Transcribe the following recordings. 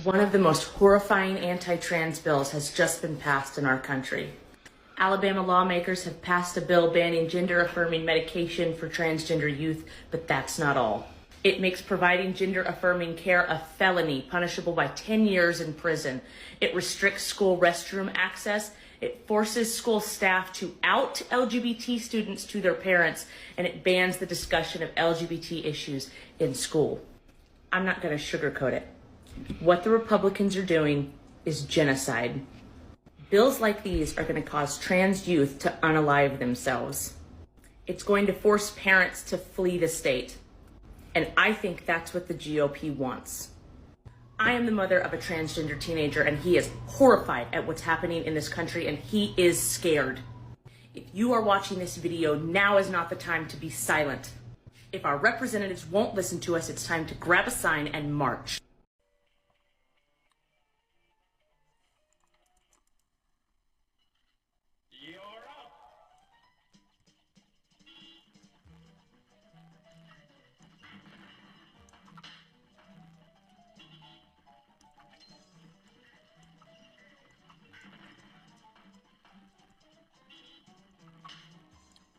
One of the most horrifying anti-trans bills has just been passed in our country. Alabama lawmakers have passed a bill banning gender-affirming medication for transgender youth, but that's not all. It makes providing gender-affirming care a felony, punishable by 10 years in prison. It restricts school restroom access. It forces school staff to out LGBT students to their parents, and it bans the discussion of LGBT issues in school. I'm not going to sugarcoat it. What the Republicans are doing is genocide. Bills like these are going to cause trans youth to unalive themselves. It's going to force parents to flee the state. And I think that's what the GOP wants. I am the mother of a transgender teenager, and he is horrified at what's happening in this country, and he is scared. If you are watching this video, now is not the time to be silent. If our representatives won't listen to us, it's time to grab a sign and march.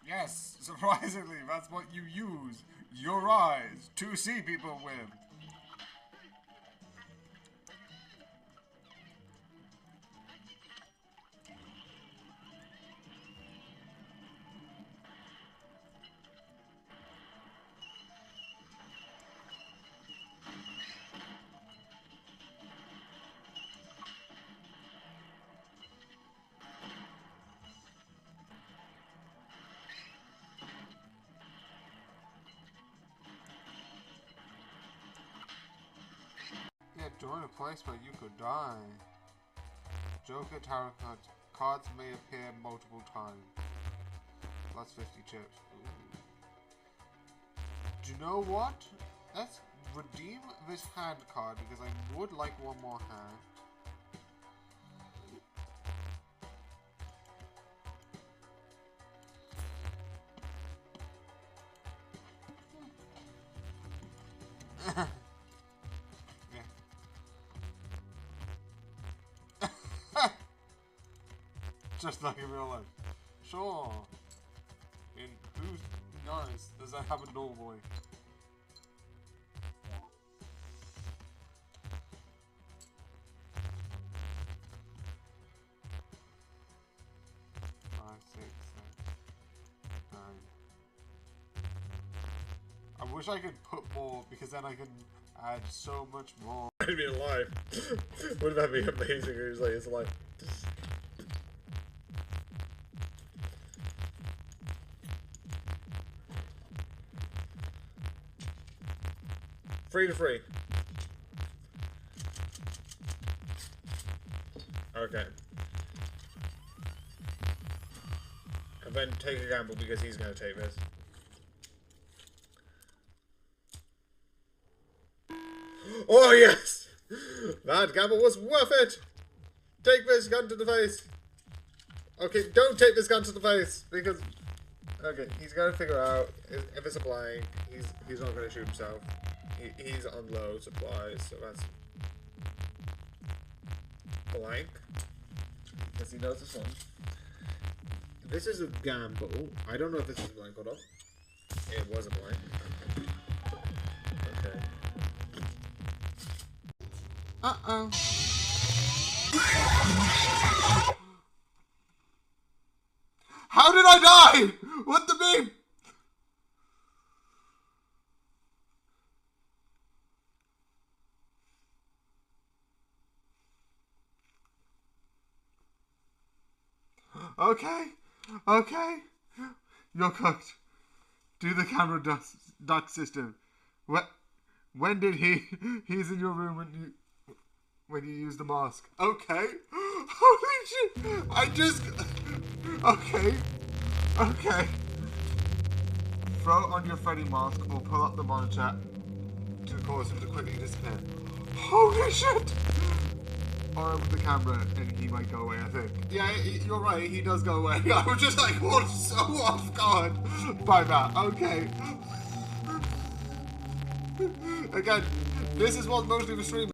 Yes, surprisingly, that's what you use your eyes to see people with. Yeah, join a place where you could die. Joker tarot cards may appear multiple times. Plus 50 chips. Ooh. Do you know what? Let's redeem this hand card because I would like one more hand. Just like in real life. Sure. In who's nice does that happen normally? Five, six, seven, 9. I wish I could put more because then I can add so much more. I'd be alive. Wouldn't that be amazing? It was like, it's like. Free to free. Okay. And then take a gamble because he's going to take this. Oh yes! That gamble was worth it! Take this gun to the face! Okay, don't take this gun to the face because... Okay, he's going to figure out if it's a blank, he's not going to shoot himself. He's on low supplies, so that's blank. Because he knows this one. This is a gamble. I don't know if this is a blank or not. It was a blank. Okay. Uh-oh. How did I die? What the beep? Okay, okay. You're cooked. Do the camera duck system. When did he's in your room when you use the mask? Okay. Holy shit! I just... Okay. Okay. Throw on your Freddy mask or pull up the monitor to cause him to quickly disappear. Holy shit! Or with the camera and he might go away, I think. Yeah, you're right, he does go away. I was just like, what, so off guard by that. Okay. Again, this is what most of the stream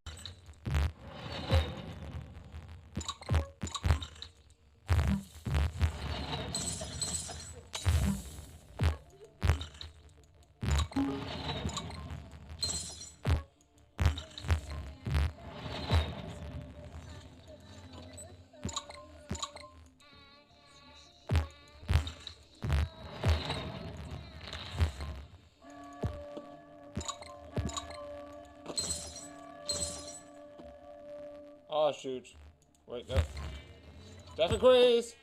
Oh, shoot. Wait, no. Death agrees!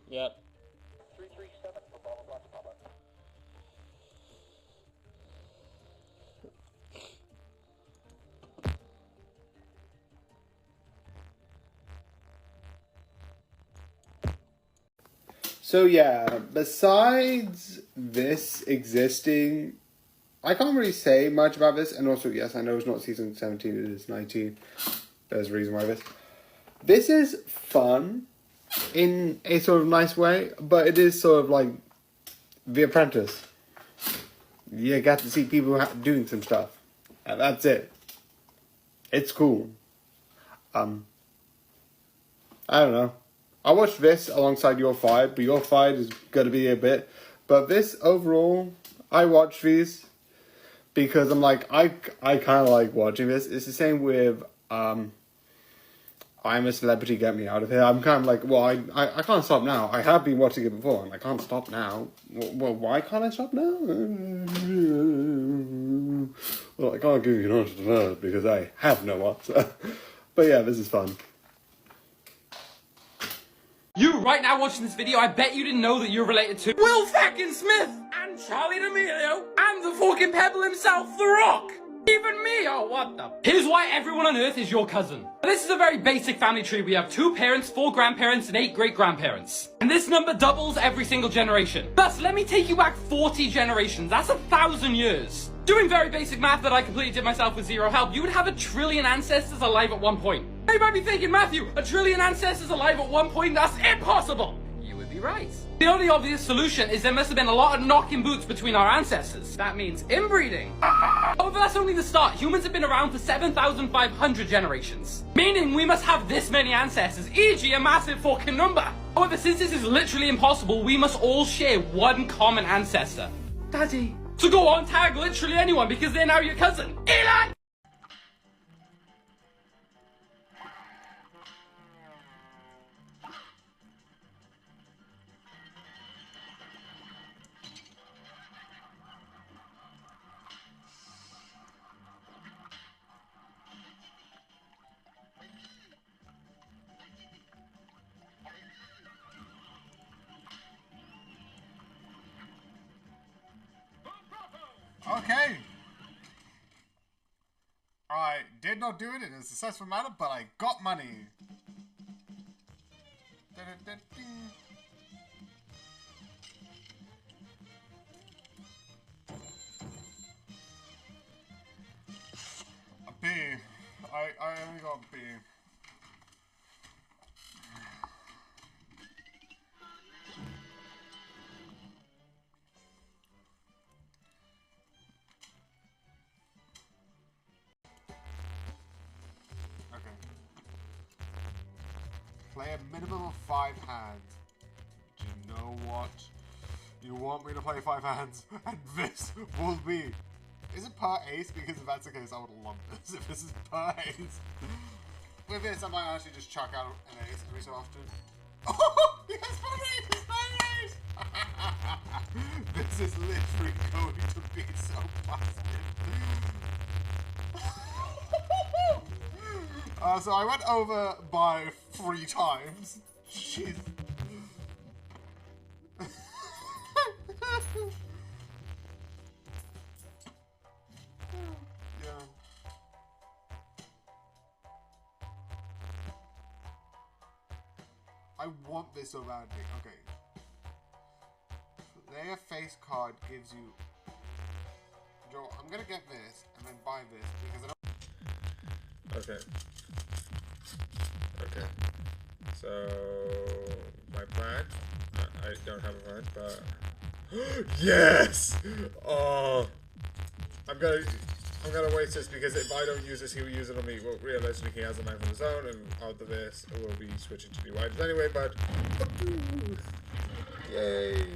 Yep. 337 for Bravo Fox Papa. So yeah, besides this existing, I can't really say much about this, and also yes, I know it's not season 17, it is 19. There's a reason why this is fun in a sort of nice way, but it is sort of like The Apprentice. You get to see people doing some stuff, and that's it. It's cool. I don't know. I watched this alongside Your Fight, but Your Fight is going to be a bit. But this overall, I watch these because I'm like, I kind of like watching this. It's the same with I'm a Celebrity, Get Me Out of Here. I'm kind of like, well, I can't stop now. I have been watching it before, and I can't stop now. Well, why can't I stop now? Well, I can't give you an answer to that because I have no answer. But yeah, this is fun. You right now watching this video, I bet you didn't know that you're related to Will fucking Smith and Charlie D'Amelio and the fucking Pebble himself, The Rock. Even me, oh what the? Here's why everyone on Earth is your cousin. This is a very basic family tree. We have 2 parents, 4 grandparents, and 8 great-grandparents. And this number doubles every single generation. Thus, let me take you back 40 generations. That's 1,000 years. Doing very basic math that I completely did myself with zero help, you would have 1 trillion ancestors alive at one point. Now you might be thinking, Matthew, 1 trillion ancestors alive at one point? That's impossible! You would be right. The only obvious solution is there must have been a lot of knocking boots between our ancestors. That means inbreeding. However, that's only the start. Humans have been around for 7,500 generations. Meaning we must have this many ancestors, e.g. a massive fucking number. However, since this is literally impossible, we must all share one common ancestor. Daddy. So go on, tag literally anyone because they're now your cousin. Eli! Okay. I did not do it in a successful manner, but I got money. A B. I only got B. Play a minimum of 5 hands. Do you know what? You want me to play 5 hands, and this will be. Is it per ace? Because if that's the case, I would love this. If this is per ace. With this, I might actually just chuck out an ace every so often. Oh, yes, per ace! This is literally going to be so positive. So I went over by 3 times. Jeez. Yeah. I want this so badly. Okay. Play a face card gives you. Joe, I'm gonna get this and then buy this because I don't. Okay. Okay. So my plan. I don't have a plan, but yes. Oh, I'm gonna waste this because if I don't use this, he will use it on me. Well, realistically, he has a knife on his own, and after this, we'll be switching to new items anyway. But yay!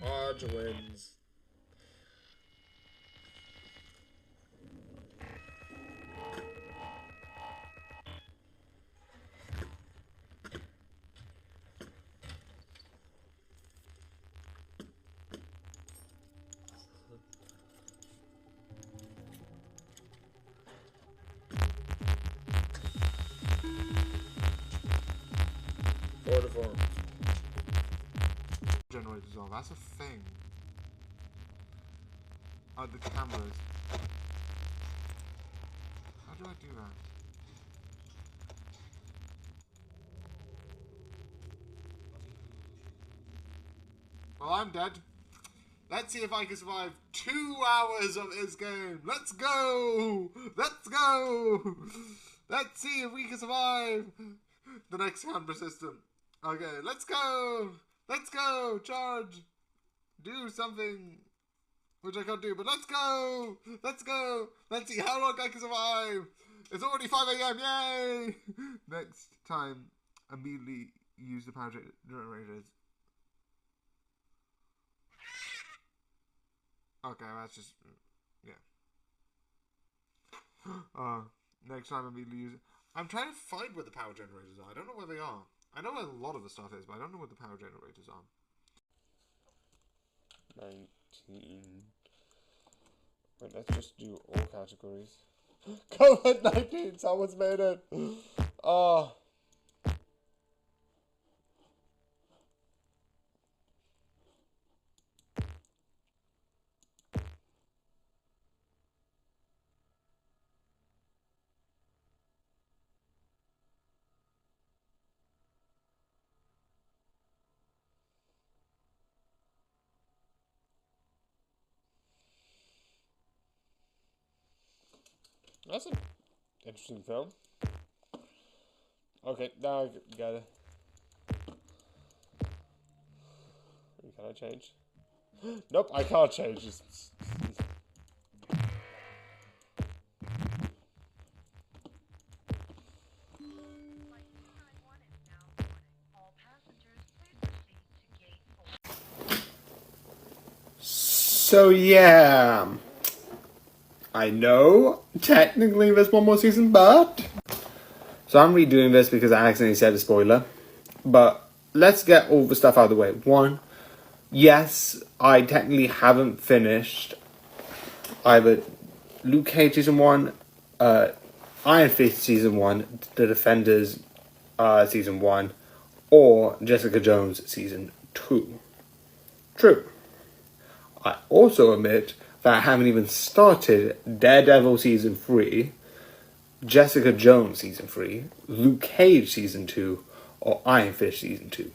Odds wins. Order form. Generators are. That's a thing. Oh, the cameras. How do I do that? Well, I'm dead. Let's see if I can survive 2 hours of this game. Let's go! Let's go! Let's see if we can survive the next camera system. Okay, let's go! Let's go! Charge! Do something which I can't do, but let's go! Let's go! Let's see how long I can survive! It's already 5 a.m. Yay! Next time, immediately use the power generators. Okay, that's just, yeah. Next time immediately use it. I'm trying to find where the power generators are. I don't know where they are. I know where a lot of the stuff is, but I don't know where the power generators are. 19. Wait, let's just do all categories. COVID-19, someone's made it. Oh. That's an interesting film. Okay, now I got it. Can I change? Nope, I can't change. So yeah, I know technically there's one more season, but so I'm redoing this because I accidentally said a spoiler. But let's get all the stuff out of the way. One, yes, I technically haven't finished either Luke Cage season 1, Iron Fist season 1, The Defenders season 1, or Jessica Jones season 2. True. I also admit that I haven't even started Daredevil season 3, Jessica Jones season 3, Luke Cage season 2, or Iron Fist season 2.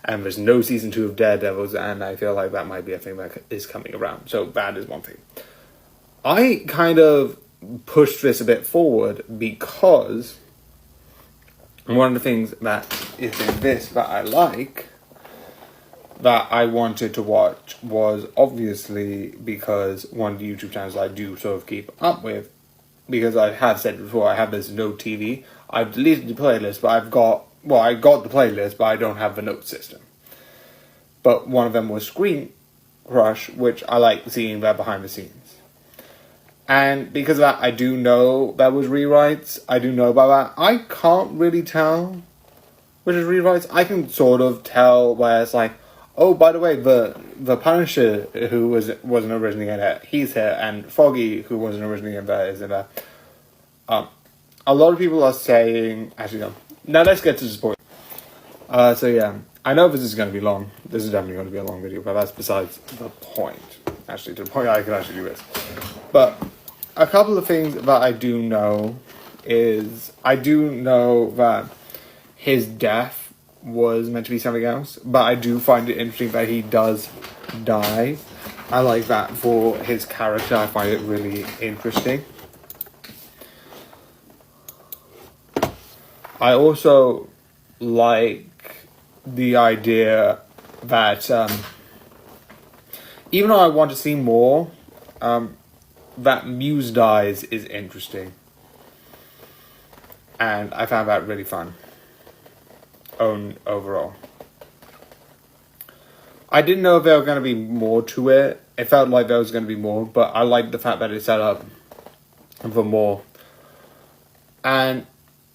And there's no season 2 of Daredevils, and I feel like that might be a thing that is coming around. So that is one thing. I kind of pushed this a bit forward because one of the things that is in this that I like, that I wanted to watch, was obviously because one of the YouTube channels I do sort of keep up with, because I have said before, I have this Note TV. I've deleted the playlist, but I got the playlist, but I don't have the note system. But one of them was Screen Crush, which I like seeing that behind the scenes. And because of that, I do know that was rewrites. I do know about that. I can't really tell which is rewrites. I can sort of tell where it's like, oh, by the way, the Punisher, who wasn't originally in it, he's here, and Foggy, who wasn't originally in there, is in there. A lot of people are saying, actually no. Now let's get to the spoiler. So yeah, I know this is going to be long. This is definitely going to be a long video, but that's besides the point. Actually, to the point I can actually do this. But a couple of things that I do know is, I do know that his death was meant to be something else, but I do find it interesting that he does die. I like that for his character. I find it really interesting. I also like the idea that even though I want to see more, that Muse dies is interesting, and I found that really fun. Overall, I didn't know if there was going to be more to it. It felt like there was going to be more, but I like the fact that it set up for more. And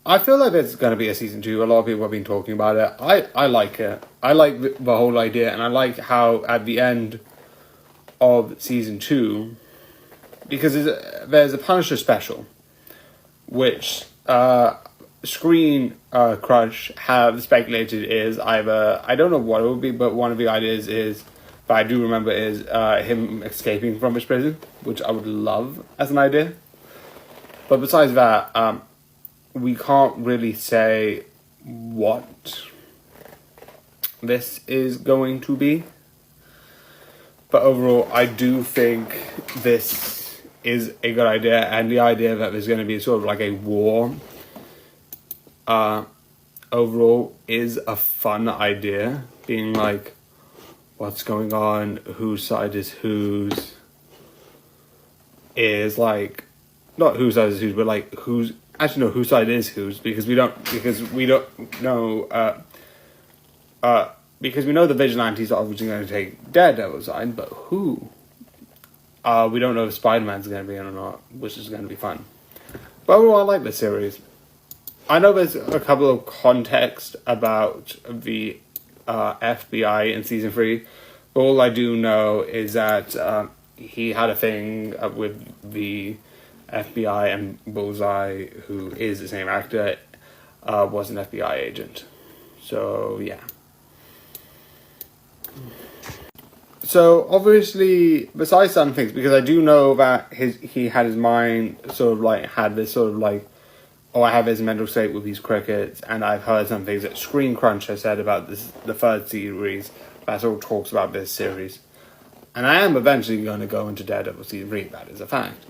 I feel like there's going to be a season 2. A lot of people have been talking about it. I like it. I like the whole idea, and I like how at the end of season 2, because there's a Punisher special, which Screen Crush have speculated is either, I don't know what it would be, but one of the ideas is, but I do remember, is him escaping from his prison, which I would love as an idea. But besides that, we can't really say what this is going to be. But overall, I do think this is a good idea, and the idea that there's going to be sort of like a war overall is a fun idea. Being like, what's going on, whose side is whose, is like, not whose side is whose, but like whose, actually no, whose side is whose, because we don't know, because we know the Vigilantes are obviously going to take Daredevil's side, but who? We don't know if Spider-Man's going to be in or not, which is going to be fun. But overall, I like this series. I know there's a couple of context about the FBI in season 3. But all I do know is that he had a thing with the FBI, and Bullseye, who is the same actor, was an FBI agent. So, yeah. So, obviously, besides some things, because I do know that he had his mind sort of like, had this sort of like, oh, I have his mental state with these crickets, and I've heard some things that Screen Crunch has said about this, the third series, that sort of talks about this series. And I am eventually going to go into Daredevil season 3, that is a fact.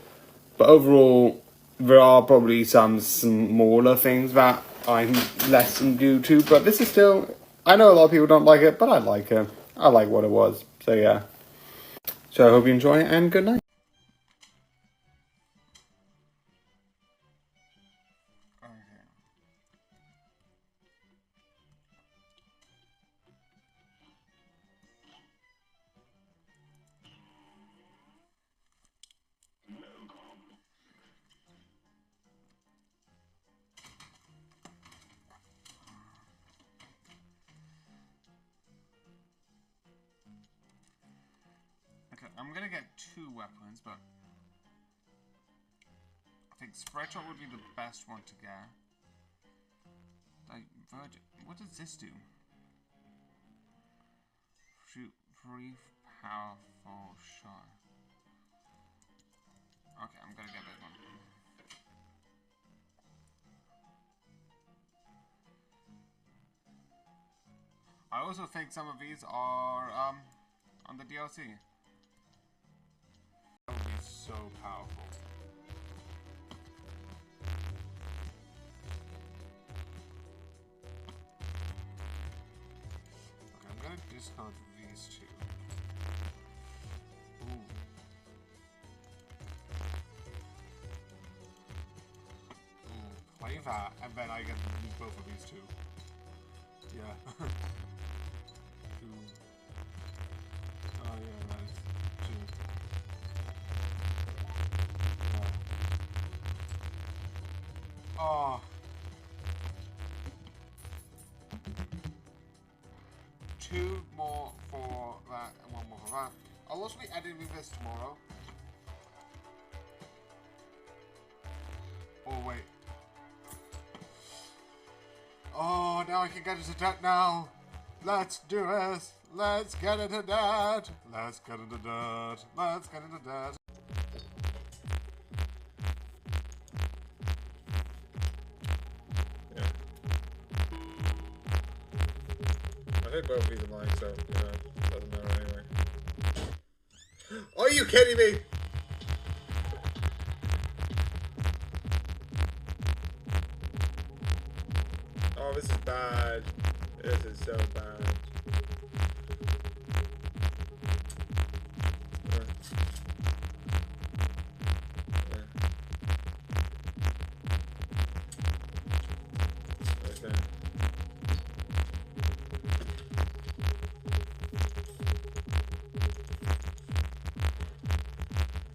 But overall, there are probably some smaller things that I'm less due to, but this is still, I know a lot of people don't like it, but I like it. I like what it was. So yeah. So I hope you enjoy, and good night. Okay, I'm gonna get 2 weapons, but I think Spreadshot would be the best one to get. Divergent. What does this do? Shoot brief, powerful shot. Okay, I'm gonna get this one. I also think some of these are on the DLC. That would be so powerful. Okay, I'm gonna discard these 2. Ooh. Ooh, play that, and then I get to use both of these 2. Yeah. 2. Oh yeah, nice. 2. Oh. 2 more for that and 1 more for that. I'll also be editing this tomorrow. Oh wait. Oh, now I can get into debt now. Let's do this. Let's get into debt. Let's get into debt. Let's get into debt. I think both of these are mine, so, you know, doesn't matter anyway. Are you kidding me? Oh, this is bad. This is so bad. Okay.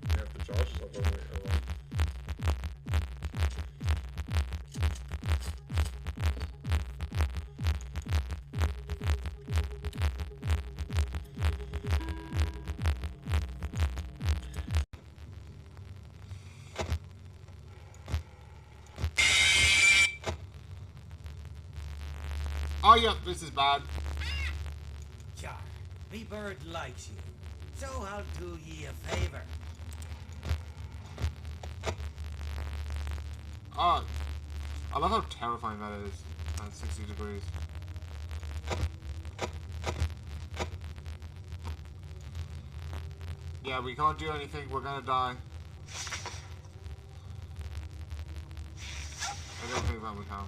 You have to charge yourself over it. Oh yeah, this is bad. Char, me bird likes you, so I'll do ye a favor. Oh, I love how terrifying that is at 60 degrees. Yeah, we can't do anything, we're gonna die. I don't think that would help.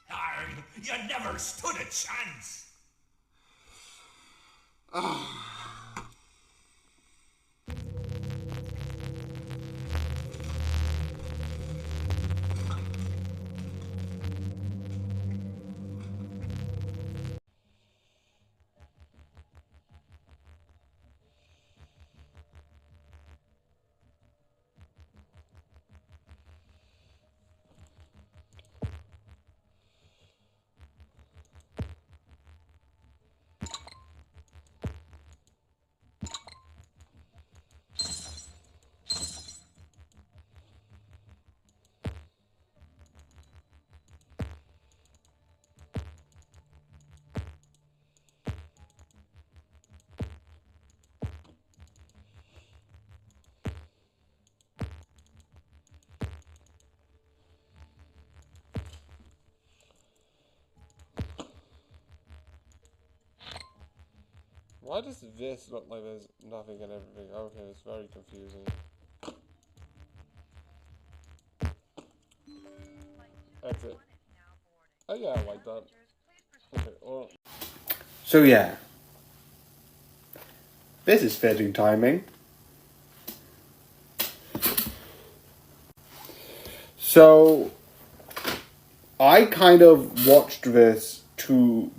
Darn, you never stood a chance. Why does this look like there's nothing and everything? Okay, it's very confusing. Exit. Oh yeah, I like that. Okay, well. So yeah. This is fitting timing. So I kind of watched this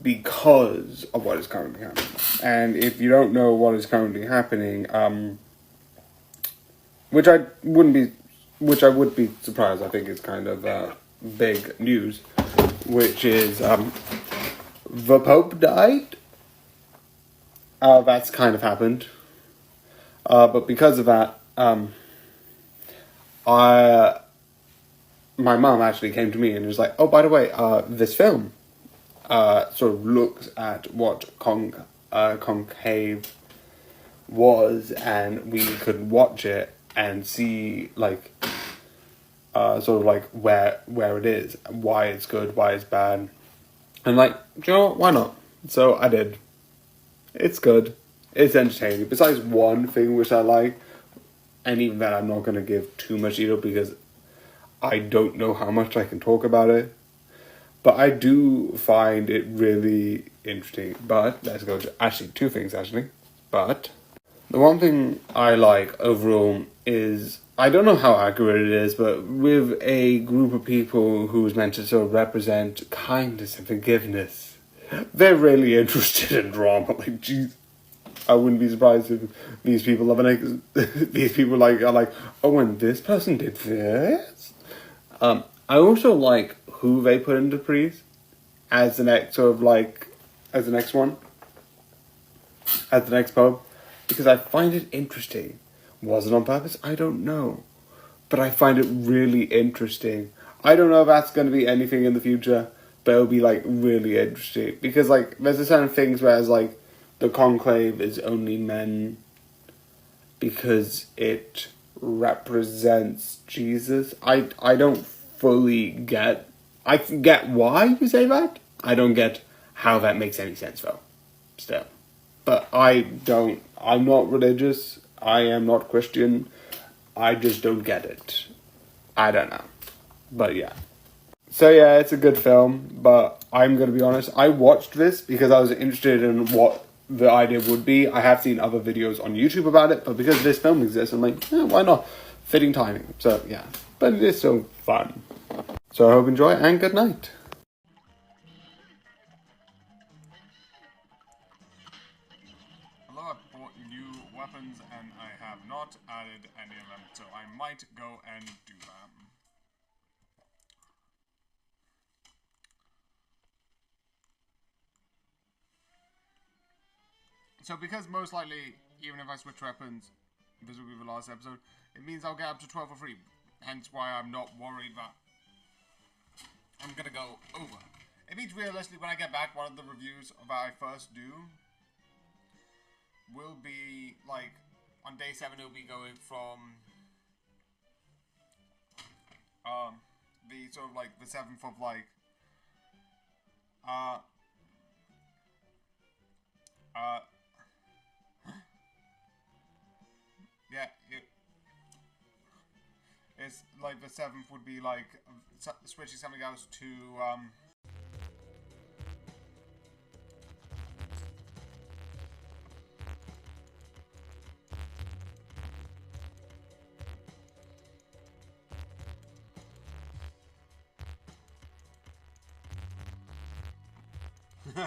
because of what is currently happening. And if you don't know what is currently happening, which I would be surprised, I think it's kind of big news, which is the Pope died. That's kind of happened. But because of that, my mum actually came to me and was like, oh, by the way, this film sort of looks at what conclave was, and we could watch it and see like sort of like where it is, why it's good, why it's bad, and like, do you know what? Why not? So I did. It's good. It's entertaining. Besides one thing which I like, and even that I'm not going to give too much either because I don't know how much I can talk about it. But I do find it really interesting. But let's go to actually two things actually. But the one thing I like overall is, I don't know how accurate it is, but with a group of people who's meant to sort of represent kindness and forgiveness, they're really interested in drama. Like, geez, I wouldn't be surprised if these people are like, are like, oh, and this person did this. I also like who they put into priest as the next sort of like, as the next one, as the next pope, because I find it interesting. Was it on purpose? I don't know, but I find it really interesting. I don't know if that's going to be anything in the future, but it'll be like really interesting because like there's a certain things where it's like the conclave is only men because it represents Jesus. I don't fully get. I can get why you say that. I don't get how that makes any sense though. Still, but I'm not religious. I am not Christian. I just don't get it. I don't know. But yeah. So yeah, it's a good film, but I'm going to be honest, I watched this because I was interested in what the idea would be. I have seen other videos on YouTube about it, but because this film exists, I'm like, why not? Fitting timing. So yeah, but it is so fun. So I hope you enjoy and good night. Hello, I bought new weapons and I have not added any of them, so I might go and do that. So because most likely, even if I switch weapons, this will be the last episode, it means I'll get up to 12 for free. Hence why I'm not worried that I'm gonna go over. It means realistically when I get back, one of the reviews that I first do will be like on day 7 it'll be going from the sort of like the 7th of like yeah, it's like the 7th would be like switching something else to yeah.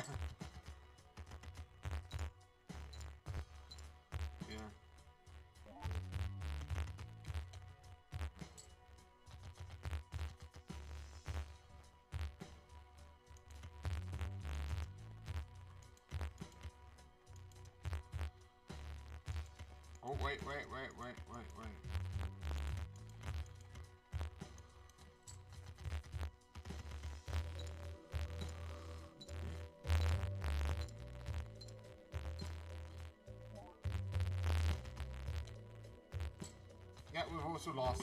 Oh, wait. Yeah, we've also lost.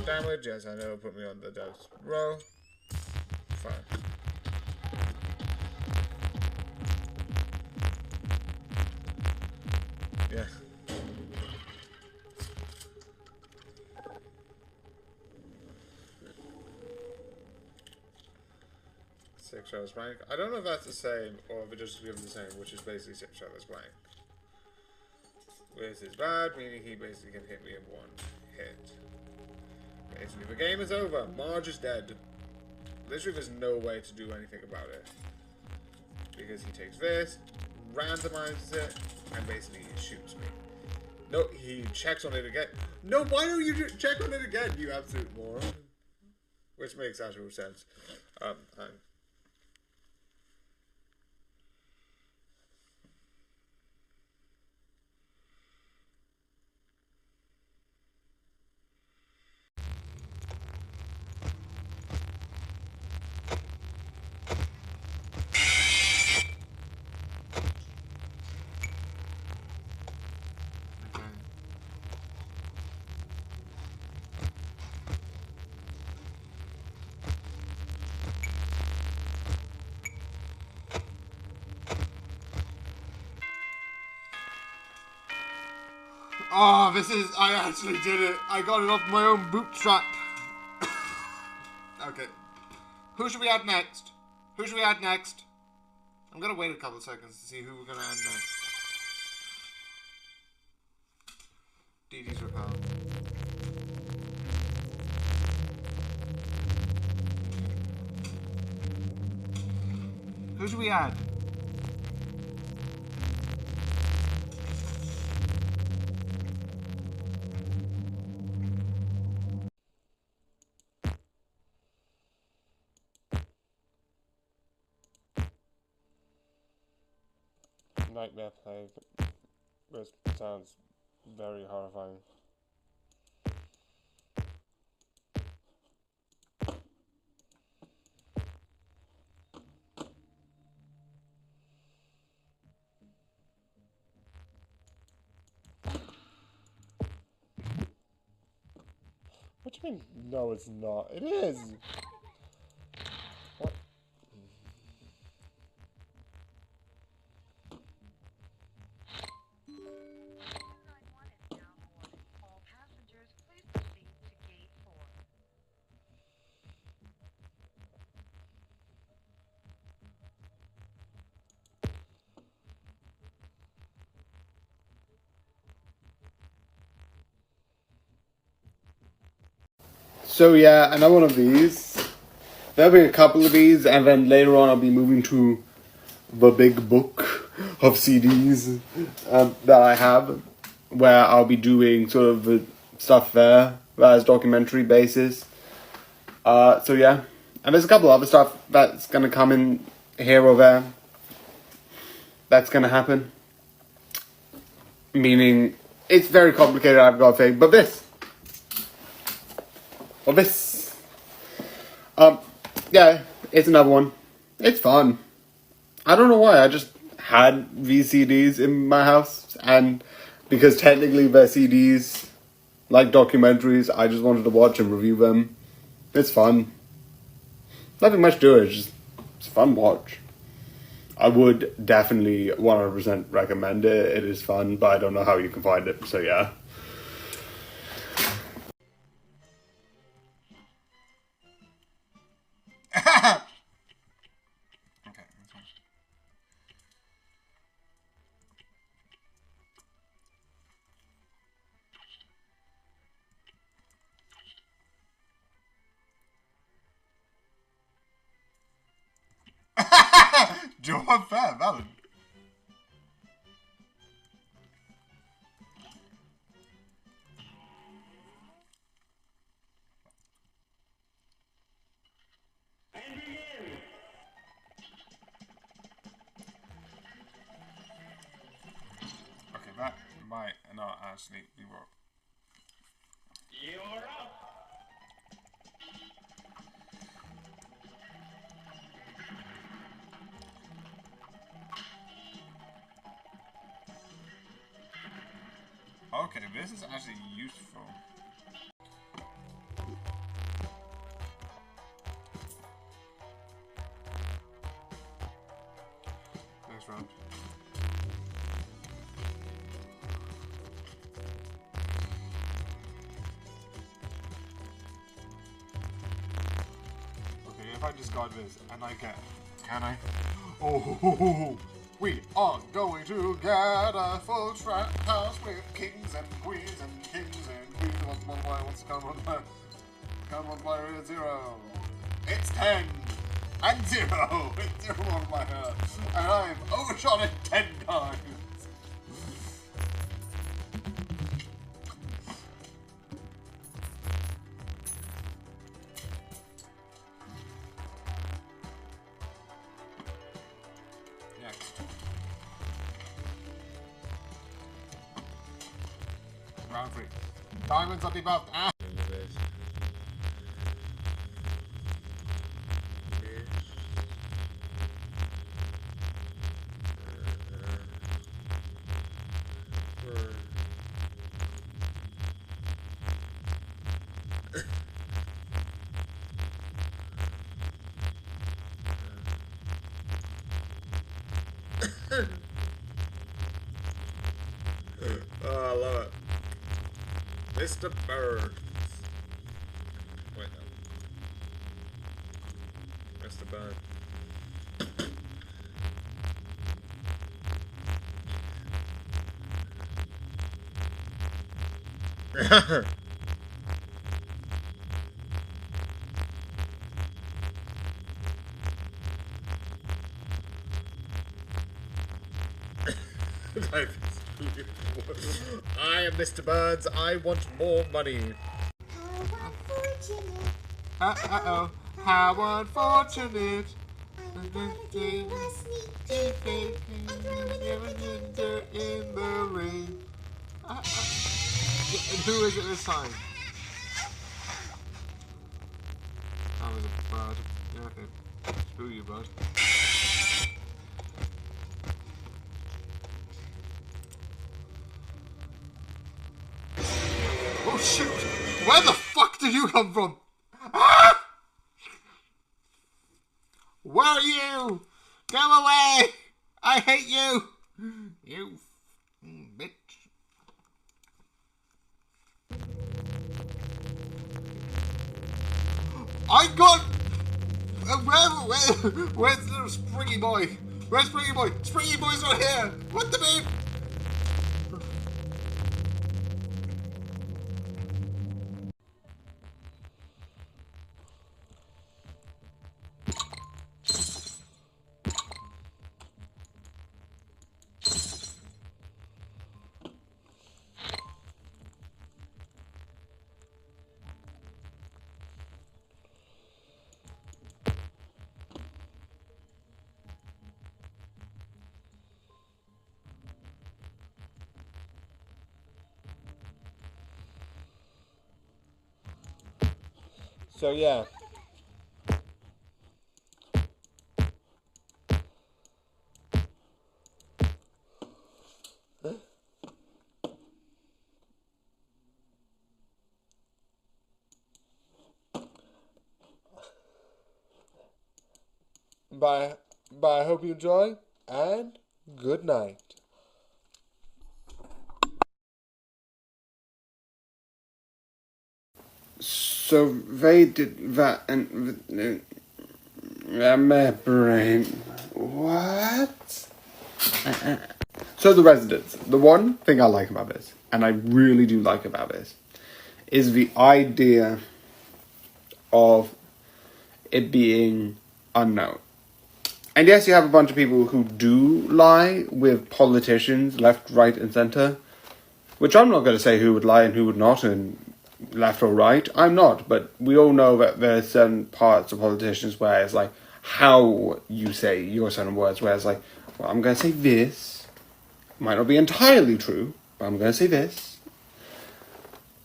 Damage, yes, I know, put me on the death row. Fine. Yeah. Six shells blank. I don't know if that's the same or if it just gives the same, which is basically 6 shells blank. This is bad, meaning he basically can hit me in one hit. Basically, the game is over. Marge is dead. Literally, there's no way to do anything about it. Because he takes this, randomizes it, and basically shoots me. No, he checks on it again. No, why don't you check on it again, you absolute moron? Which makes actual sense. Oh, I actually did it. I got it off my own bootstrap. Okay. Who should we add next? I'm gonna wait a couple of seconds to see who we're gonna add next. Dee Dee's Repel. Who should we add? Nightmare Plague. This sounds very horrifying. What do you mean? No, it's not. It is! What? So yeah, another one of these. There'll be a couple of these, and then later on I'll be moving to the big book of CDs that I have, where I'll be doing sort of the stuff there as documentary basis. So yeah, and there's a couple other stuff that's gonna come in here or there. that's gonna happen. Meaning, it's very complicated, I've got to say, but this. Or this. Yeah, it's another one. It's fun. I don't know why, I just had VCDs in my house, and because technically they're CDs, like documentaries, I just wanted to watch and review them. It's fun. Nothing much to it, it's a fun watch. I would definitely 100% recommend it. It is fun, but I don't know how you can find it, so yeah. John Fair, Valen. Okay, that might not actually work. You're up. Okay, this is actually useful. Next round. Okay, if I discard this and I get, can I? Oh, we are going to get a full trap house with kings and queens and kings and queens. What's come on player? Come on player is 0. It's 10 and 0. It's 0 on player, and I've overshot it 10 times. Next. Round 3. Diamonds are debuffed. Ah. Oh, I love it. Mr. Bird. Wait, no. Mr. Bird. I am Mr. Burns. I want more money. Uh-oh. How unfortunate. In the rain. And who is it this time? That was a bird. Yeah, okay. Screw you, bud. Oh shoot! Where the fuck did you come from? Ah! Where are you? Go away! I hate you! You bitch. I got... where's the Springy Boy? Where's Springy Boy? Springy Boy's not here! What the beep? So yeah. Bye. Bye. I hope you enjoy, and good night. So they did that, and my brain. What? So the residents. The one thing I like about this, and I really do like about this, is the idea of it being unknown. And yes, you have a bunch of people who do lie with politicians left, right, and centre. Which I'm not going to say who would lie and who would not, and left or right. I'm not, but we all know that there's certain parts of politicians where it's like how you say your certain words, where it's like, well, I'm going to say this. Might not be entirely true, but I'm going to say this.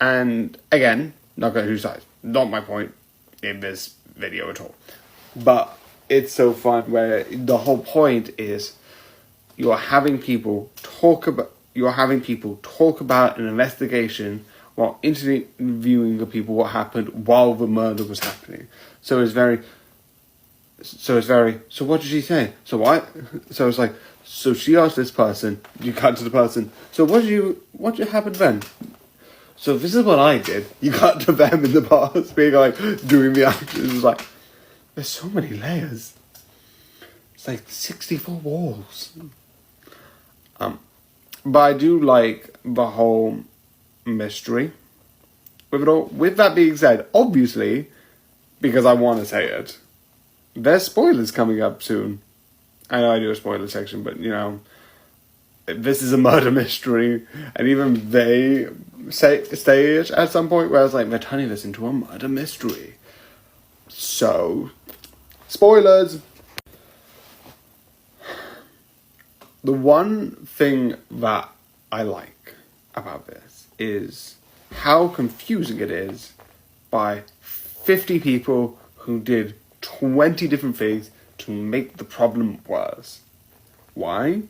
And again, not going to choose sides. Not my point in this video at all. But it's so fun where the whole point is you're having people talk about an investigation while interviewing the people what happened while the murder was happening. So what did she say? So it's like, so she asked this person, you cut to the person, so what happened then? So this is what I did. You cut to them in the past being like, doing the actions. It's like, there's so many layers. It's like 64 walls. But I do like the whole mystery with it all. With that being said, obviously, because I want to say it, there's spoilers coming up soon. I know I do a spoiler section, but you know, this is a murder mystery, and even they say it at some point where I was like, they're turning this into a murder mystery. So, spoilers. The one thing that I like about this is how confusing it is by 50 people who did 20 different things to make the problem worse. Why?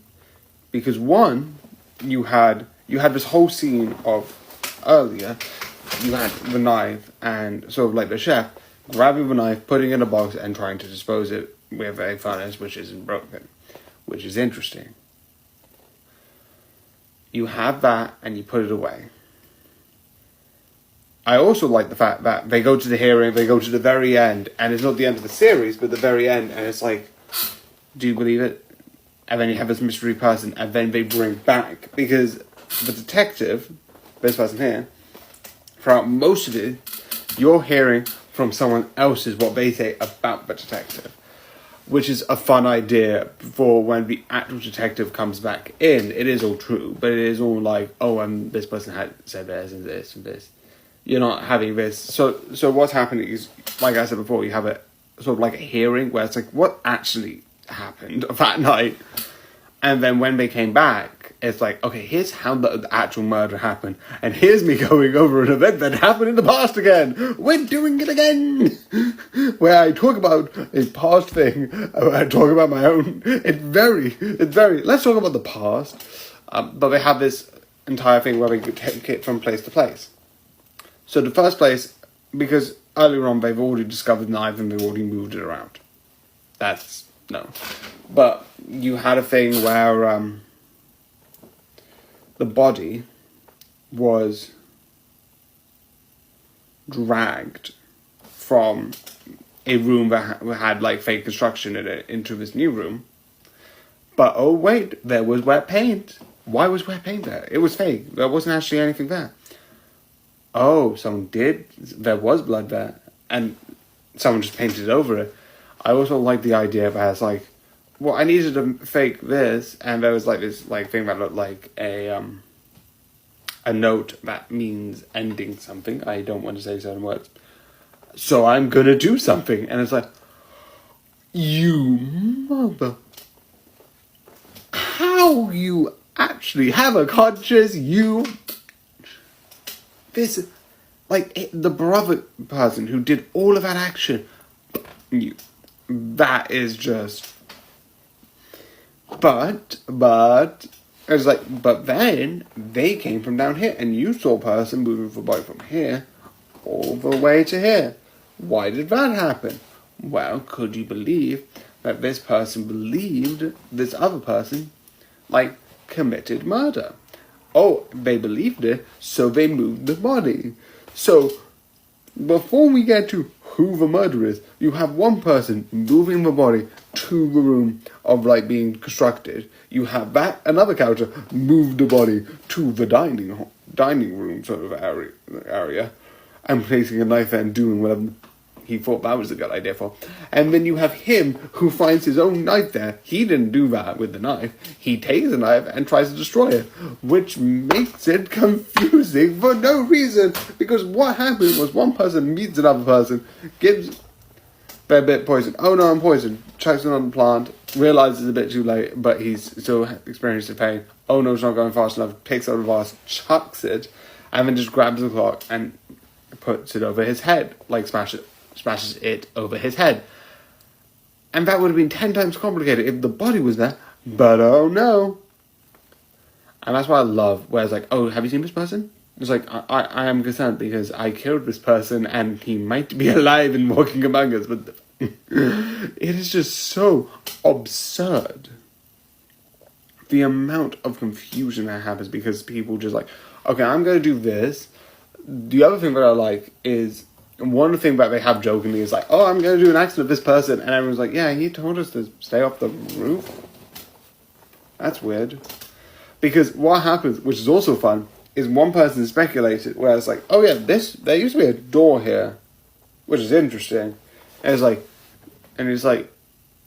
Because one, you had this whole scene of earlier, you had the knife and sort of like the chef grabbing the knife, putting it in a box and trying to dispose it with a furnace which isn't broken, which is interesting. You have that and you put it away. I also like the fact that they go to the hearing, they go to the very end, and it's not the end of the series, but the very end, and it's like, do you believe it? And then you have this mystery person, and then they bring back, because the detective, this person here, throughout most of it, you're hearing from someone else's what they say about the detective. Which is a fun idea for when the actual detective comes back in. It is all true, but it is all like, oh, this person had said this and this and this. You're not having this. So what's happening is, like I said before, you have a sort of like a hearing where it's like, what actually happened that night? And then when they came back, it's like, okay, here's how the actual murder happened. And here's me going over an event that happened in the past again. We're doing it again. Where I talk about a past thing. I talk about my own. It's very, let's talk about the past. But they have this entire thing where they take it from place to place. So the first place, because earlier on they've already discovered the knife and they've already moved it around. That's, no. But you had a thing where the body was dragged from a room that had like fake construction in it into this new room. But oh wait, there was wet paint. Why was wet paint there? It was fake. There wasn't actually anything there. Oh, there was blood there, and someone just painted over it. I also like the idea that it's like, well, I needed to fake this, and there was like this like thing that looked like a note that means ending something. I don't want to say certain words. So I'm gonna do something, and it's like, you mother, how you actually have a conscience, you... the brother person who did all of that action, that is just... But, it's like, but then they came from down here, and you saw a person moving the body from here all the way to here. Why did that happen? Well, could you believe that this person believed this other person, committed murder? Oh, they believed it, so they moved the body. So, before we get to who the murderer is, you have one person moving the body to the room of being constructed. You have that another character move the body to the dining room sort of area, and placing a knife there and doing whatever he thought that was a good idea for. And then you have him who finds his own knife there. He didn't do that with the knife. He takes the knife and tries to destroy it, which makes it confusing for no reason. Because what happened was one person meets another person, gives their bit poison. Oh no, I'm poisoned. Chucks it on the plant, realizes a bit too late, but he's still experiencing pain. Oh no, it's not going fast enough. Takes out the vase, chucks it, and then just grabs the clock and puts it over his head, smashes it over his head. And that would have been 10 times complicated if the body was there, but oh no. And that's what I love, where it's oh, have you seen this person? It's I am concerned because I killed this person and he might be alive and walking among us, but it is just so absurd. The amount of confusion that happens because people just okay, I'm going to do this. The other thing that I like is, one thing that they have jokingly is oh, I'm going to do an accident of this person. And everyone's yeah, he told us to stay off the roof. That's weird. Because what happens, which is also fun, is one person speculated where it's oh yeah, there used to be a door here, which is interesting. And it's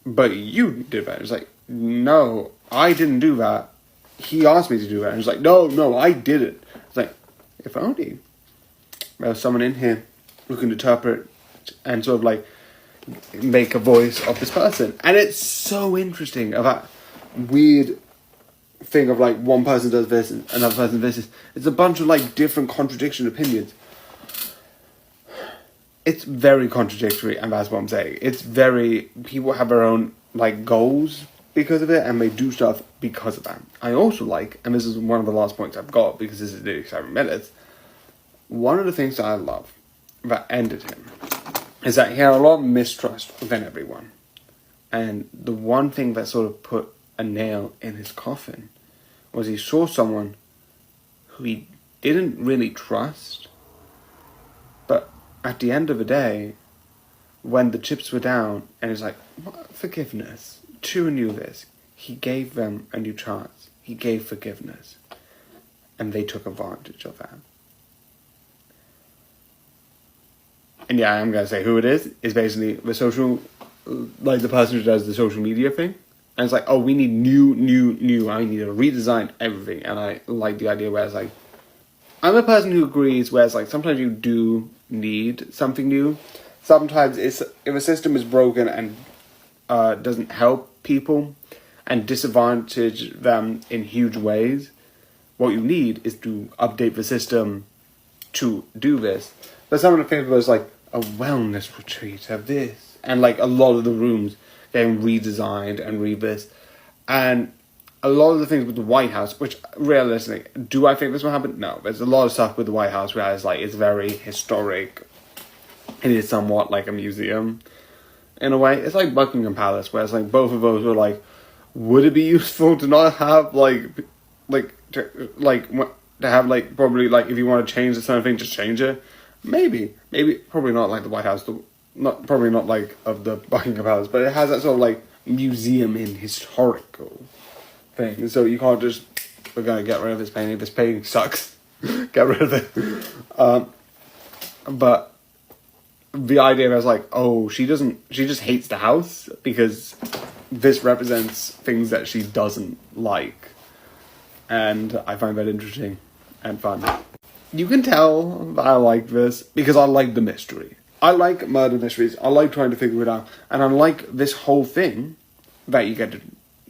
but you did that. It's no, I didn't do that. He asked me to do that. And it's no, I didn't. It's if only there was someone in here who can interpret and sort of make a voice of this person. And it's so interesting of that weird thing of one person does this and another person does this. It's a bunch of different contradiction opinions. It's very contradictory, and that's what I'm saying. It's very, people have their own goals because of it, and they do stuff because of that. I also and this is one of the last points I've got because this is nearly 7 minutes, one of the things that I love that ended him is that he had a lot of mistrust within everyone. And the one thing that sort of put a nail in his coffin was he saw someone who he didn't really trust, but at the end of the day, when the chips were down, and he's forgiveness, to renew this, he gave them a new chance. He gave forgiveness. And they took advantage of that. And yeah, I'm going to say who it is basically the social, the person who does the social media thing. And it's oh, we need new, I need to redesign everything. And I like the idea where it's I'm a person who agrees where it's sometimes you do need something new. Sometimes if a system is broken and doesn't help people and disadvantage them in huge ways, what you need is to update the system to do this. But some of the things was a wellness retreat of this, and a lot of the rooms getting redesigned and rebuilt, and a lot of the things with the White House, which realistically, do I think this will happen? No, there's a lot of stuff with the White House where it's very historic. It is somewhat like a museum in a way. It's like Buckingham Palace, where it's both of those were would it be useful to not have to have probably if you want to change a certain thing, just change it. Maybe probably not like the White House, probably not of the Buckingham Palace, but it has that sort of museum in historical thing. So you can't just, we're gonna get rid of this painting. This painting sucks. Get rid of it. But the idea was oh, she just hates the house because this represents things that she doesn't like. And I find that interesting and fun. You can tell that I like this because I like the mystery. I like murder mysteries. I like trying to figure it out. And I like this whole thing that you get to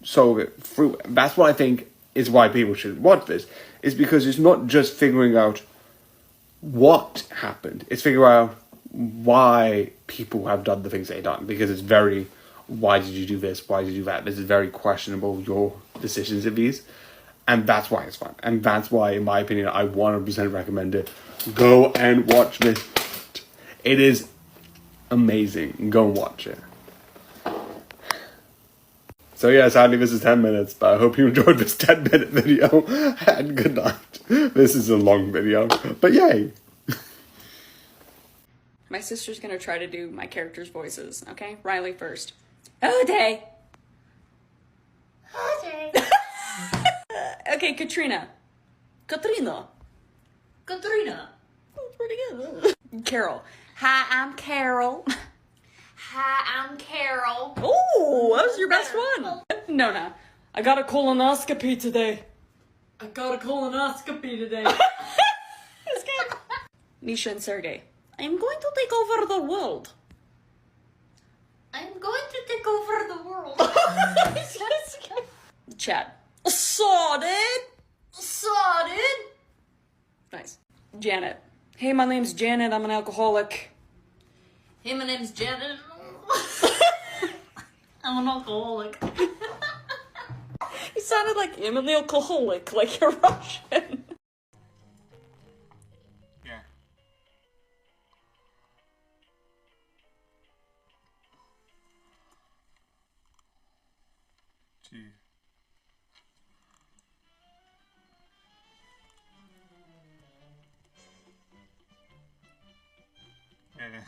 solve it through. That's what I think is why people should watch this. Is because it's not just figuring out what happened. It's figure out why people have done the things they've done, because it's very, why did you do this? Why did you do that? This is very questionable, your decisions of these. And that's why it's fun. And that's why, in my opinion, I 100% recommend it. Go and watch this. It is amazing. Go and watch it. So yeah, sadly this is 10 minutes, but I hope you enjoyed this 10-minute video. And good night. This is a long video, but yay. My sister's gonna try to do my character's voices, okay? Riley first. Ode! Okay, Katrina. Katrina. Katrina. That's pretty good. Carol. Hi, I'm Carol. Hi, I'm Carol. Ooh, that was your best one. Nona. I got a colonoscopy today. I got a colonoscopy today. That's good. Misha and Sergey. I'm going to take over the world. I'm going to take over the world. Chad. Sorted. Nice. Janet. Hey, my name's Janet. I'm an alcoholic. Hey, my name's Janet. I'm an alcoholic. You sounded like I'm an alcoholic, like you're Russian. Yeah. Gee. Yeah.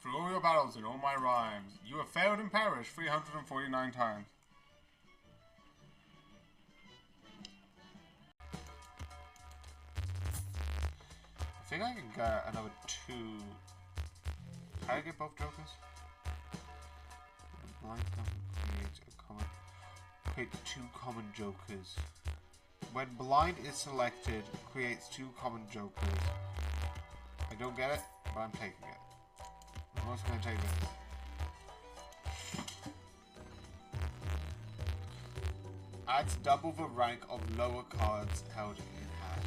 Through all your battles and all my rhymes, you have failed and perished 349 times. I think I can get another 2. Can I get both jokers? Blind create 2 common jokers. When blind is selected, creates 2 common jokers. I don't get it, but I'm taking it. I'm also going to take this. Adds double the rank of lower cards held in hand.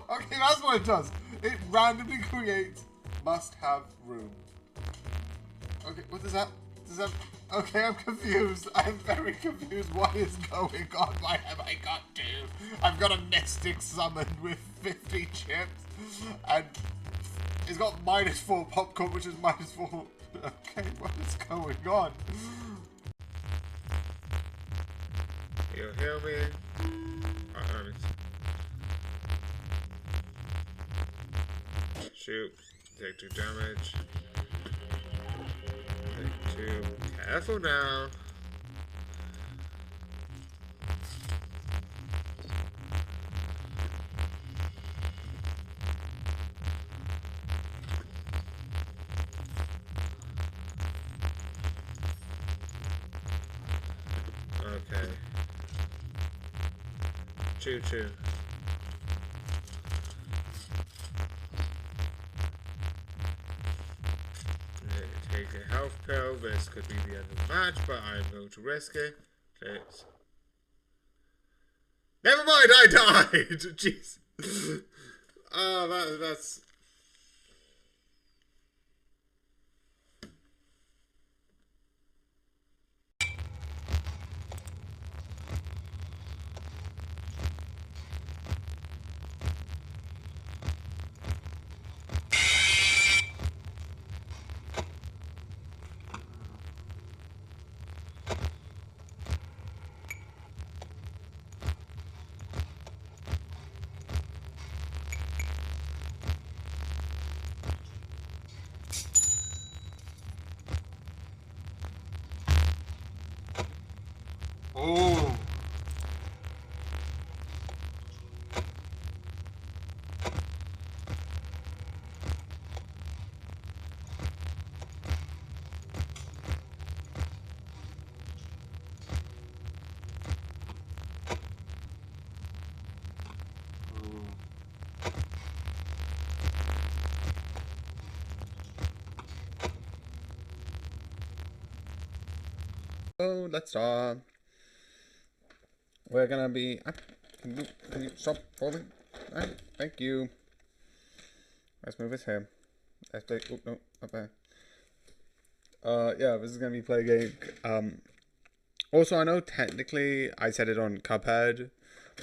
Okay, that's what it does. It randomly creates must-have room. Okay, what does that? Okay, I'm confused. I'm very confused. What is going on? Why have I got 2? I've got a Mystic summoned with 50 chips, and it's got -4 popcorn, which is -4. Okay, what is going on? You hear me? Shoot. Take 2 damage. Take 2. Careful now. Okay. Choo-choo. Take a health pill. This could be the end of the match, but I'm going to risk it. Please. Never mind, I died! Jeez. That's... Oh. So let's start. We're gonna be. Can you stop for me? Thank you. Let's move this here. Let's play. Oh no, up there. Yeah, this is gonna be play game. Also, I know technically I said it on Cuphead,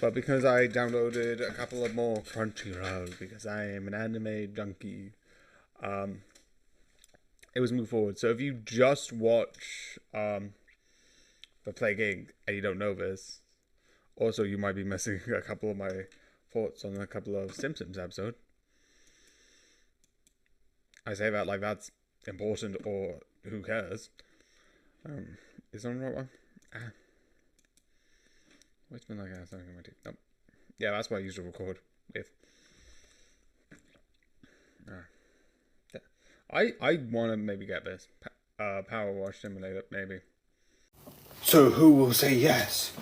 but because I downloaded a couple of more Crunchyroll because I am an anime junkie, it was moved forward. So if you just watch the play game and you don't know this, also you might be missing a couple of my thoughts on a couple of Simpsons episodes. I say that like that's important, or who cares? Is on the right one? What's been like something in my teeth? Nope. Yeah, that's what I used to record with. Yeah. I want to maybe get this Power Wash Simulator, maybe. So who will say yes?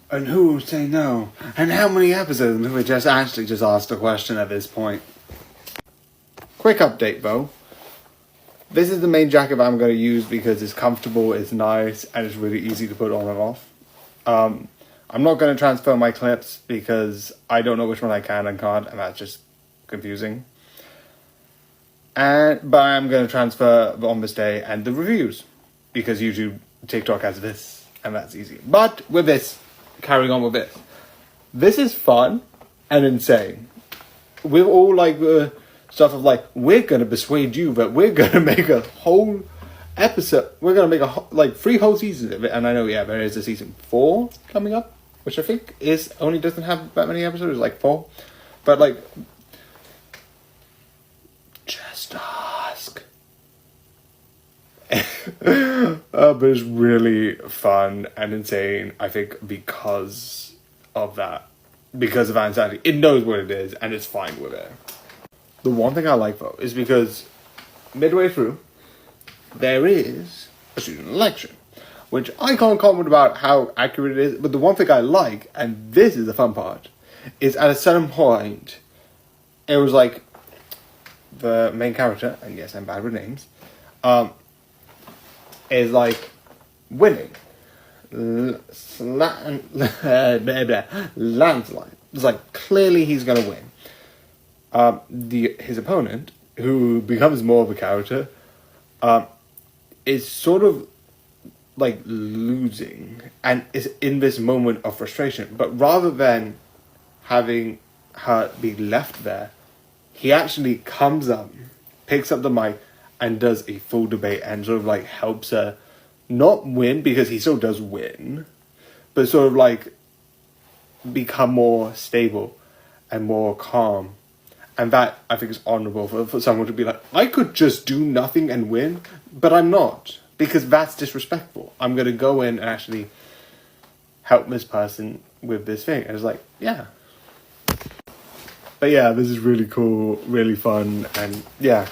And who will say no? And how many episodes until we just actually just asked a question at this point? Quick update though. This is the main jacket that I'm going to use because it's comfortable, it's nice, and it's really easy to put on and off. I'm not going to transfer my clips because I don't know which one I can and can't, and that's just confusing. But I'm going to transfer on this day and the reviews because YouTube, TikTok has this, and that's easy. But with this, carrying on with this, this is fun and insane. With all like stuff of like, we're going to persuade you that we're going to make a whole episode, we're going to make like 3 whole seasons of it. And I know, yeah, there is a season 4 coming up, which I think is only doesn't have that many episodes, like 4. But like, just ask. But it's really fun and insane, I think, because of that. Because of anxiety. It knows what it is and it's fine with it. The one thing I like though is because midway through there is a student election, which I can't comment about how accurate it is, but the one thing I like, and this is the fun part, is at a certain point it was like the main character, and yes, I'm bad with names, is like winning landslide. It's like clearly he's gonna win. His opponent, who becomes more of a character, is sort of like losing and is in this moment of frustration. But rather than having her be left there, he actually comes up, picks up the mic, and does a full debate and sort of like helps her not win, because he still does win, but sort of like become more stable and more calm. And that, I think, is honourable for someone to be like, I could just do nothing and win, but I'm not. Because that's disrespectful. I'm going to go in and actually help this person with this thing. And it's like, yeah. But yeah, this is really cool, really fun. And yeah,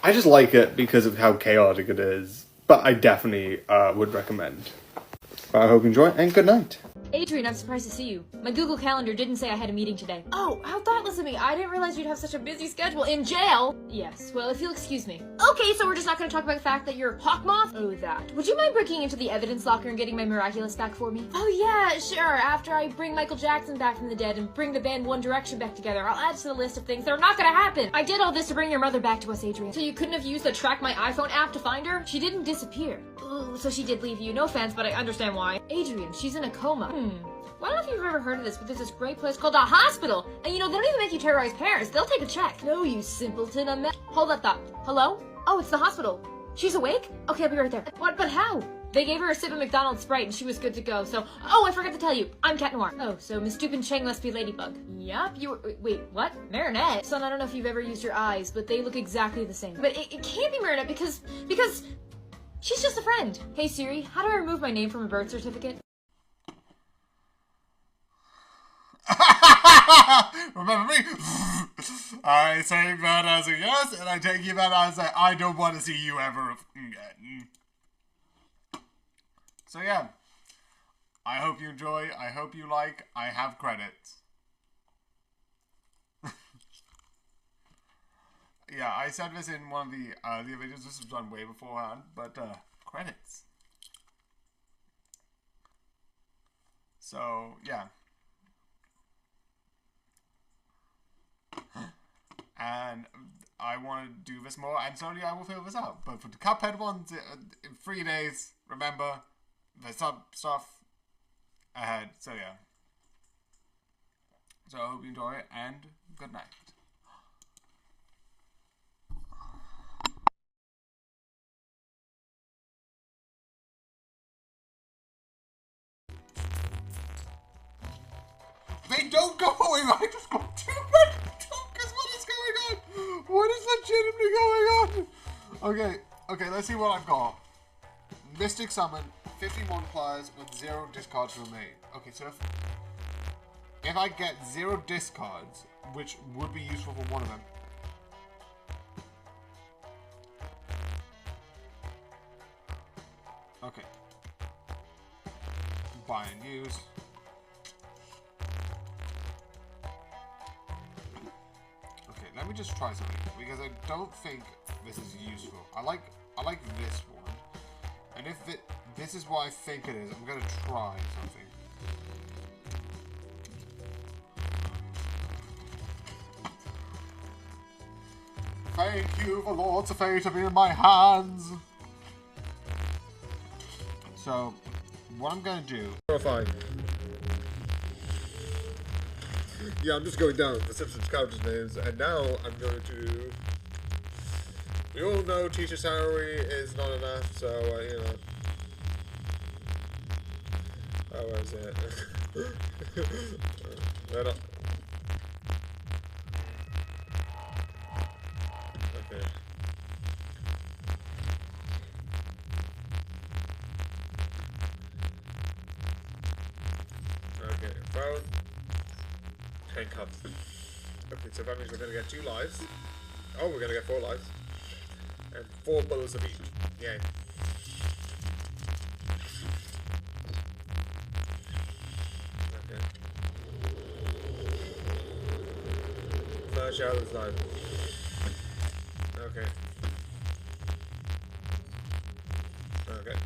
I just like it because of how chaotic it is. But I definitely would recommend. But I hope you enjoy, and good night. Adrian, I'm surprised to see you. My Google Calendar didn't say I had a meeting today. Oh, how thoughtless of me. I didn't realize you'd have such a busy schedule. In jail? Yes, well, if you'll excuse me. Okay, so we're just not gonna talk about the fact that you're Hawkmoth? Oh, that. Would you mind breaking into the evidence locker and getting my Miraculous back for me? Oh yeah, sure. After I bring Michael Jackson back from the dead and bring the band One Direction back together, I'll add to the list of things that are not gonna happen. I did all this to bring your mother back to us, Adrian. So you couldn't have used the Track My iPhone app to find her? She didn't disappear. Ooh, so she did leave you. No offense, but I understand why. Adrian, she's in a coma. I don't know if you've ever heard of this, but there's this great place called a hospital. And you know, they don't even make you terrorize parents. They'll take a check. No, you simpleton. Hold that thought. Hello? Oh, it's the hospital. She's awake? Okay, I'll be right there. What? But how? They gave her a sip of McDonald's Sprite and she was good to go. So, oh, I forgot to tell you. I'm Cat Noir. Oh, so Miss Dupin Cheng must be Ladybug. Yup, you were, wait, what? Marinette? Son, I don't know if you've ever used your eyes, but they look exactly the same. But it can't be Marinette because she's just a friend. Hey Siri, how do I remove my name from a birth certificate? Remember me? I take that as a yes, and I take you that as a I don't want to see you ever again. So yeah, I hope you enjoy, I hope you like, I have credits. Yeah, I said this in one of the videos, this was done way beforehand, but credits. So, yeah. And I want to do this more, and slowly I will fill this out. But for the Cuphead ones, in 3 days, remember, there's some stuff ahead. So, yeah. So, I hope you enjoy it, and good night. They don't go away. I just got too many tokens. What is going on? What is legitimately going on? Okay, let's see what I've got. Mystic Summon, 50 multipliers with 0 discards remain. Okay, so if I get 0 discards, which would be useful for one of them. Okay. Buy and use. Let me just try something, because I don't think this is useful. I like this one, and if this is what I think it is, I'm gonna try something. Thank you for Lords of Fate to be in my hands. So, what I'm gonna do. Fine. Yeah, I'm just going down the Simpsons characters' names, and now I'm going to. We all know teacher salary is not enough, so you know. How is it? They're not. Okay. Okay, phone. 10 cups. Okay, so that means we're going to get 2 lives. Oh, we're going to get 4 lives. And 4 bullets of each. Yay. Okay. Flash out is live. Okay. Okay.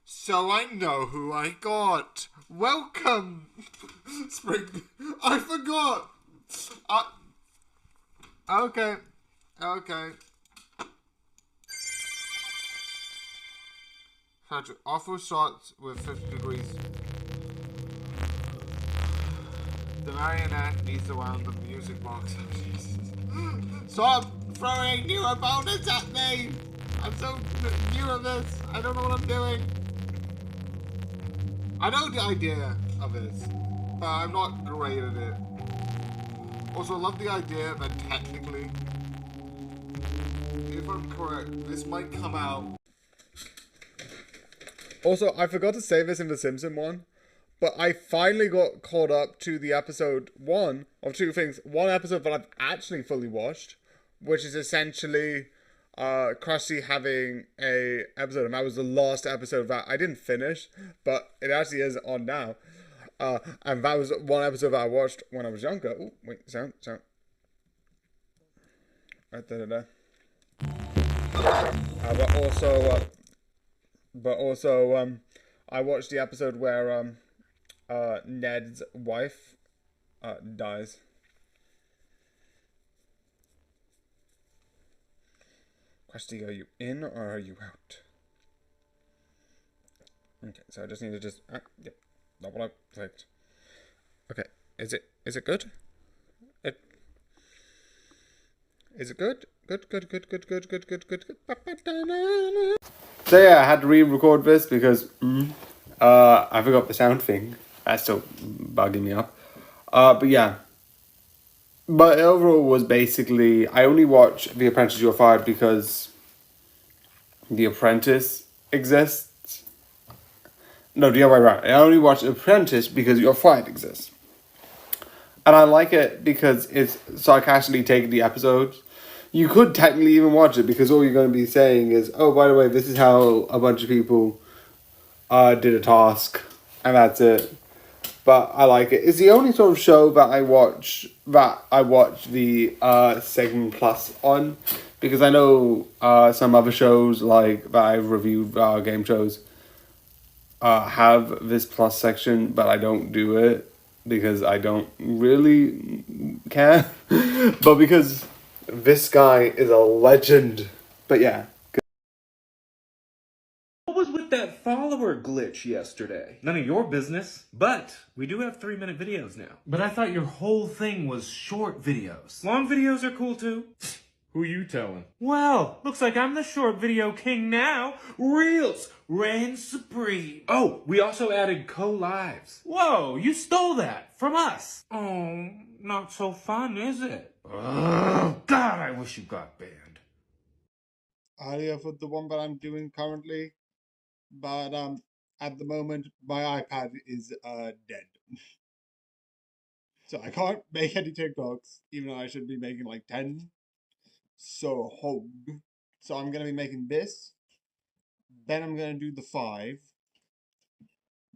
So I know who I got. Welcome, Spring. I forgot. Okay. Patrick, offer shots with 50 degrees. The marionette needs around the music box. Stop throwing new opponents at me! I'm so new at this. I don't know what I'm doing. I know the idea of this, but I'm not great at it. Also, I love the idea that technically, if I'm correct, this might come out. Also, I forgot to say this in the Simpson one, but I finally got caught up to the episode 1 of 2 things. One episode that I've actually fully watched, which is essentially Krusty having a episode, and that was the last episode that I didn't finish, but it actually is on now. And that was one episode that I watched when I was younger. Oh, wait, sound. Right there. But also, I watched the episode where Ned's wife dies. Krusty, are you in or are you out? Okay, so I just need to yeah, not what I clicked. Okay, is it good? Is it good? Good. So yeah, I had to re-record this because I forgot the sound thing. That's still bugging me up. But yeah. But overall was basically, I only watch The Apprentice You're Fired because The Apprentice exists. No, the other way around. I only watch The Apprentice because You're Fired exists. And I like it because it's sarcastically taking the episodes. you could technically even watch it because all you're going to be saying is, oh, by the way, this is how a bunch of people did a task, and that's it. But I like it. It's the only sort of show that I watch the segment plus on, because I know some other shows like that I've reviewed, game shows, have this plus section, but I don't do it because I don't really care. But because this guy is a legend. But yeah. What was with that follower glitch yesterday? None of your business. But we do have 3-minute videos now. But I thought your whole thing was short videos. Long videos are cool too. Who you telling? Well, looks like I'm the short video king now. Reels reign supreme. Oh, we also added co-lives. Whoa, you stole that from us. Oh, not so fun, is it? Oh, God, I wish you got banned. Earlier for the one that I'm doing currently, but at the moment my iPad is dead. So I can't make any TikToks, even though I should be making like 10. So I'm gonna be making this. Then I'm gonna do the 5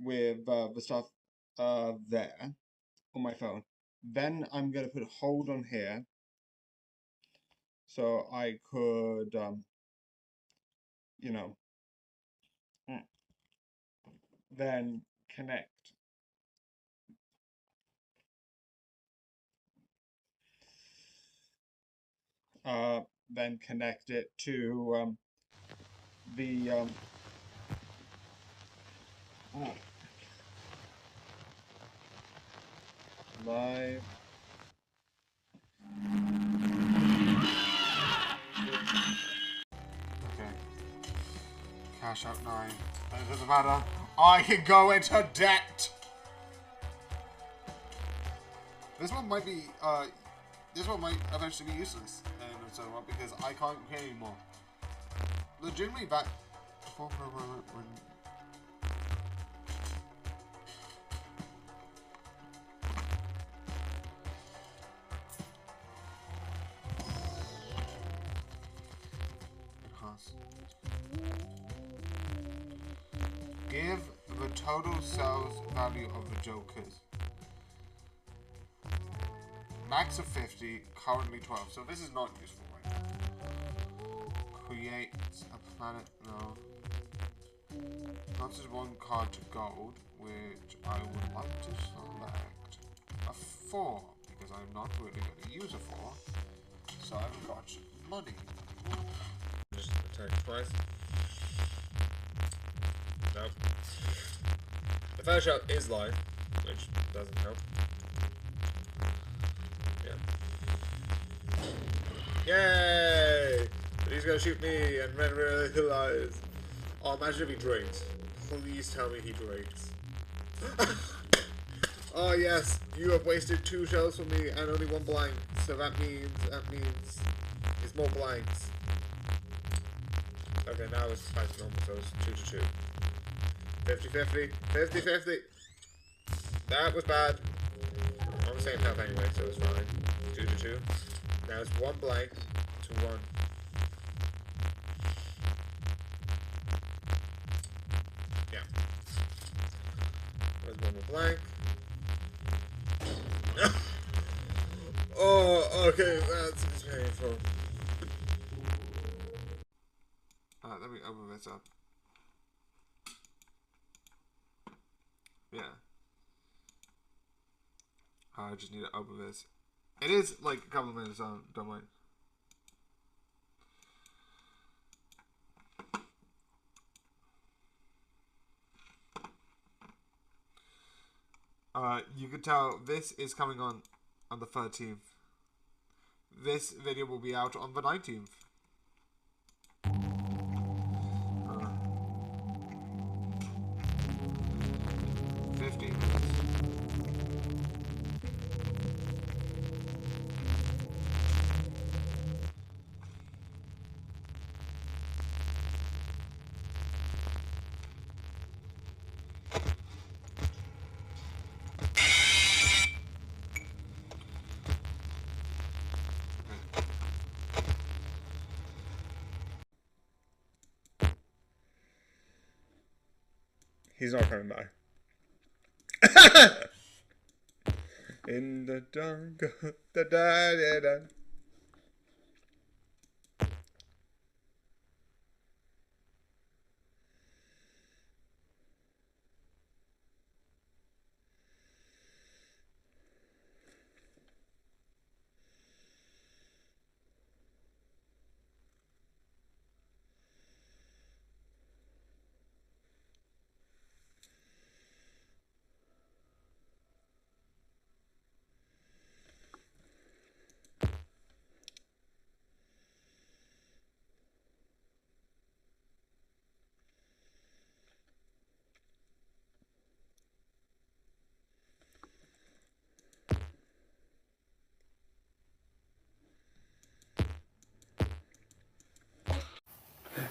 with the stuff there on my phone. Then I'm gonna put hold on here, so I could then connect. Then connect it to the live. Okay. Cash out 9. It doesn't matter. I can go into debt. This one might be this one might eventually be useless and so on because I can't pay anymore. Legitimately back for a moment when give the total sales value of the Jokers. Max of 50, currently 12. So this is not useful right now. Create a planet, no. Not just 1 card to gold, which I would like to select. A 4, because I'm not really going to use a 4. So I've got money. Just attack twice. Nope. The first shot is live, which doesn't help. Yay! But he's gonna shoot me and then realize. Oh, imagine if he drinks. Please tell me he drinks. Oh yes, you have wasted 2 shells for me and only 1 blank. So that means it's more blanks. Okay, now it's back to normal, so it's 2 to 2. 50-50. 50-50. That was bad. On the same health anyway, so it's fine. 2 to 2. Now it's 1 blank to 1. Yeah. There's 1 more blank. Oh, okay, that's painful. Alright, let me open this up. Yeah. I just need to open this. It is like a couple of minutes on, don't mind. You could tell this is coming on the 13th. This video will be out on the 19th. 15 minutes. He's not coming back. In the dark, da da da da.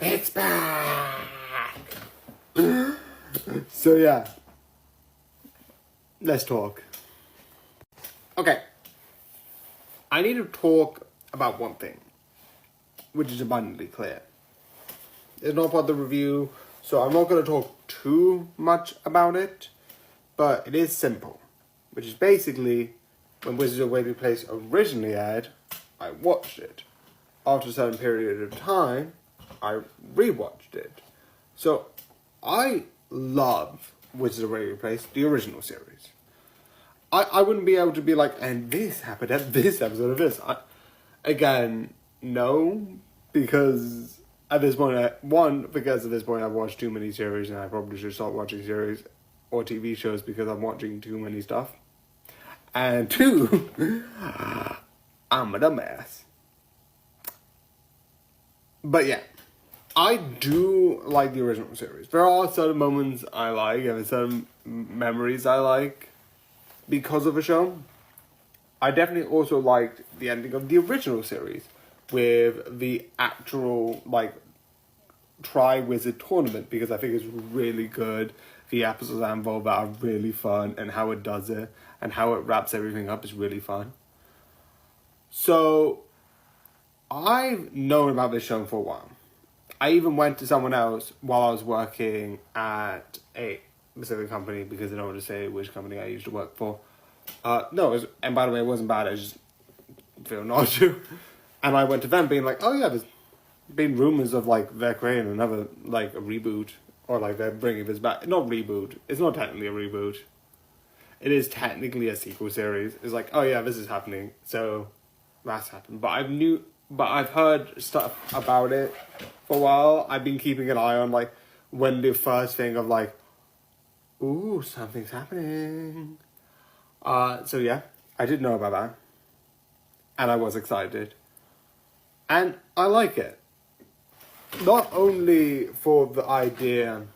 It's back! So yeah. Let's talk. Okay. I need to talk about one thing, which is abundantly clear. It's not part of the review, so I'm not going to talk too much about it, but it is simple, which is basically, when Wizards of Waverly Place originally aired, I watched it. After a certain period of time, I rewatched it. So, I love Wizards of Waverly Place, the original series. I wouldn't be able to be like, and this happened at this episode of this. Again, no, because at this point, because at this point I've watched too many series and I probably should stop watching series or TV shows because I'm watching too many stuff. And two, I'm a dumbass. But yeah, I do like the original series. There are certain moments I like and certain memories I like because of the show. I definitely also liked the ending of the original series with the actual, like, Tri-Wizard tournament because I think it's really good. The episodes that involve that are really fun, and how it does it and how it wraps everything up is really fun. So, I've known about this show for a while. I even went to someone else while I was working at a specific company because I don't want to say which company I used to work for. And by the way, it wasn't bad, I just feel not to. And I went to them being like, oh yeah, there's been rumors of like they're creating another, like a reboot, or like they're bringing this back. Not reboot, it's not technically a reboot. It is technically a sequel series. It's like, oh yeah, this is happening, so that's happened. But I've heard stuff about it for a while. I've been keeping an eye on like when the first thing of like, ooh, something's happening. So yeah, I did know about that. And I was excited. And I like it. Not only for the idea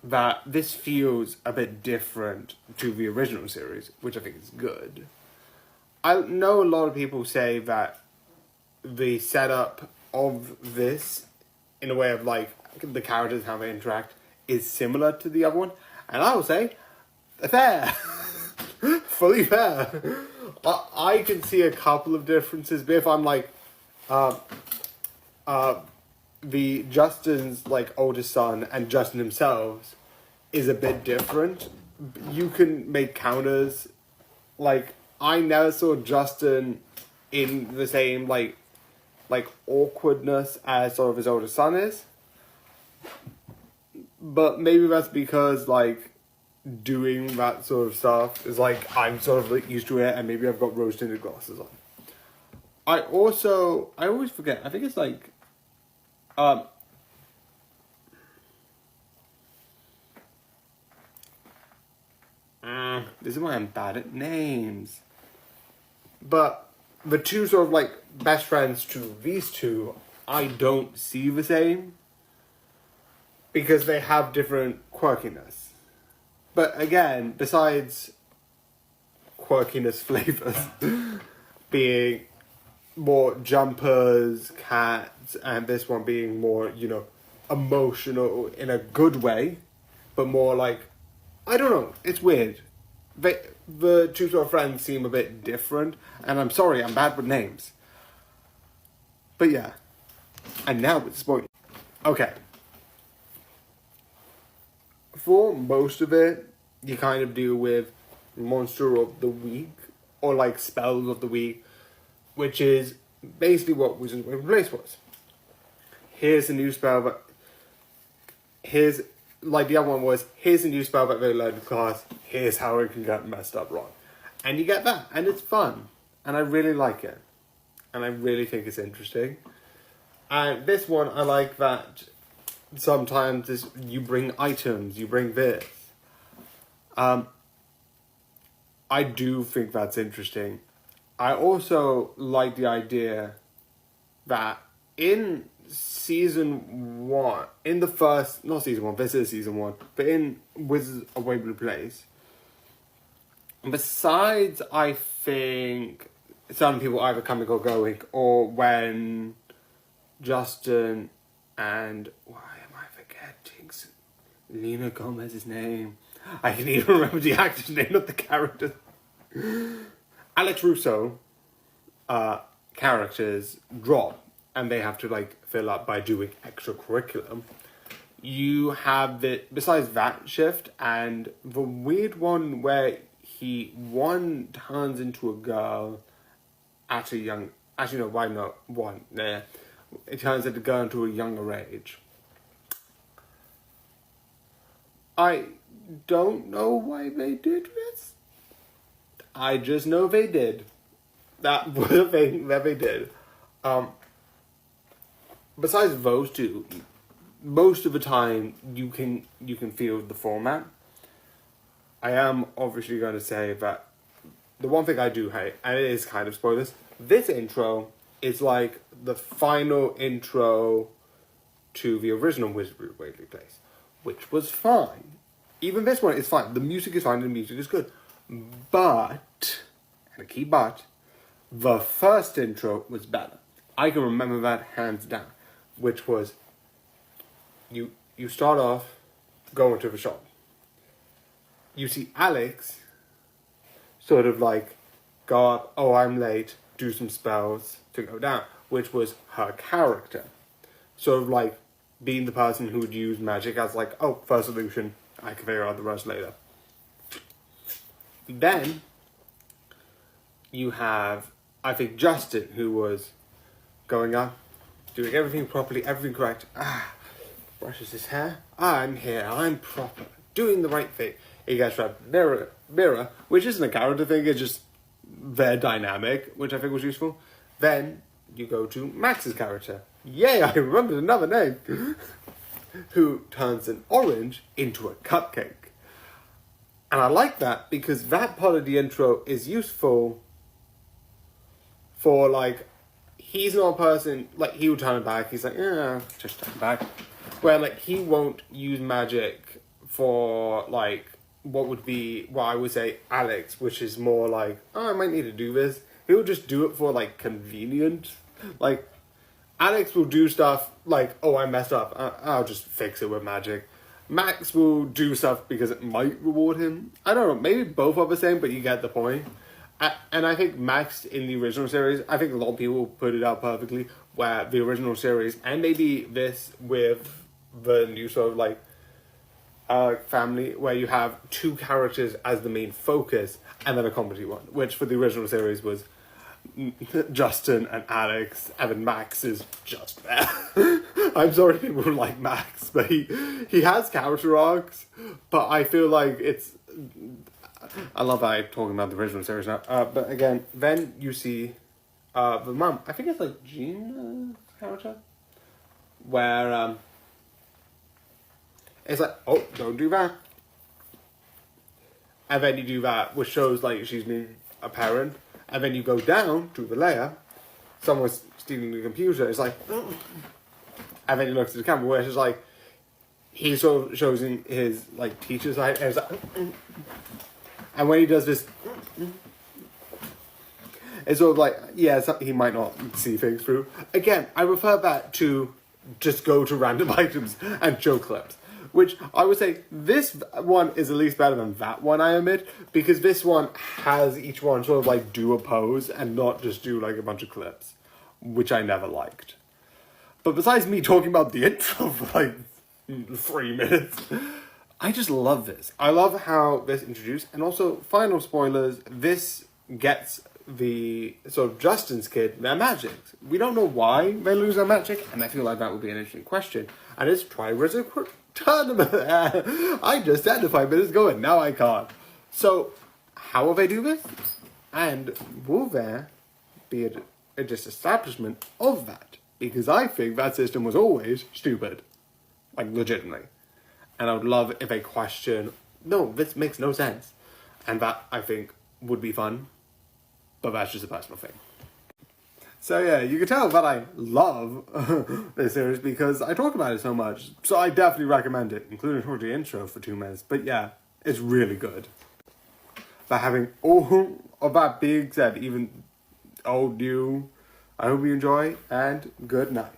that this feels a bit different to the original series, which I think is good. I know a lot of people say that the setup of this, in a way of like the characters, how they interact, is similar to the other one. And I will say, fair. Fully fair. I can see a couple of differences, but if I'm like, the Justin's like oldest son and Justin himself is a bit different. You can make counters. Like, I never saw Justin in the same like awkwardness as sort of his older son is. But maybe that's because like doing that sort of stuff is like I'm sort of like used to it, and maybe I've got rose tinted glasses on. I always forget. I think it's like this is why I'm bad at names. But the two sort of like best friends to these two, I don't see the same because they have different quirkiness. But again, besides quirkiness flavors being more jumpers, cats, and this one being more, you know, emotional in a good way, but more like, I don't know, it's weird. The two sort of friends seem a bit different, and I'm sorry, I'm bad with names. But yeah, and now with spoilers. Okay. for most of it, you kind of deal with monster of the week or like spells of the week, which is basically what Wizards of Waverly Place was. Here's a new spell, but here's like the other one was here's a new spell that they learned in class. Here's how it can get messed up wrong, and you get that, and it's fun, and I really like it, and I really think it's interesting. And this one, I like that. Sometimes you bring items, you bring this. I do think that's interesting. I also like the idea that in season 1, in the first, not season 1, this is season 1, but in Wizards of Waverly Place, besides, I think, some people either coming or going, or when Justin and, why am I forgetting Lena Gomez's name? I can even remember the actor's name, not the character. Alex Russo characters drop, and they have to like fill up by doing extra curriculum. You have the, besides that shift, and the weird one where one turns into a girl at a young, actually no, why not one? Yeah, it turns into a girl into a younger age. I don't know why they did this. I just know they did. That was a thing that they did. Besides those two, most of the time you can feel the format. I am obviously going to say that the one thing I do hate, and it is kind of spoilers, this intro is like the final intro to the original Wizards of Waverly Place, which was fine. Even this one is fine. The music is fine and the music is good. But, and a key but, the first intro was better. I can remember that hands down. Which was, you start off going to the shop. You see Alex sort of like go up, oh, I'm late, do some spells to go down, which was her character. Sort of like being the person who would use magic as like, oh, first solution, I can figure out the rest later. Then you have, I think, Justin, who was going up, doing everything properly, everything correct. Brushes his hair. I'm here, I'm proper, doing the right thing. He gets to Mira, which isn't a character thing, it's just their dynamic, which I think was useful. Then you go to Max's character. Yay, I remembered another name. Who turns an orange into a cupcake. And I like that because that part of the intro is useful for like, he's not a person, like he will turn it back, he's like, yeah, just turn it back. Where like he won't use magic for like, what I would say Alex, which is more like, oh, I might need to do this. He'll just do it for like convenient. Like, Alex will do stuff like, oh, I messed up, I'll just fix it with magic. Max will do stuff because it might reward him. I don't know, maybe both are the same, but you get the point. And I think Max in the original series, I think a lot of people put it out perfectly, where the original series, and maybe this with the new sort of like family, where you have two characters as the main focus, and then a comedy one, which for the original series was Justin and Alex, and then Max is just there. I'm sorry people who like Max, but he has character arcs, but I feel like it's, I love that I'm talking about the original series now, but again, then you see the mum, I think it's like Gina's character, where it's like, oh, don't do that, and then you do that, which shows like she's been a parent. And then you go down to the layer, someone's stealing the computer, it's like, and then you look at the camera where it's like, he sort of shows in his like teacher side, and it's like, and when he does this, it's sort of like, yeah, he might not see things through. Again, I refer back to just go to random items and show clips. Which I would say this one is at least better than that one, I admit, because this one has each one sort of like do a pose and not just do like a bunch of clips, which I never liked. But besides me talking about the intro for like 3 minutes, I just love this. I love how this introduced, and also, final spoilers, this gets the sort of Justin's kid their magic. We don't know why they lose their magic, and I feel like that would be an interesting question. And it's Triwizard Tournament. I just said it 5 minutes ago, and now I can't. So, how will they do this? And will there be a disestablishment of that? Because I think that system was always stupid. Like, legitimately. And I would love if they question, no, this makes no sense. And that, I think, would be fun. But that's just a personal thing. So yeah, you can tell that I love this series because I talk about it so much. So I definitely recommend it, including for the intro for 2 minutes. But yeah, it's really good. But having all of that being said, even old, new, I hope you enjoy, and good night.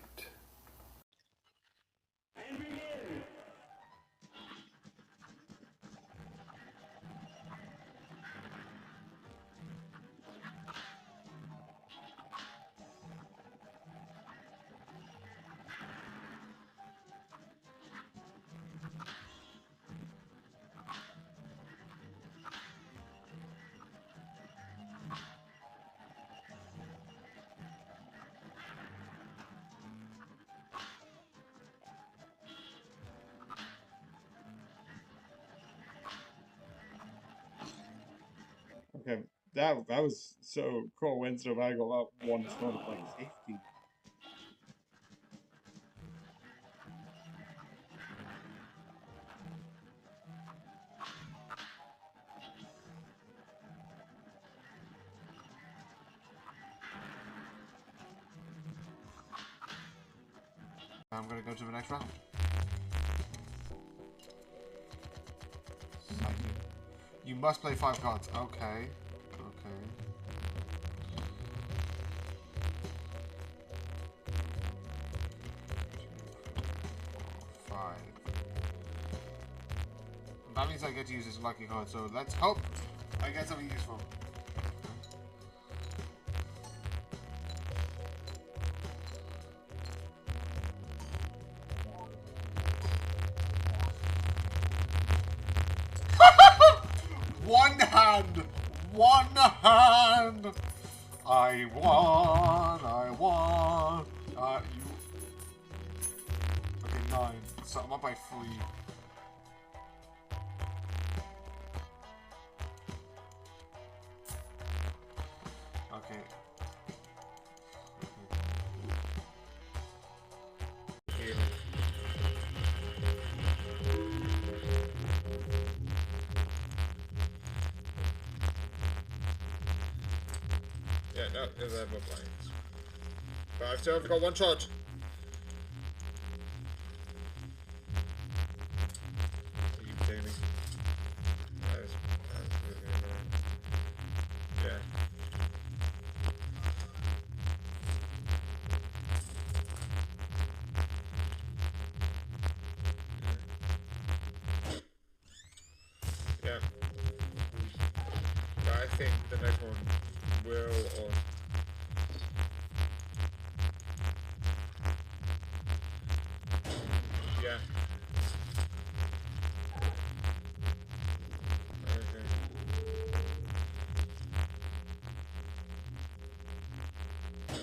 Okay, that was so coincidental. I got that one shot of like 50. I'm gonna go to the next round. You must play 5 cards. Okay. Okay. Five. That means I get to use this lucky card, so let's hope I get something useful. One hand! One hand! I won! I won! You... Okay, 9. So I'm up by 3. Okay. Yeah, no, there's more blinds. But I've still got 1 charge. Are you kidding me? That is absolutely annoying. Yeah. Yeah. But I think the next one will or yeah. Okay.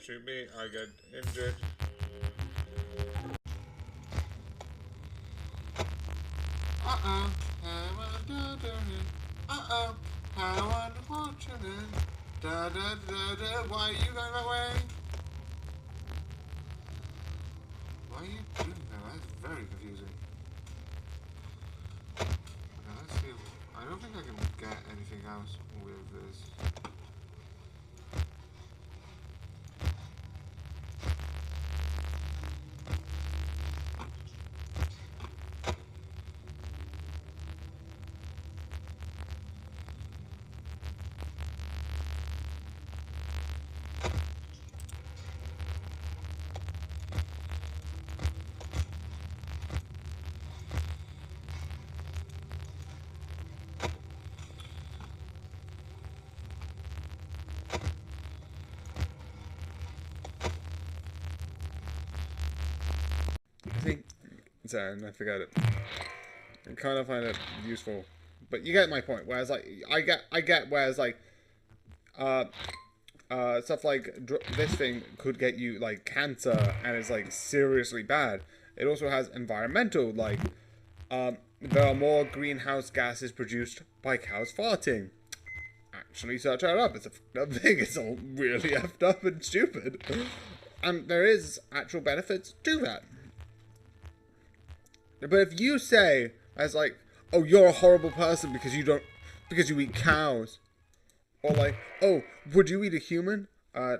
Shoot me, I get injured. Uh-oh, how unfortunate. Da da da da, why are you going that way? Why are you doing that? That's very confusing. Okay, let's see. I don't think I can get anything else with this. Sorry, I forgot it. I kind of find it useful. But you get my point. Whereas, like, I get. Whereas, like, stuff like this thing could get you like cancer and it's like seriously bad. It also has environmental, like, there are more greenhouse gases produced by cows farting. Actually, search that up. It's a f***ed up thing. It's all really effed up and stupid. And there is actual benefits to that. But if you say, as like, oh, you're a horrible person because you eat cows. Or like, oh, would you eat a human?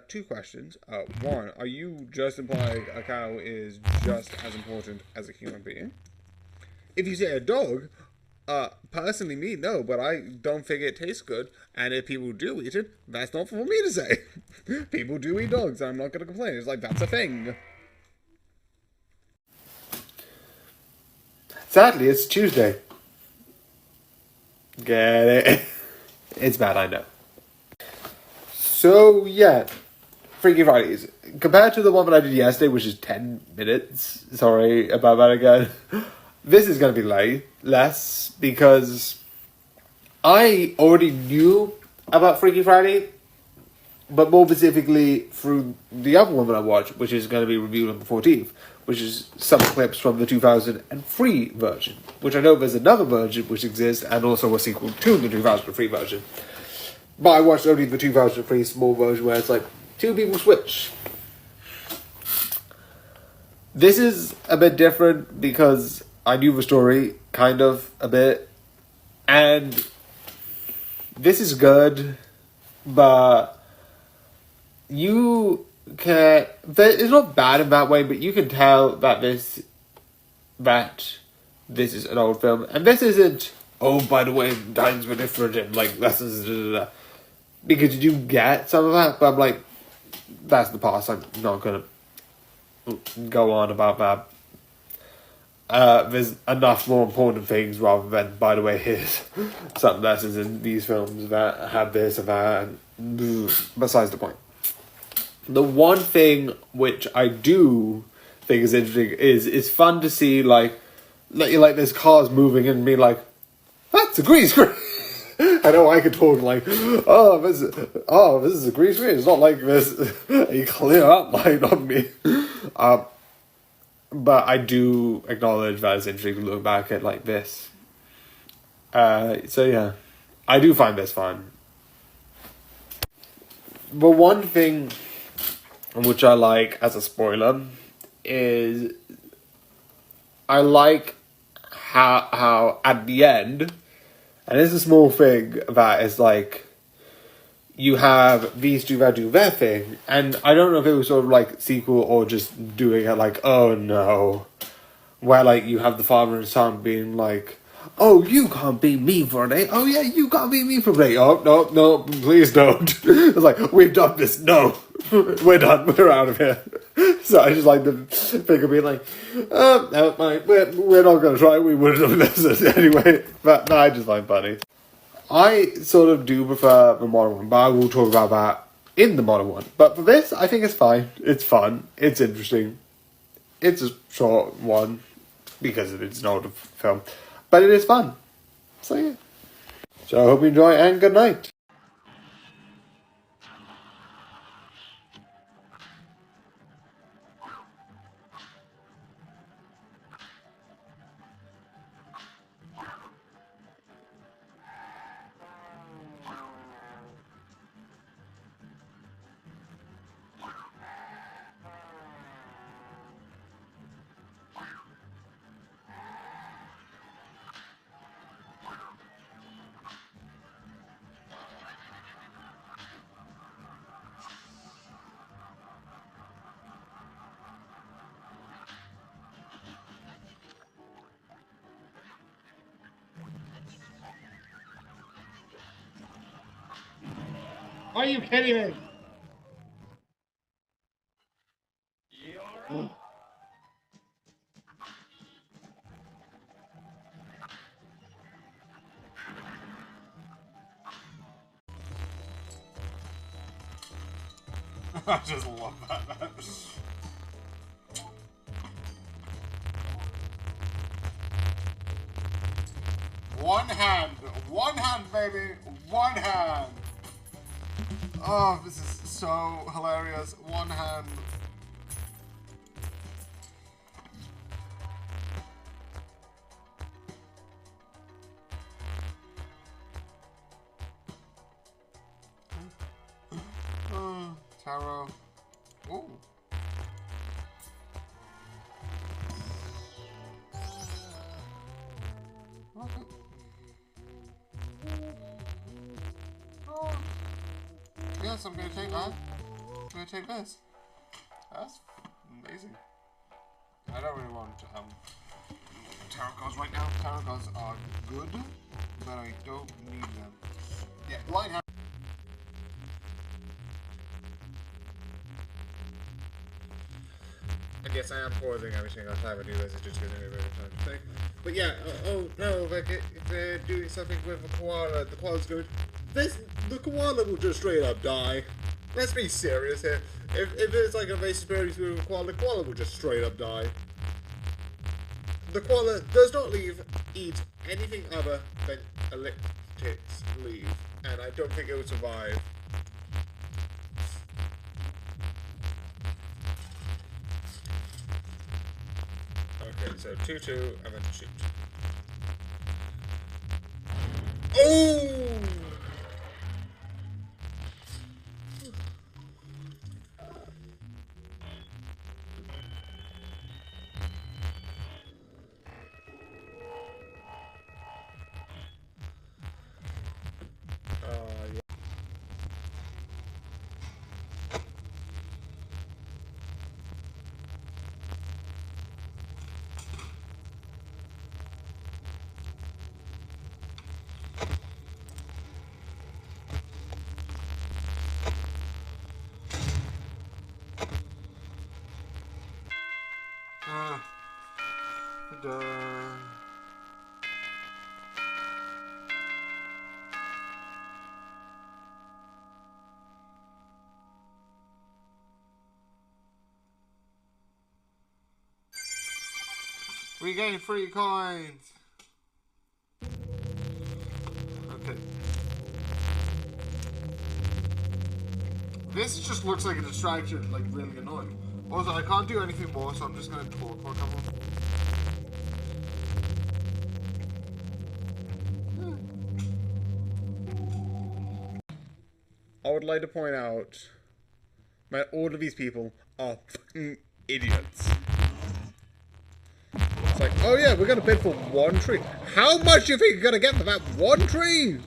Two questions. One, are you just implying a cow is just as important as a human being? If you say a dog, personally me, no, but I don't think it tastes good. And if people do eat it, that's not for me to say. People do eat dogs, and I'm not going to complain. It's like, that's a thing. Sadly, it's Tuesday. Get it? It's bad, I know. So, yeah. Freaky Fridays. Compared to the one that I did yesterday, which is 10 minutes. Sorry about that again. This is going to be less because I already knew about Freaky Friday, but more specifically through the other one that I watched, which is going to be reviewed on the 14th, which is some clips from the 2003 version, which I know there's another version which exists and also a sequel to the 2003 version. But I watched only the 2003 small version where it's like two people switch. This is a bit different because I knew the story, kind of, a bit. And this is good, but you can... It's not bad in that way, but you can tell that this is an old film. And this isn't, oh, by the way, times were different and, like, lessons... Because you do get some of that, but I'm like, that's the past. I'm not going to go on about that. There's enough more important things rather than, by the way, here's some lessons in these films that have this and that. And besides the point. The one thing which I do think is interesting is it's fun to see, like there's cars moving and be like, that's a green screen. I know I could talk like, this is a green screen. It's not like this a clear outline on me. But I do acknowledge that it's interesting to look back at like this. So yeah, I do find this fun. But one thing which I like as a spoiler is I like how at the end, and it's a small thing that is like, you have these two that do their thing, and I don't know if it was sort of like sequel or just doing it like, oh no, where like you have the father and son being like, oh, you can't beat me for a day. Oh yeah, you can't beat me for a day. Oh no, please don't. It's like, we've done this. No, we're done. We're out of here. So I just like the figure being like, no, we're not going to try. We would have done this anyway. But no, I just find funny. I sort of do prefer the modern one, but I will talk about that in the modern one. But for this, I think it's fine. It's fun. It's interesting. It's a short one because it's an older film. But it is fun. So yeah. So I hope you enjoy and good night. Are you kidding me? I just love that. One hand, baby, one hand. Oh, this is so hilarious. One hand. Taro. Ooh. Okay. Oh. Yes, I'm gonna take that. I'm gonna take this. That's amazing. I don't really want tarot cards right now. Tarot cards are good, but I don't need them. Yeah, light hand. And yes, I am pausing every single time I do this. It's just giving me a bit of time to think. But yeah, oh no, they're doing something with a koala. The koala's going. The koala will just straight up die. Let's be serious here. If it's like a race experience with a koala, the koala will just straight up die. The koala does not eat anything other than elliptics leaf, and I don't think it would survive. Okay, so 2-2, and then shoot. Oh! Yeah. We gain free coins. Okay. This just looks like a distraction, like really annoying. Also, I can't do anything more, so I'm just gonna talk for a couple. I would like to point out that all of these people are fucking idiots. It's like, oh yeah, we're gonna bid for one tree. How much do you think you're gonna get for that one tree?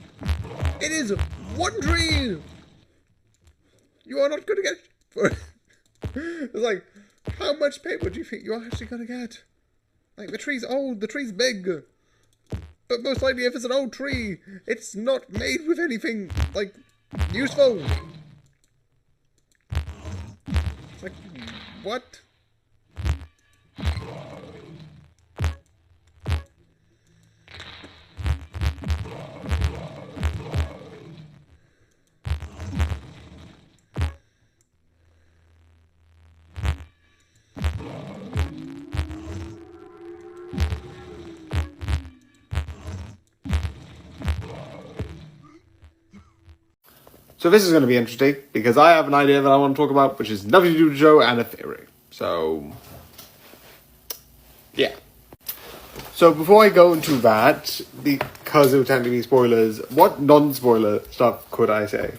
It is one tree! You are not gonna get for it. It's like, how much paper do you think you're actually gonna get? Like, the tree's old, the tree's big. But most likely, if it's an old tree, it's not made with anything, like, useful. It's like, what? So this is going to be interesting, because I have an idea that I want to talk about, which has nothing to do with the show and a theory. So, yeah. So before I go into that, because it would tend to be spoilers, what non-spoiler stuff could I say?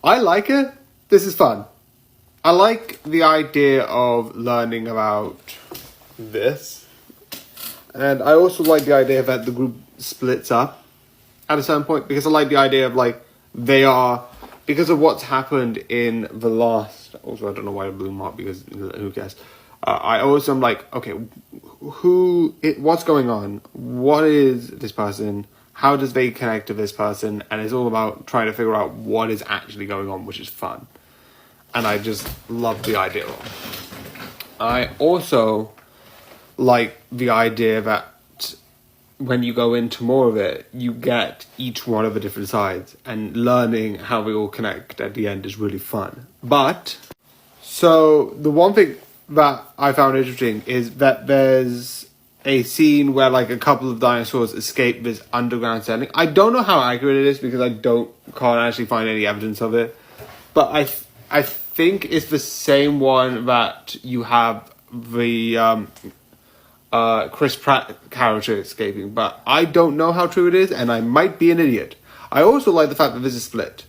I like it. This is fun. I like the idea of learning about this. And I also like the idea that the group splits up at a certain point, because I like the idea of, like, they are, because of what's happened in the last, also I don't know why I blew them up, because who cares. I also am like, okay, what's going on? What is this person? How does they connect to this person? And it's all about trying to figure out what is actually going on, which is fun. And I just love the idea of it. I also like the idea that when you go into more of it, you get each one of the different sides, and learning how they all connect at the end is really fun. But, so the one thing that I found interesting is that there's a scene where like a couple of dinosaurs escape this underground setting. I don't know how accurate it is because can't actually find any evidence of it. But I think it's the same one that you have the Chris Pratt character escaping, but I don't know how true it is, and I might be an idiot. I also like the fact that this is split.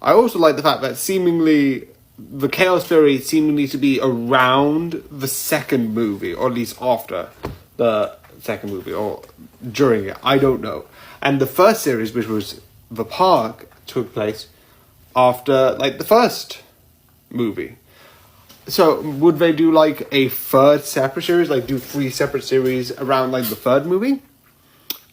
I also like the fact that seemingly the Chaos Theory seemingly to be around the second movie, or at least after the second movie, or during it. I don't know. And the first series, which was The Park, took place after like the first movie. So would they do like a third separate series, like do 3 separate series around like the third movie?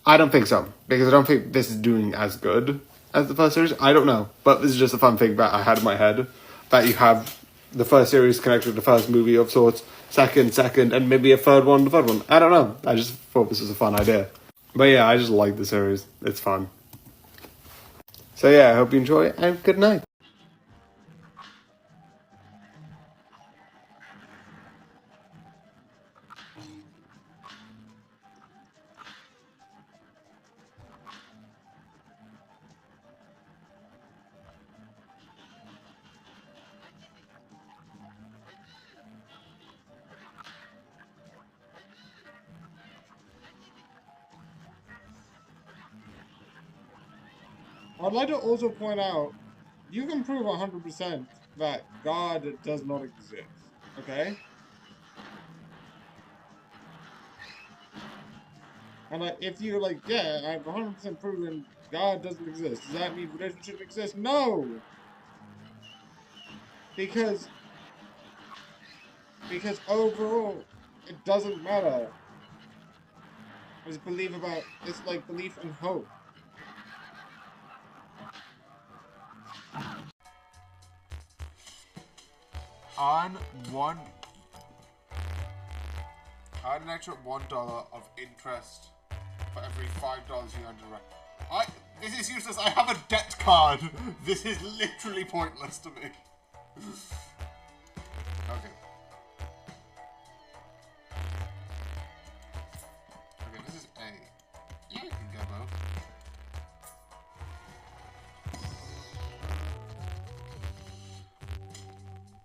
I don't think so, because I don't think this is doing as good as the first series. I don't know, but this is just a fun thing that I had in my head, that you have the first series connected with the first movie of sorts, second, and maybe a third one, the third one. I don't know. I just thought this was a fun idea. But yeah, I just like the series. It's fun. So yeah, I hope you enjoy, and good night. I'd like to also point out, you can prove 100% that God does not exist, okay? And if you're like, yeah, I've 100% proven God doesn't exist, does that mean religion shouldn't exist? No! Because overall, it doesn't matter. It's like belief and hope. Earn an extra $1 of interest for every $5 you earn direct. This is useless. I have a debt card. This is literally pointless to me. Okay. Okay, this is A. Yeah, you can go both.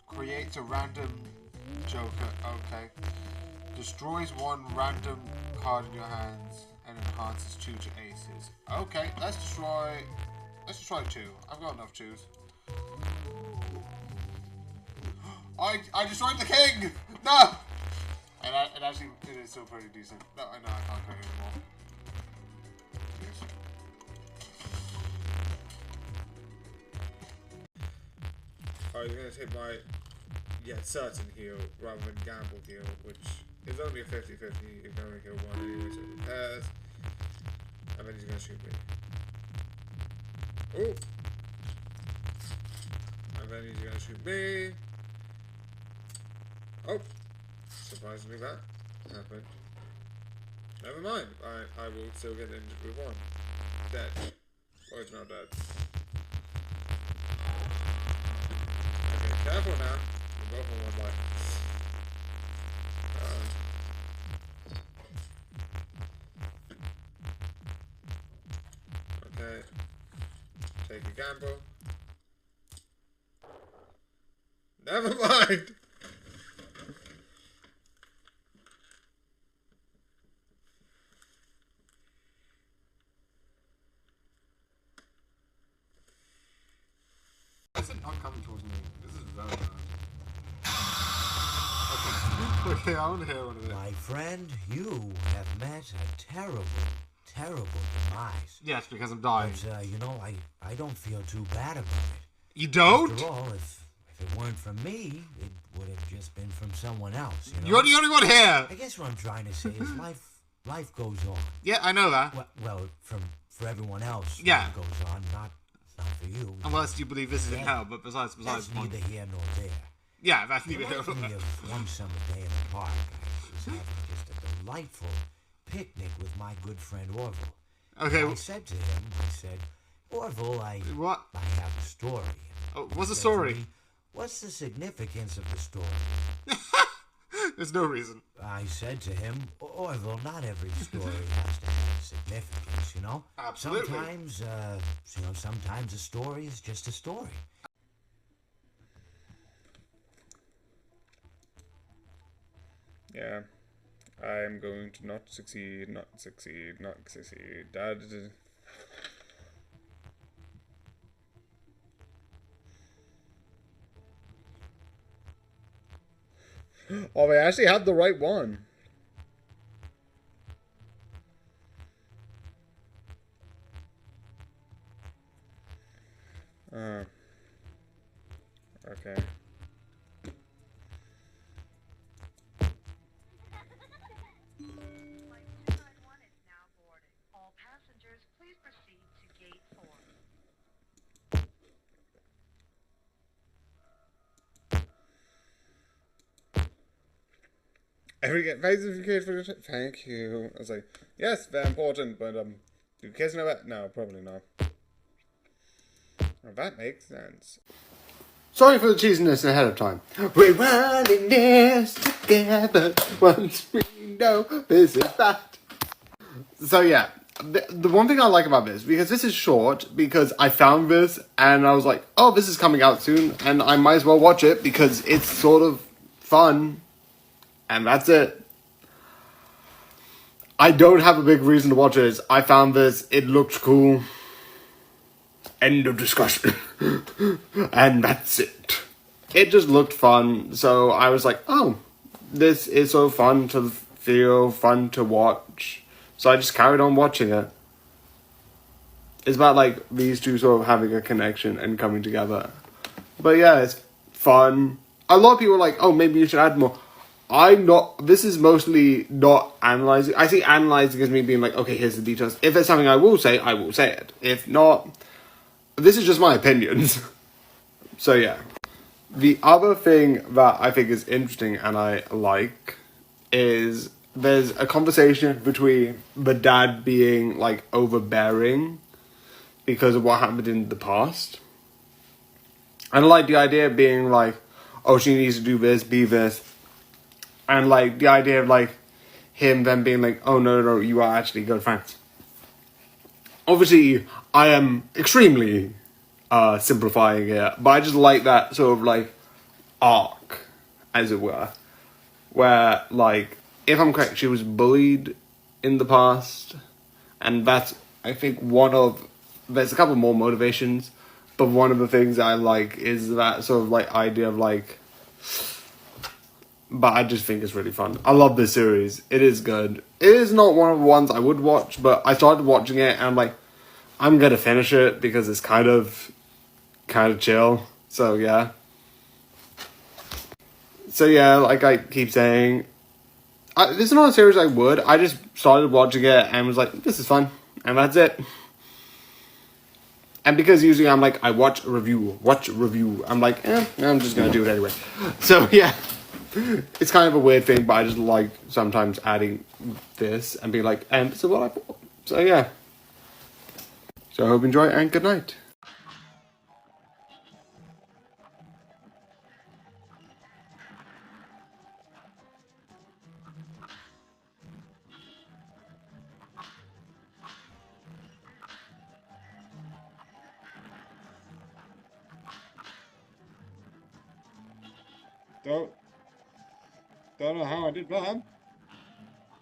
Creates a random Joker. Okay. Destroys 1 random card in your hands and enhances 2 to aces. Okay, let's destroy 2. I've got enough 2s. I destroyed the king! No! And actually, it is still pretty decent. No, I know I can't play anymore. Yes. Alright, you're gonna take my certain heal rather than gamble heal, which is only a 50-50. You can only kill 1 anyway, so it pairs. And then he's gonna shoot me. Ooh! And then he's gonna shoot me. Oh! Surprisingly that happened. Never mind. I will still get injured with 1. Dead. Oh, it's not dead. Okay, careful now. We're both on 1 life. Okay. Take a gamble. Never mind! Is it not coming towards me? This is very bad. Okay, I want to hear one of it. My friend, you have met a terrible, terrible demise. Yes, because I'm dying. But, you know, I don't feel too bad about it. You don't? After all, if it weren't from me, it would have just been from someone else, you know? You're the only one here! I guess what I'm trying to say is life goes on. Yeah, I know that. Well, for everyone else, yeah, life goes on, not for you. Unless you believe this is in hell, but besides that's neither here nor there. Yeah, that's neither here nor there. One summer day in the park, I was having just a delightful picnic with my good friend Orville. Okay. And I said to him, Orville, I have a story. Oh, what's the story? Me, what's the significance of the story? There's no reason. I said to him, Orville, not every story has to have significance, you know? Absolutely. Sometimes a story is just a story. Yeah. I'm going to not succeed. Dad. Oh, they actually had the right one. Okay. Thank you. I was like, yes, very important, but do kids know that? No, probably not. Well, that makes sense. Sorry for the cheesiness ahead of time. We're running this together once we know this is bad. So yeah, the one thing I like about this, because this is short, because I found this and I was like, oh, this is coming out soon, and I might as well watch it because it's sort of fun, and that's it. I don't have a big reason to watch it. I found this, it looked cool. End of discussion. And that's it. It just looked fun, so I was like, oh, this is so fun to feel, fun to watch. So I just carried on watching it. It's about like these two sort of having a connection and coming together. But yeah, it's fun. A lot of people are like, oh, maybe you should add more. I'm not, this is mostly not analyzing. I see analyzing as me being like, okay, here's the details. If there's something I will say it. If not, this is just my opinions. So yeah. The other thing that I think is interesting and I like is there's a conversation between the dad being like overbearing because of what happened in the past. And I like the idea of being like, oh, she needs to do this, be this. And like the idea of like him then being like, oh no, you are actually good friends. Obviously, I am extremely simplifying it, but I just like that sort of like arc, as it were, where like, if I'm correct, she was bullied in the past, and that's, I think, there's a couple more motivations, but one of the things I like is that sort of like idea of like, but I just think it's really fun. I love this series. It is good. It is not one of the ones I would watch, but I started watching it and I'm like, I'm gonna finish it because it's kind of chill. So yeah. So yeah, like I keep saying, this is not a series I would. I just started watching it and was like, this is fun. And that's it. And because usually I'm like, I watch a review. I'm like, I'm just gonna do it anyway. So yeah. It's kind of a weird thing, but I just like sometimes adding this and being like, and this is what I thought. So yeah. So I hope you enjoy and good night. Don't know how I did that.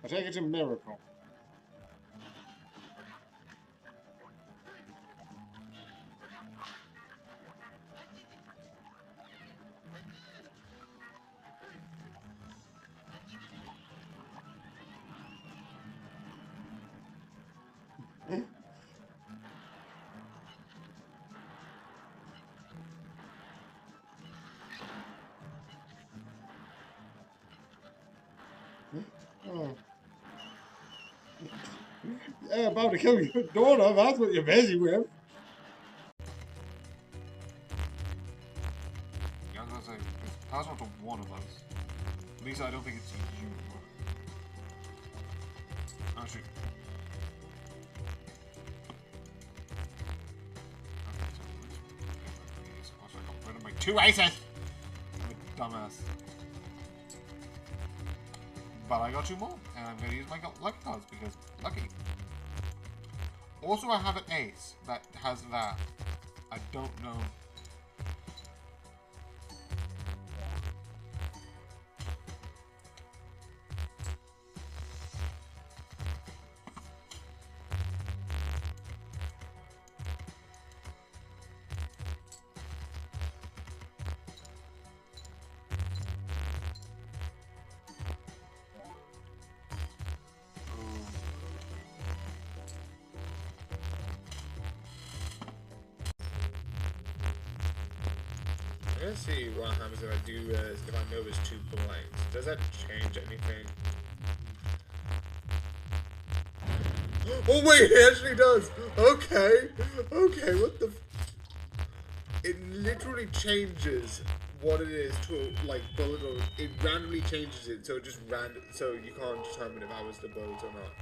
I think it's a miracle. Oh. Yeah, about to kill your daughter, that's what you're busy with. Yeah, I was gonna say, pass on to one of us. Lisa, I don't think it's you. Actually. Also, I got rid of my 2 aces! I'm a dumbass. But I got 2 more, and I'm going to use my lucky cards because lucky. Also, I have an ace that has that. I don't know. I'm gonna see what happens if I do, if I know there's 2 blanks. Does that change anything? Oh wait, it actually does! Okay! Okay, what the it literally changes what it is to, like, bullet or... It randomly changes it, so it just so you can't determine if I was the bullet or not.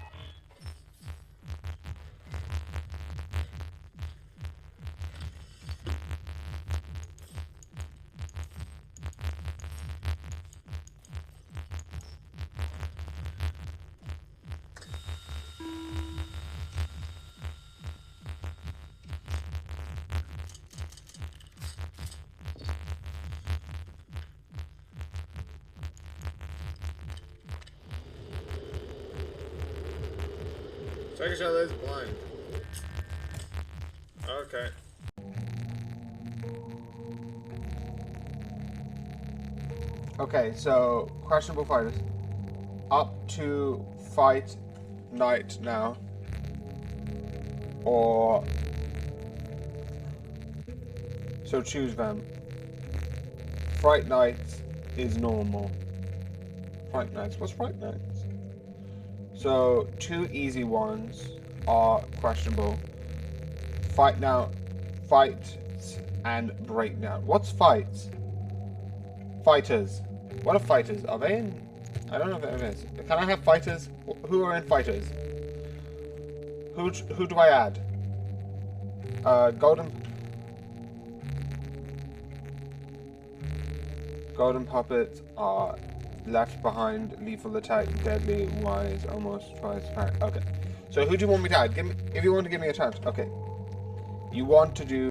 Second shot is blind. Okay. Okay, so questionable fighters. Up to fight night now. Or... So choose them. Fright night is normal. Fright nights? What's fright nights? So 2 easy ones are questionable. Fight now, fight and breakdown. What's fights? Fighters. What are fighters? Are they in? I don't know if it is. Can I have fighters? Who are in fighters? Who do I add? Golden puppets are left behind, lethal attack, deadly, wise, almost twice attack. Okay. So who do you want me to add? Give me, if you want to give me a chance. Okay. You want to do...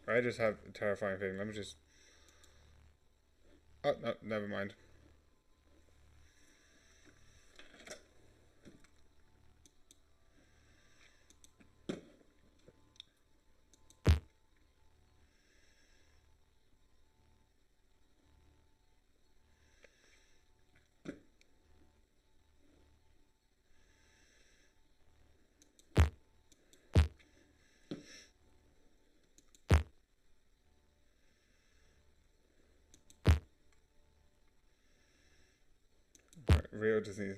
I just have a terrifying feeling. Let me just... Oh, no, never mind. Real disease.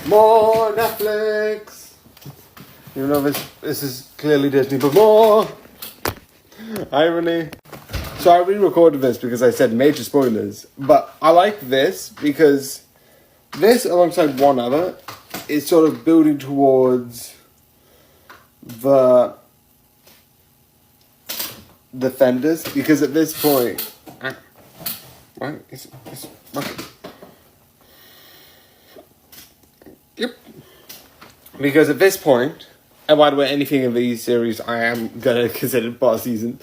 More Netflix! Even though this is clearly Disney, but more! Irony. So I re-recorded this because I said major spoilers, but I like this because this, alongside one other, is sort of building towards the defenders, because at this point... Right? It's okay. Yep. Because at this point, and by the way, anything in these series I am going to consider past seasons,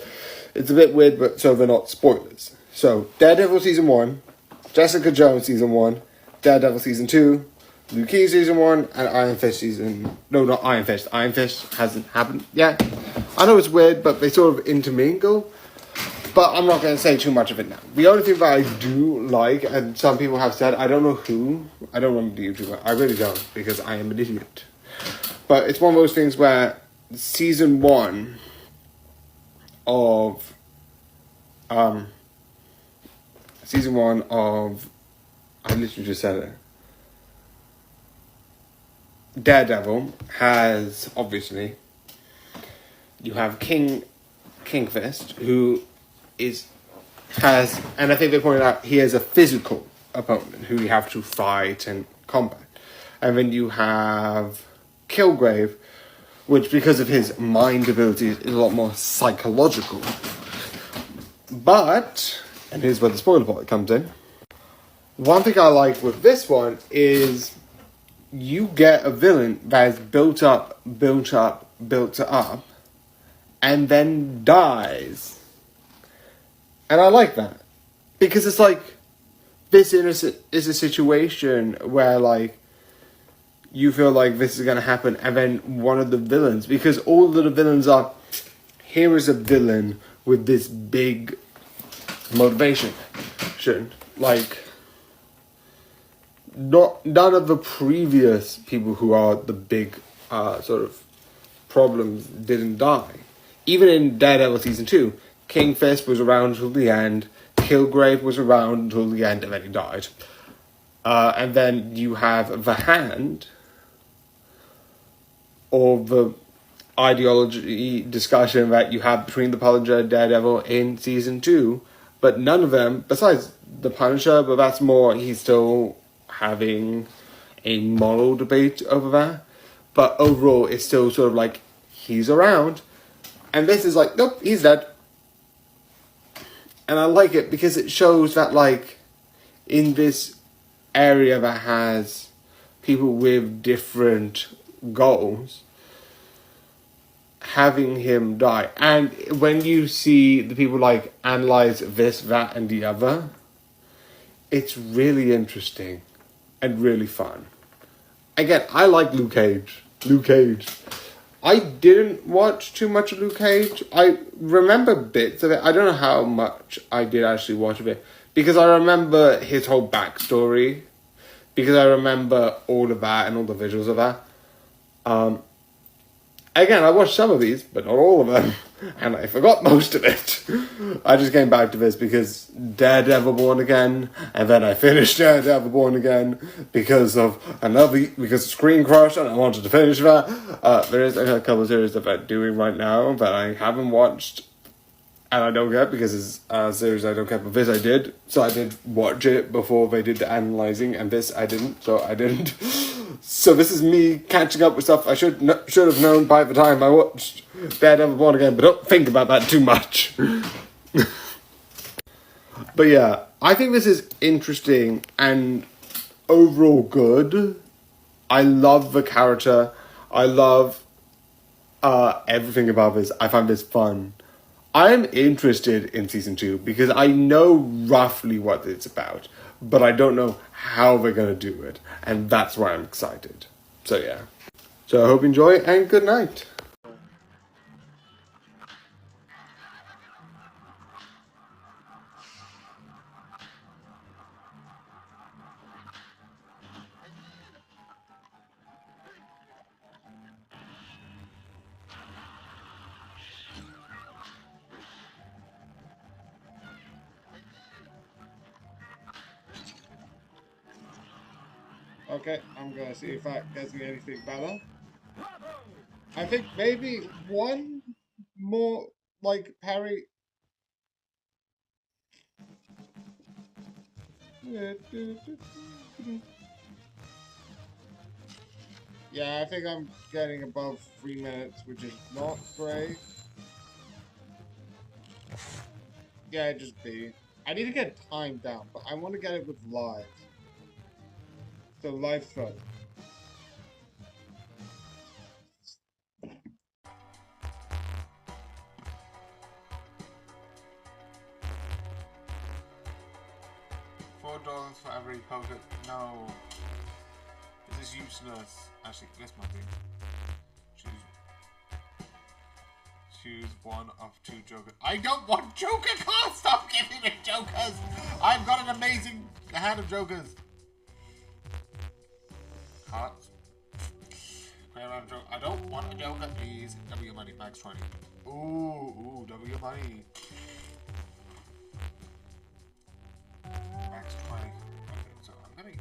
it's a bit weird, but so they're not spoilers. So, Daredevil Season 1, Jessica Jones Season 1, Daredevil Season 2, Luke Cage Season 1, and Iron Fist Season... No, not Iron Fist. Iron Fist hasn't happened yet. I know it's weird, but they sort of intermingle. But I'm not going to say too much of it now. The only thing that I do like, and some people have said, I don't know who, I don't remember the YouTuber, I really don't, because I am an idiot. But it's one of those things where Season 1 of... Season 1 of... I literally just said it. Daredevil has, obviously, you have King King Fist, who has, and I think they pointed out, he has a physical opponent who you have to fight and combat. And then you have Kilgrave, which because of his mind abilities is a lot more psychological. But, and here's where the spoiler part comes in, one thing I like with this one is you get a villain that is built up, and then dies. And I like that. Because it's like, this is a situation where, like, you feel like this is going to happen, and then one of the villains, because all of the villains are, here is a villain with this big motivation. Like, none of the previous people who are the big sort of problems didn't die. Even in Daredevil Season 2, King Fist was around until the end, Kilgrave was around until the end, and then he died. And then you have the Hand, or the ideology discussion that you have between the Punisher and Daredevil in Season 2, but none of them, besides the Punisher, but that's more, he's still having a moral debate over that. But overall, it's still sort of like, he's around, and this is like, nope, he's dead. And I like it because it shows that, like, in this area that has people with different goals, having him die. And when you see the people, like, analyze this, that, and the other, it's really interesting and really fun. Again, I like Luke Cage. I didn't watch too much of Luke Cage. I remember bits of it. I don't know how much I did actually watch of it. Because I remember his whole backstory. Because I remember all of that and all the visuals of that. Again, I watched some of these, but not all of them. And I forgot most of it. I just came back to this because Daredevil Born Again. And then I finished Daredevil Born Again because of Screen Crush. And I wanted to finish that. There is a couple of series that I'm doing right now that I haven't watched. And I don't get because it's a series I don't get. But this I did. So I did watch it before they did the analyzing. And this I didn't. So I didn't. So this is me catching up with stuff I should have known by the time I watched Daredevil Born Again. But don't think about that too much. But yeah, I think this is interesting and overall good. I love the character. I love everything about this. I find this fun. I'm interested in Season 2 because I know roughly what it's about, but I don't know how they're going to do it, and that's why I'm excited. So yeah. So I hope you enjoy, and good night. Okay, I'm gonna see if that gets me anything better. I think maybe one more, like, parry. Yeah, I think I'm getting above 3 minutes, which is not great. Yeah, just B. I need to get time down, but I want to get it with live. So live throw. $4 for every poker. No. This is useless. Actually, this might be. Choose one of 2 jokers. I don't want joker cards! Stop giving me jokers! I've got an amazing hand of jokers. Cards. I don't want a joker, please. W money, max 20. Ooh, W money. Max 20. Okay, so I'm gonna.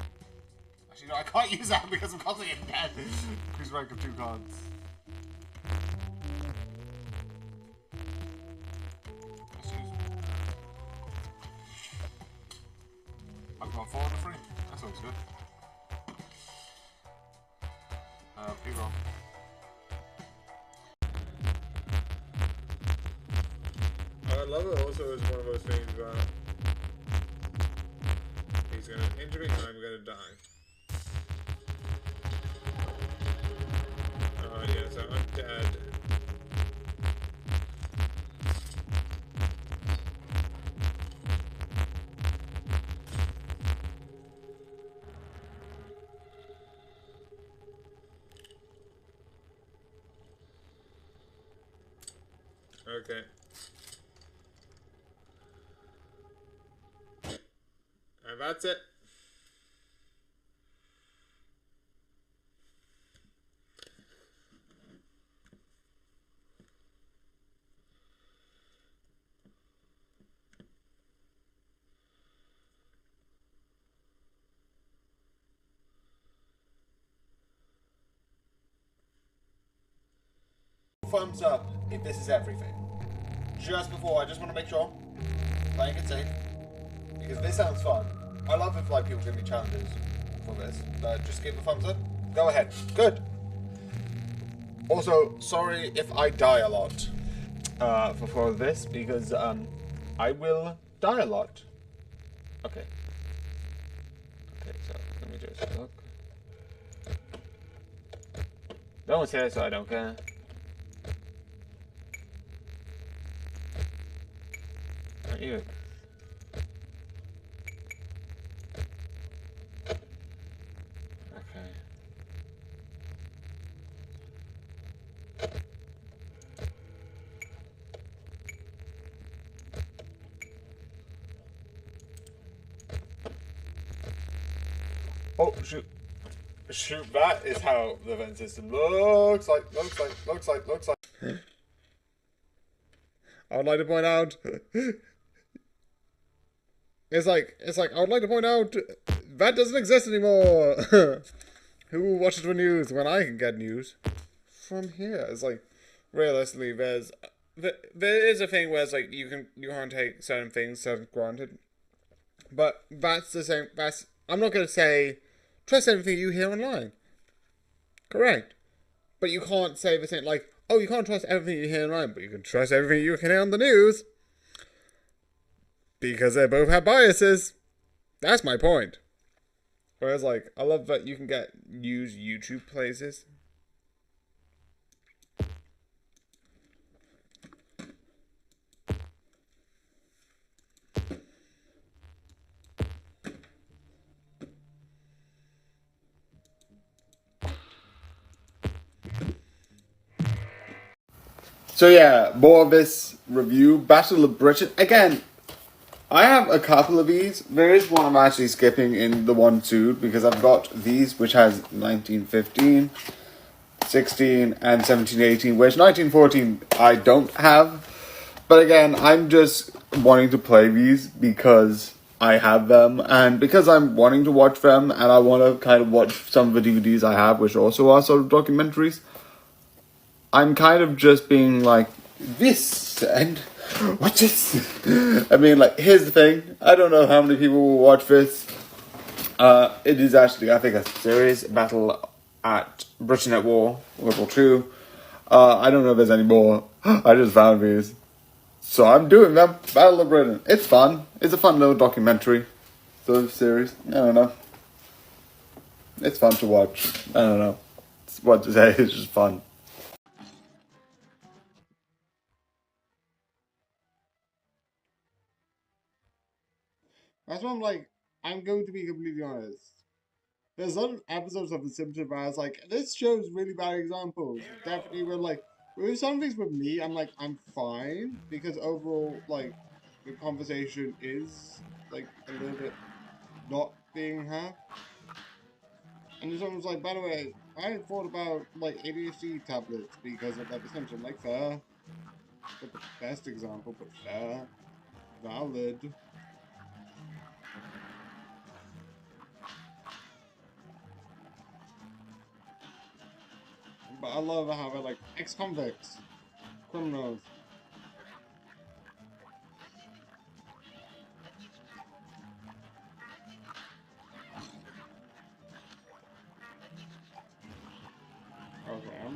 Actually, no, I can't use that because I'm constantly in debt. Increase rank of 2 cards. got 4 to 3. That's always good. P-roll. I love it also as one of those things that he's going to injure me and I'm going to die. Yeah, so I'm dead. Okay. And that's it. Thumbs up if this is everything. Just before, I just want to make sure playing it safe, because this sounds fun. I love if like people give me challenges for this. Just give a thumbs up. Go ahead. Good. Also, sorry if I die a lot for this, because I will die a lot. Okay. Okay, so let me just look. No one's here, so I don't care. Not you. Okay. Oh shoot. Shoot, that is how the vent system looks like. I would like to point out It's like I would like to point out that doesn't exist anymore. Who watches the news when I can get news from here? It's like realistically there is a thing where it's like you can't take certain things for granted. But that's the same I'm not gonna say trust everything you hear online. Correct. But you can't say the same like, oh, you can't trust everything you hear online, but you can trust everything you can hear on the news. Because they both have biases. That's my point. Whereas, like, I love that you can use YouTube places. So yeah, more of this review. Battle of Britain. Again, I have a couple of these. There is one I'm actually skipping in the 1-2 because I've got these which has 1915, 16 and 1718, which 1914 I don't have. But again, I'm just wanting to play these because I have them and because I'm wanting to watch them and I want to kind of watch some of the DVDs I have which also are sort of documentaries. I'm kind of just being like, this and what's this? I mean, like, here's the thing. I don't know how many people will watch this. It is actually, I think, a series, Battle at Britain at War, World War II. I don't know if there's any more. I just found these. So I'm doing them. Battle of Britain. It's fun. It's a fun little documentary sort of series. I don't know. It's fun to watch. I don't know. It's what to say. It's just fun. That's why I'm like, I'm going to be completely honest. There's other episodes of The Simpsons where I was like, this shows really bad examples. Definitely were like, with some things with me, I'm like, I'm fine. Because overall, like, the conversation is, like, a little bit not being had. And then someone was like, by the way, I hadn't thought about, like, ADHD tablets because of, like, The Simpsons. Like, fair. Not the best example, but fair. Valid. But I love how they're like ex-convicts, criminals.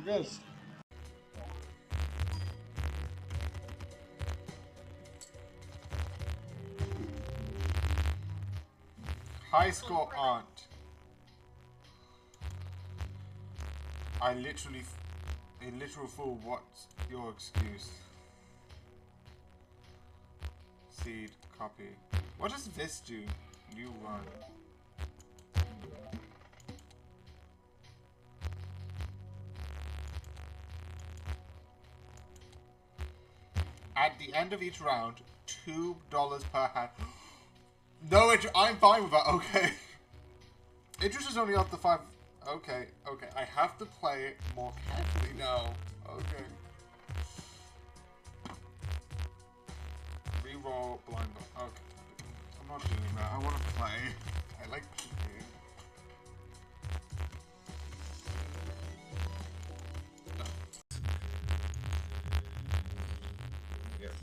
Yes. High score aunt. A literal fool. What's your excuse? Seed, copy. What does this do? New run. At the end of each round, $2 per hand. No, I'm fine with that. Okay. Interest is only up to 5. Okay. I have to play it more carefully now. Okay. Reroll blind. Okay. I'm not doing that. I want to play. I like playing. Yeah.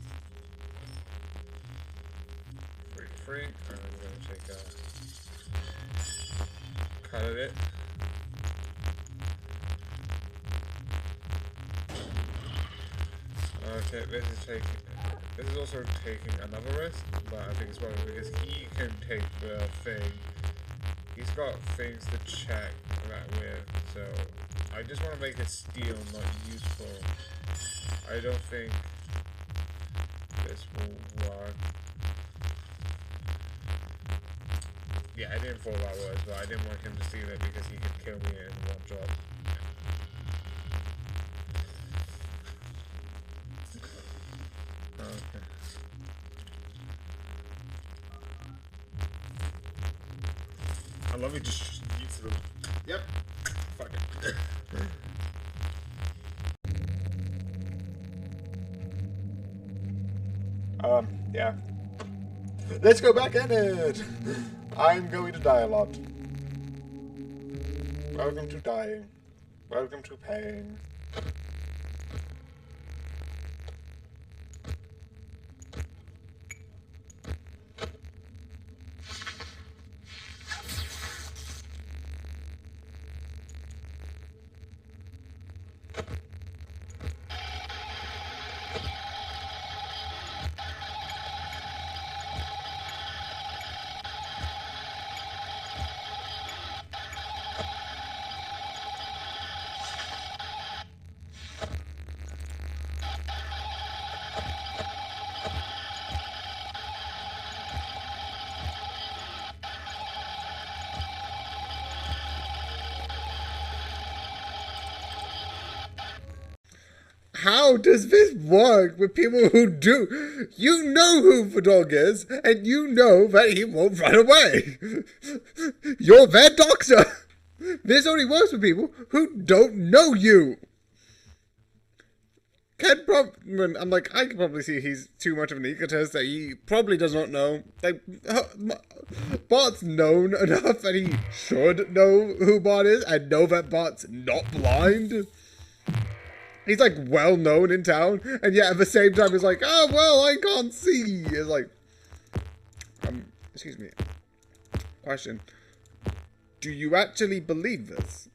Free. And I'm going to take a cut of it. Okay, this is also taking another risk, but I think it's well because he can take the thing. He's got things to check that with, so I just want to make it steal, not useful. I don't think this will work. Yeah, I didn't follow that was, but I didn't want him to steal it because he could kill me in one job. Okay. I love it just eats them. Yep. Fuck it. Yeah. Let's go back in it! I'm going to die a lot. Welcome to dying. Welcome to pain. How does this work with people who do? You know who the dog is, and you know that he won't run away. You're their doctor. This only works with people who don't know you. I'm like, I can probably see he's too much of an egotist that he probably does not know. Like, Bart's known enough that he should know who Bart is and know that Bart's not blind. He's like well known in town, and yet at the same time he's like, oh well, I can't see. It's like, excuse me. Question: do you actually believe this?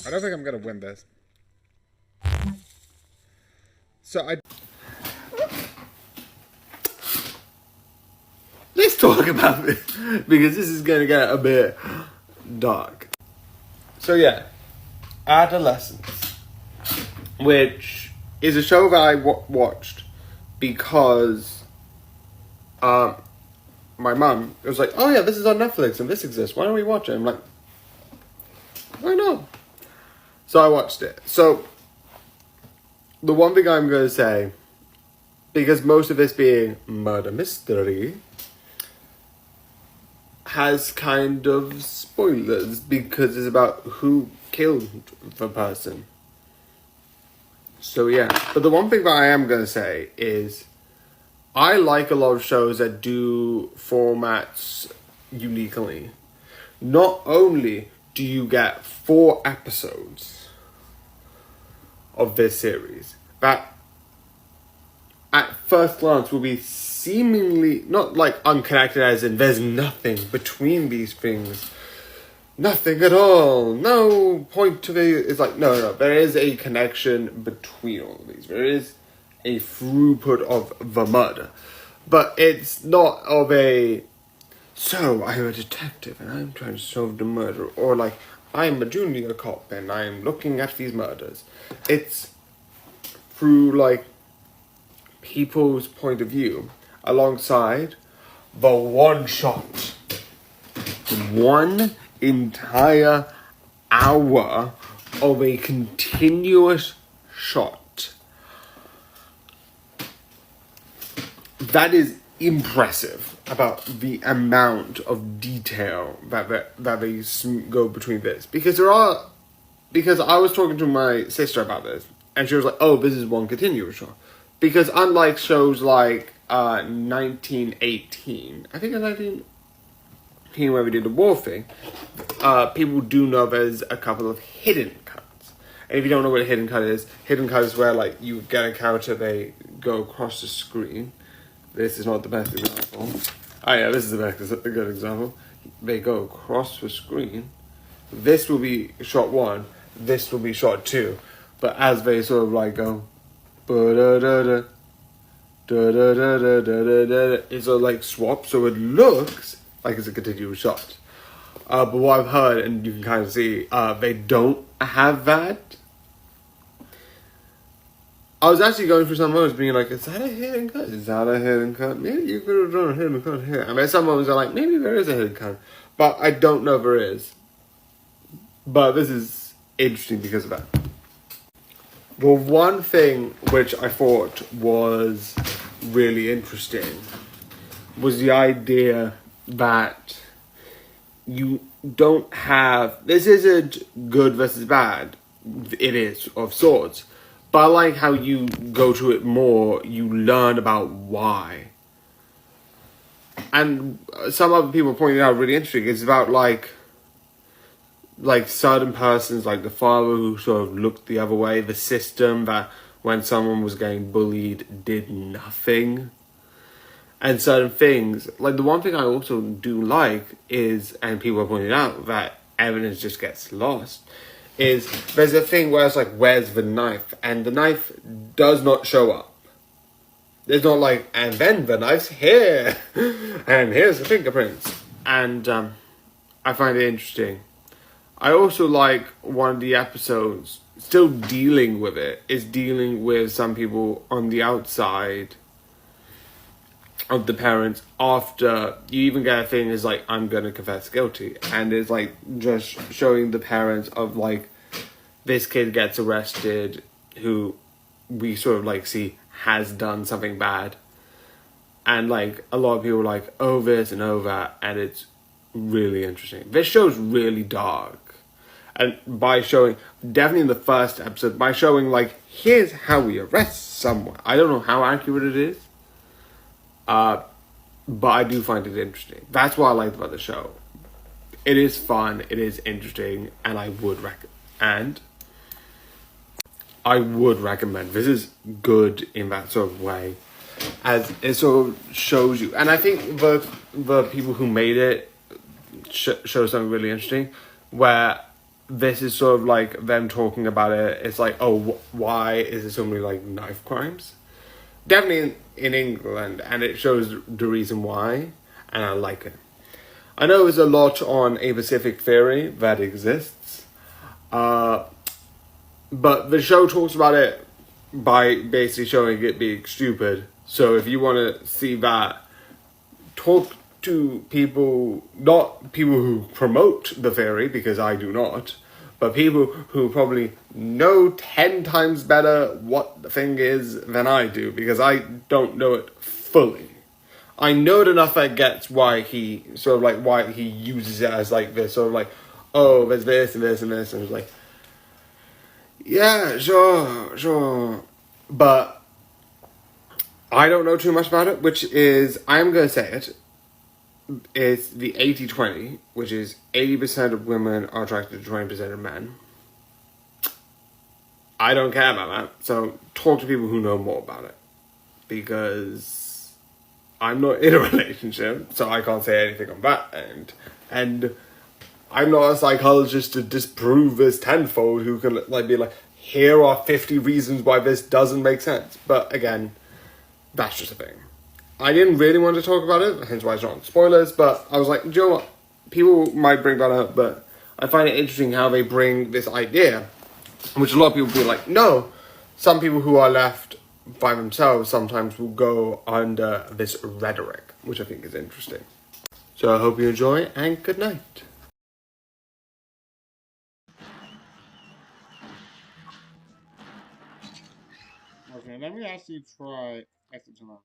I don't think I'm gonna win this. So let's talk about this because this is gonna get a bit dark. So yeah, Adolescence, which is a show that I watched because my mum was like, "Oh yeah, this is on Netflix and this exists. Why don't we watch it?" I'm like, "Why not?" So I watched it. So the one thing I'm going to say, because most of this being murder mystery, has kind of spoilers because it's about who killed the person. So yeah, but the one thing that I am going to say is I like a lot of shows that do formats uniquely. Not only do you get 4 episodes of this series, that at first glance will be seemingly not like unconnected, as in there's nothing between these things. Nothing at all. No point to it. It's like, no. There is a connection between all of these. There is a throughput of the murder. But it's not of a, so I am a detective and I'm trying to solve the murder. Or like, I'm a junior cop and I'm looking at these murders. It's through like people's point of view alongside the one shot. One entire hour of a continuous shot. That is impressive about the amount of detail that they go between this. Because I was talking to my sister about this, and she was like, oh, this is one continuous shot. Because unlike shows like 1918, I think it's 1918 where we did the war thing, people do know there's a couple of hidden cuts. And if you don't know what a hidden cut is where like you get a character, they go across the screen. This is not the best example. Oh yeah, this is a good example. They go across the screen. This will be shot 1. This will be shot 2. But as they sort of like go, it sort of like swap, so it looks like it's a continuous shot. But what I've heard, and you can kind of see, they don't have that. I was actually going through some moments being like, is that a hidden cut? Is that a hidden cut? Maybe you could have done a hidden cut here. And there's some moments are like, maybe there is a hidden cut. But I don't know if there is. But this is interesting because of that. Well, one thing which I thought was really interesting was the idea that you don't have, this isn't good versus bad. It is, of sorts. But I like how you go to it more, you learn about why. And some other people pointed out really interesting, it's about like certain persons, like the father who sort of looked the other way, the system that when someone was getting bullied did nothing. And certain things, like the one thing I also do like is, and people are pointing out that evidence just gets lost, is there's a thing where it's like, where's the knife? And the knife does not show up. There's not like, and then the knife's here, and here's the fingerprints. And I find it interesting. I also like one of the episodes, still dealing with it, is dealing with some people on the outside of the parents after you even get a thing is like, I'm gonna confess guilty. And it's like just showing the parents of like, this kid gets arrested who we sort of like see has done something bad. And like a lot of people are like, oh this and oh that, and it's really interesting. This show's really dark. And by showing, definitely in the first episode, by showing like, here's how we arrest someone. I don't know how accurate it is. But I do find it interesting. That's what I like about the show. It is fun, it is interesting, and I would recommend. This is good in that sort of way, as it sort of shows you. And I think the people who made it show something really interesting, where this is sort of like them talking about it. It's like, oh, why is there so many like knife crimes? Definitely in England, and it shows the reason why, and I like it. I know there's a lot on a specific theory that exists, but the show talks about it by basically showing it being stupid. So if you want to see that, talk to people, not people who promote the theory, because I do not, but people who probably know 10 times better what the thing is than I do, because I don't know it fully. I know it enough that gets why he sort of like, why he uses it as like this, sort of like, oh, there's this and this and this, and it's like, yeah, sure. But I don't know too much about it, which is, I'm going to say it, it's the 80-20, which is 80% of women are attracted to 20% of men. I don't care about that. So talk to people who know more about it. Because I'm not in a relationship, so I can't say anything on that end. And I'm not a psychologist to disprove this tenfold who can like be like, here are 50 reasons why this doesn't make sense. But again, that's just a thing. I didn't really want to talk about it, hence why it's not on spoilers, but I was like, you know what? People might bring that up, but I find it interesting how they bring this idea, which a lot of people be like, no. Some people who are left by themselves sometimes will go under this rhetoric, which I think is interesting. So I hope you enjoy, and good night. Okay, let me actually try exit to now.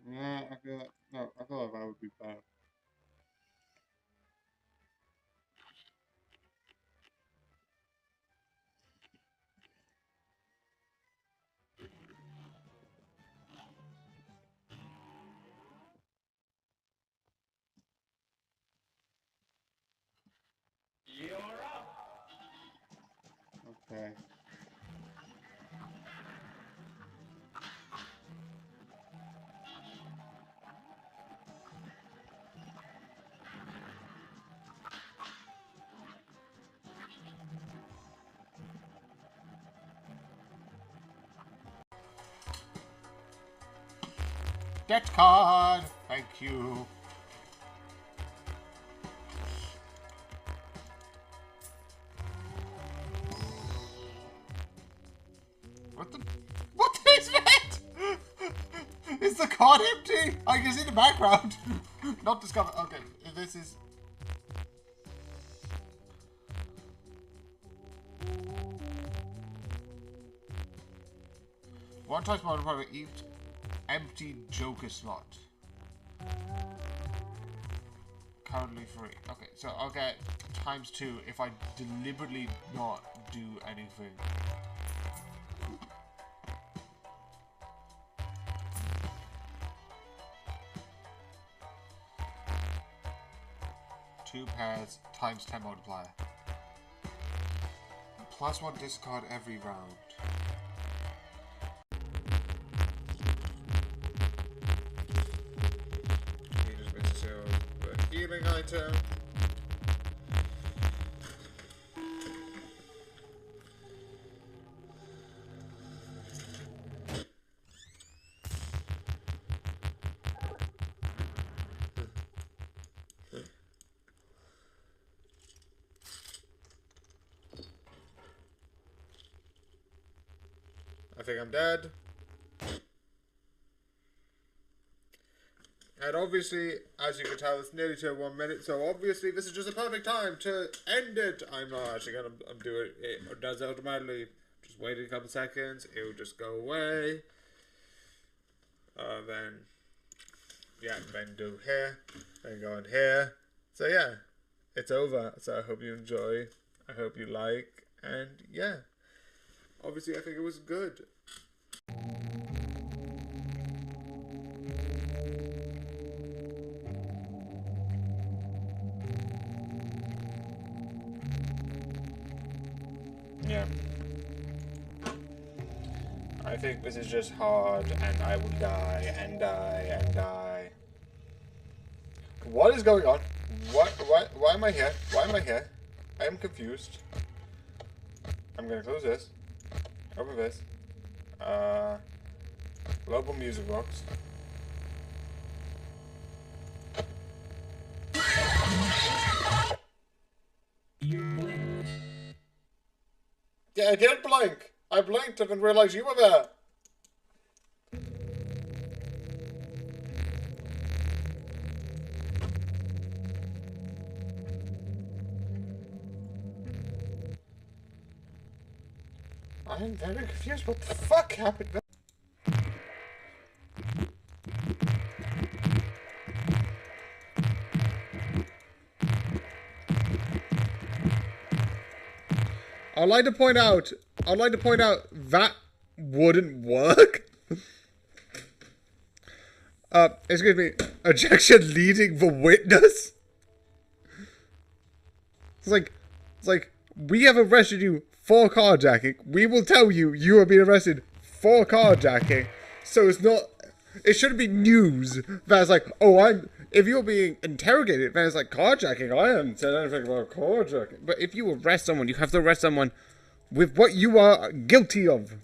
Yeah, I feel like that would be better. Okay. Debt card! Thank you. What is that? Is the card empty? I can see the background. Not discovered. Okay, this is... One times modifier each empty Joker slot. Currently free. Okay, so I'll get ×2 if I deliberately not do anything. Two pairs ×10 multiplier. +1 discard every round. Healing item. I think I'm dead. And obviously, as you can tell, it's nearly to 1 minute, so obviously this is just a perfect time to end it. I'm not actually going to undo it. It does it automatically. Just wait a couple seconds. It will just go away. Then do here. Then go in here. So yeah, it's over. So I hope you enjoy. I hope you like. And yeah, obviously I think it was good. Yeah. I think this is just hard, and I will die, and die, and die. What is going on? Why am I here? Why am I here? I am confused. I'm gonna close this. Open this. Global music box. Yeah, I did blink. I blinked and didn't realize you were there. I'm very confused. What the fuck happened? I'd like to point out that wouldn't work. excuse me, objection leading the witness? It's like, we have arrested you for carjacking. We will tell you you are being arrested for carjacking. So it's not, it shouldn't be news that's like, oh, if you're being interrogated, then it's like carjacking. I haven't said anything about carjacking. But if you arrest someone, you have to arrest someone with what you are guilty of.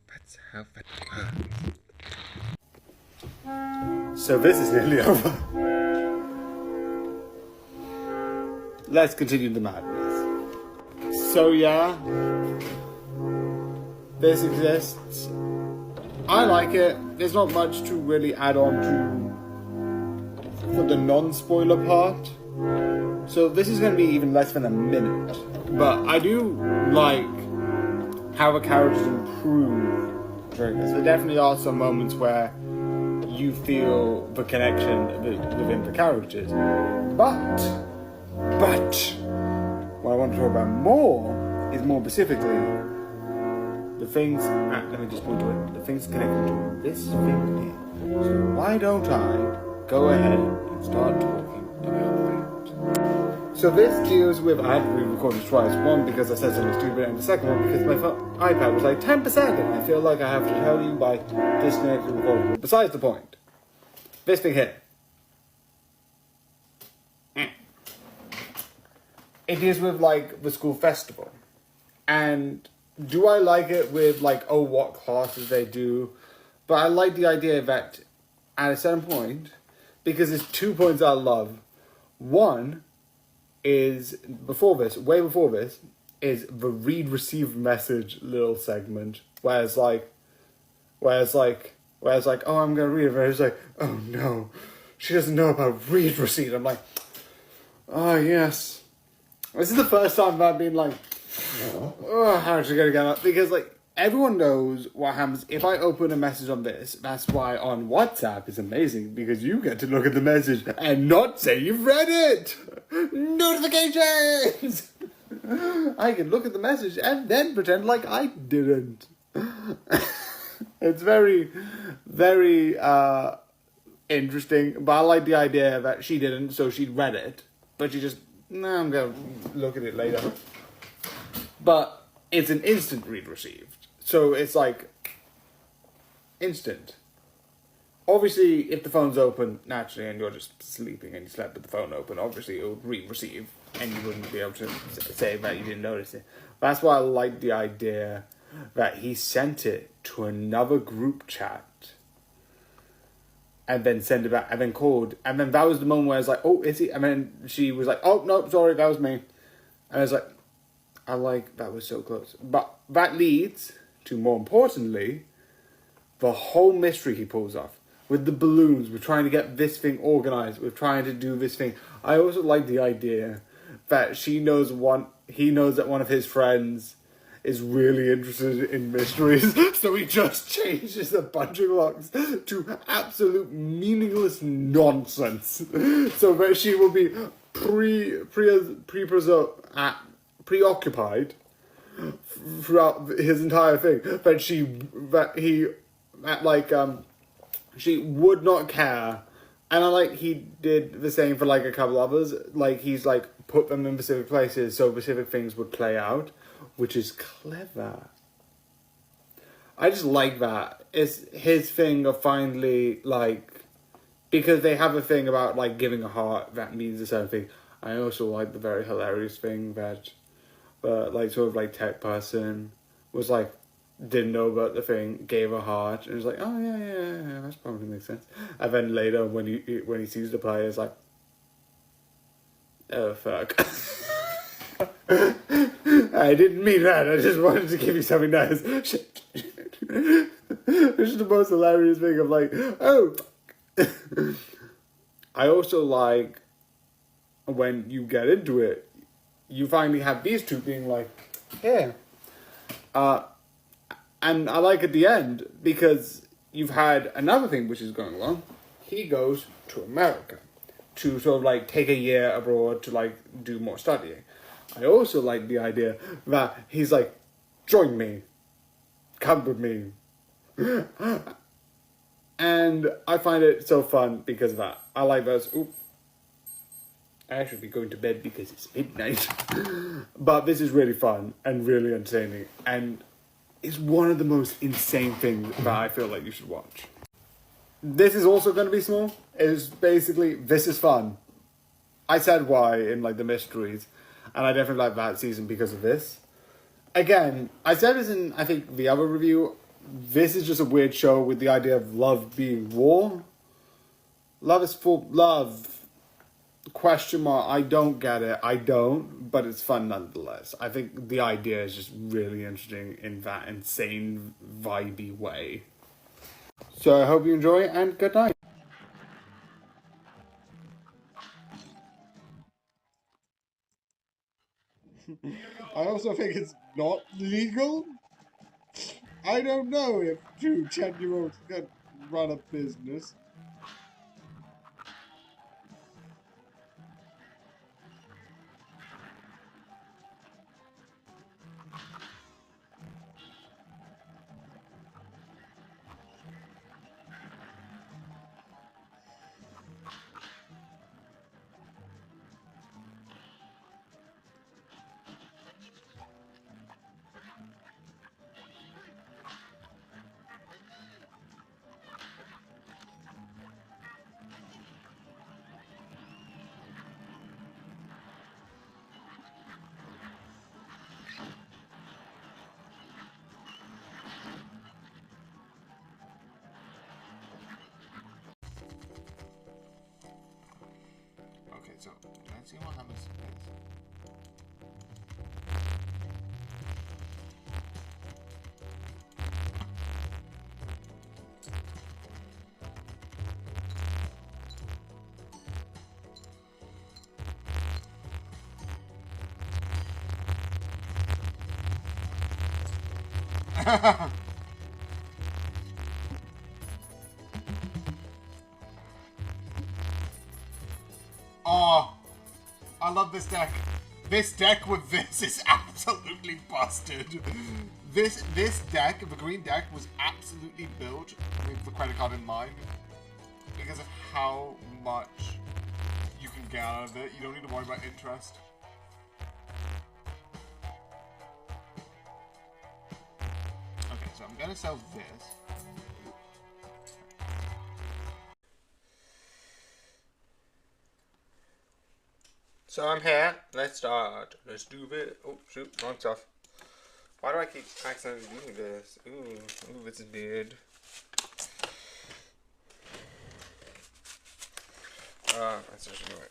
That's how that works. So this is nearly over. Let's continue the madness. So yeah, this exists. I like it. There's not much to really add on to for the non-spoiler part. So this is going to be even less than a minute. But I do like how the characters improve during this. There definitely are some moments where you feel the connection within the characters. But what I want to talk about more is more specifically the things, let me just point to it, the things connected to this thing here. So why don't I go ahead and start talking about that? So this deals with, I had to re-record this twice. One, because I said something stupid, and the second one, because my iPad was like 10%, and I feel like I have to tell you by disconnecting the recording. But besides the point, this thing here. It deals with, like, the school festival. And do I like it with, like, oh, what classes they do? But I like the idea that at a certain point, because there's 2 points I love. One is, way before this, is the read-receive message little segment. Where it's like, oh, I'm going to read it. And it's like, oh, no. She doesn't know about read-receive. I'm like, oh, yes. This is the first time I've been like, oh, how's she gonna get up? Because, like, everyone knows what happens if I open a message on this. That's why on WhatsApp it's amazing, because you get to look at the message and not say you've read it. Notifications! I can look at the message and then pretend like I didn't. It's very, very interesting, but I like the idea that she didn't, so she read it, but she just, no, I'm going to look at it later. But it's an instant read received. So it's like instant. Obviously, if the phone's open naturally and you're just sleeping and you slept with the phone open, obviously it would read receive and you wouldn't be able to say that you didn't notice it. That's why I like the idea that he sent it to another group chat and then send it back, and then called, and then that was the moment where I was like, oh, is he? And then she was like, oh, no, sorry, that was me. And I was like, that was so close. But that leads to, more importantly, the whole mystery he pulls off. With the balloons, we're trying to get this thing organized, we're trying to do this thing. I also like the idea that he knows that one of his friends is really interested in mysteries, so he just changes a bunch of locks to absolute meaningless nonsense, so that she will be preoccupied throughout his entire thing. She would not care. And I like he did the same for like a couple others. Like he's like put them in specific places so specific things would play out, which is clever. I just like that. It's his thing of finally, like, because they have a thing about like giving a heart that means a certain thing. I also like the very hilarious thing that like sort of like tech person was like, didn't know about the thing, gave a heart, and was like, oh yeah, that's probably makes sense. And then later when he sees the player, it's like, oh fuck. I didn't mean that, I just wanted to give you something nice. Shit. It's the most hilarious thing of like, oh. I also like when you get into it, you finally have these two being like, yeah. And I like at the end, because you've had another thing which is going along. He goes to America. to sort of like take a year abroad to like do more studying. I also like the idea that he's like, join me, come with me. And I find it so fun because of that. I like those. Ooh. I should be going to bed because it's midnight. But this is really fun and really entertaining. And it's one of the most insane things that I feel like you should watch. This is also going to be small. It's basically, this is fun. I said why in like the mysteries. And I definitely like that season because of this. Again, I said this in, I think, the other review. This is just a weird show with the idea of love being war. Love is for love. Question mark. I don't get it. I don't. But it's fun nonetheless. I think the idea is just really interesting in that insane, vibey way. So I hope you enjoy and good night. I also think it's not legal. I don't know if 2 10-year-olds can run a business. Okay, so let's see what happens next. Oh, I love this deck. This deck with this is absolutely busted. This deck, the green deck, was absolutely built with the credit card in mind because of how much you can get out of it. You don't need to worry about interest. Okay, so I'm gonna sell this. So I'm here. Let's start. Let's do it. Oh shoot, wrong stuff. Why do I keep accidentally doing this? Ooh, this is weird. That's just right.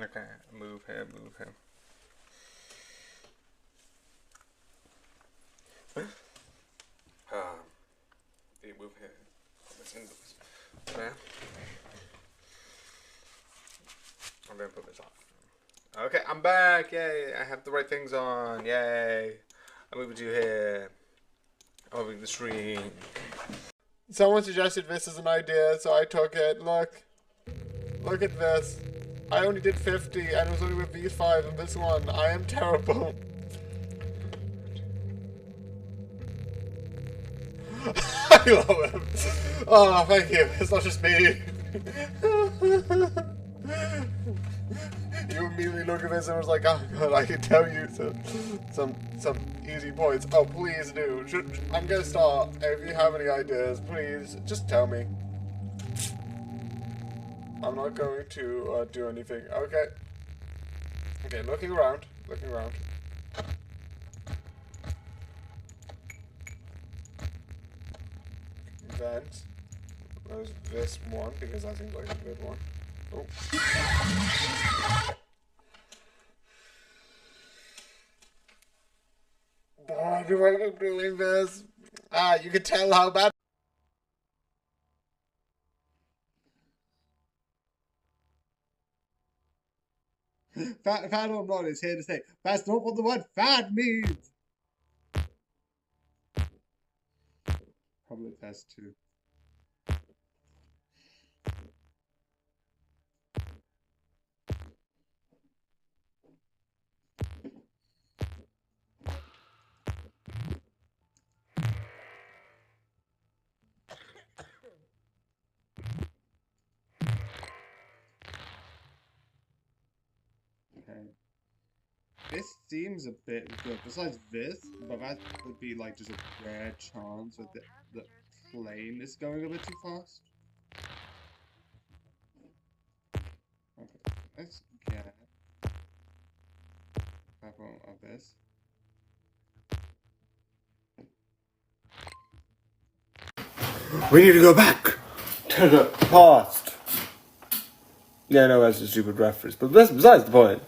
Okay, move him, move him. Move him. Let's end this. Okay. I'm gonna put this on. Okay, I'm back! Yay! I have the right things on. Yay! I'm moving to here. I'm moving the stream. Someone suggested this as an idea, so I took it. Look. Look at this. I only did 50, and it was only with these 5 and this one. I am terrible. I love him. Oh, thank you. It's not just me. You immediately look at this and was like, oh god, I can tell you some easy points. Oh, please do. I'm gonna start. If you have any ideas, please just tell me. I'm not going to do anything. Okay. Okay, looking around. Looking around. Event. There's this one, because that seems like a good one. Oh. Why do I keep doing this? Ah, you can tell how bad. Fad or not is here to say that's not what the word fad means. Probably that's too. Okay. This seems a bit good. Besides this, but that would be like just a rare chance that the plane is going a bit too fast. Okay, let's get a couple of this. We need to go back to the past. Yeah, no, that's a stupid reference, but that's besides the point.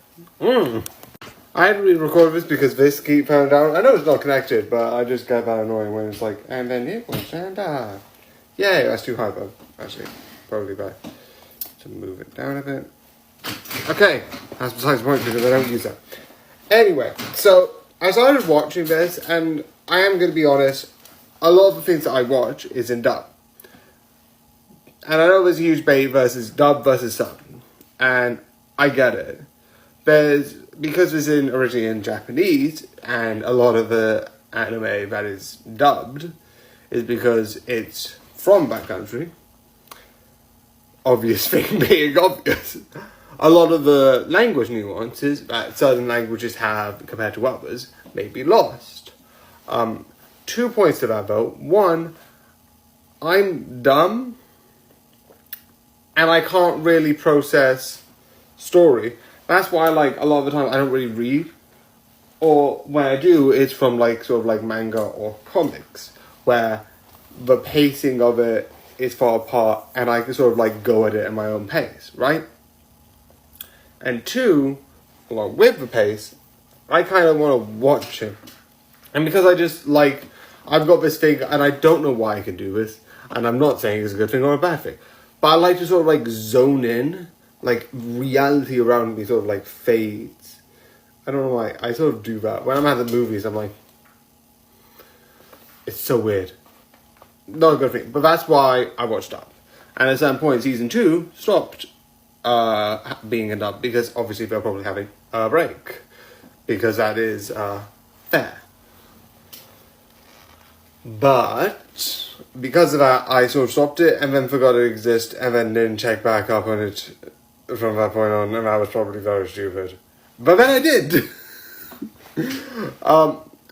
I hadn't really recorded this because this keep falling down. I know it's not connected, but I just get that annoying when it's like, and then it was, and yay, that's too high, though. Actually, probably better to move it down a bit. Okay, that's besides the point because I don't use that. Anyway, so I started watching this, and I am going to be honest, a lot of the things that I watch is in dub. And I know there's a huge debate versus dub versus sub. And I get it. Because it's originally in Japanese, and a lot of the anime that is dubbed is because it's from that country. Obvious thing being obvious. A lot of the language nuances that certain languages have compared to others may be lost. 2 points to that though. One, I'm dumb and I can't really process story. That's why, like, a lot of the time I don't really read, or when I do, it's from like sort of like manga or comics, where the pacing of it is far apart and I can sort of like go at it at my own pace, right? And two, along with the pace, I kind of want to watch it. And because I just like, I've got this thing, and I don't know why I can do this, and I'm not saying it's a good thing or a bad thing, but I like to sort of like zone in, like reality around me sort of like fades. I don't know why, I sort of do that. When I'm at the movies, I'm like, it's so weird. Not a good thing, but that's why I watched Up. And at a certain point, season 2 stopped being a dub, because obviously they're probably having a break. Because that is fair. But because of that, I sort of stopped it and then forgot it existed and then didn't check back up on it from that point on, and that was probably very stupid. But then I did.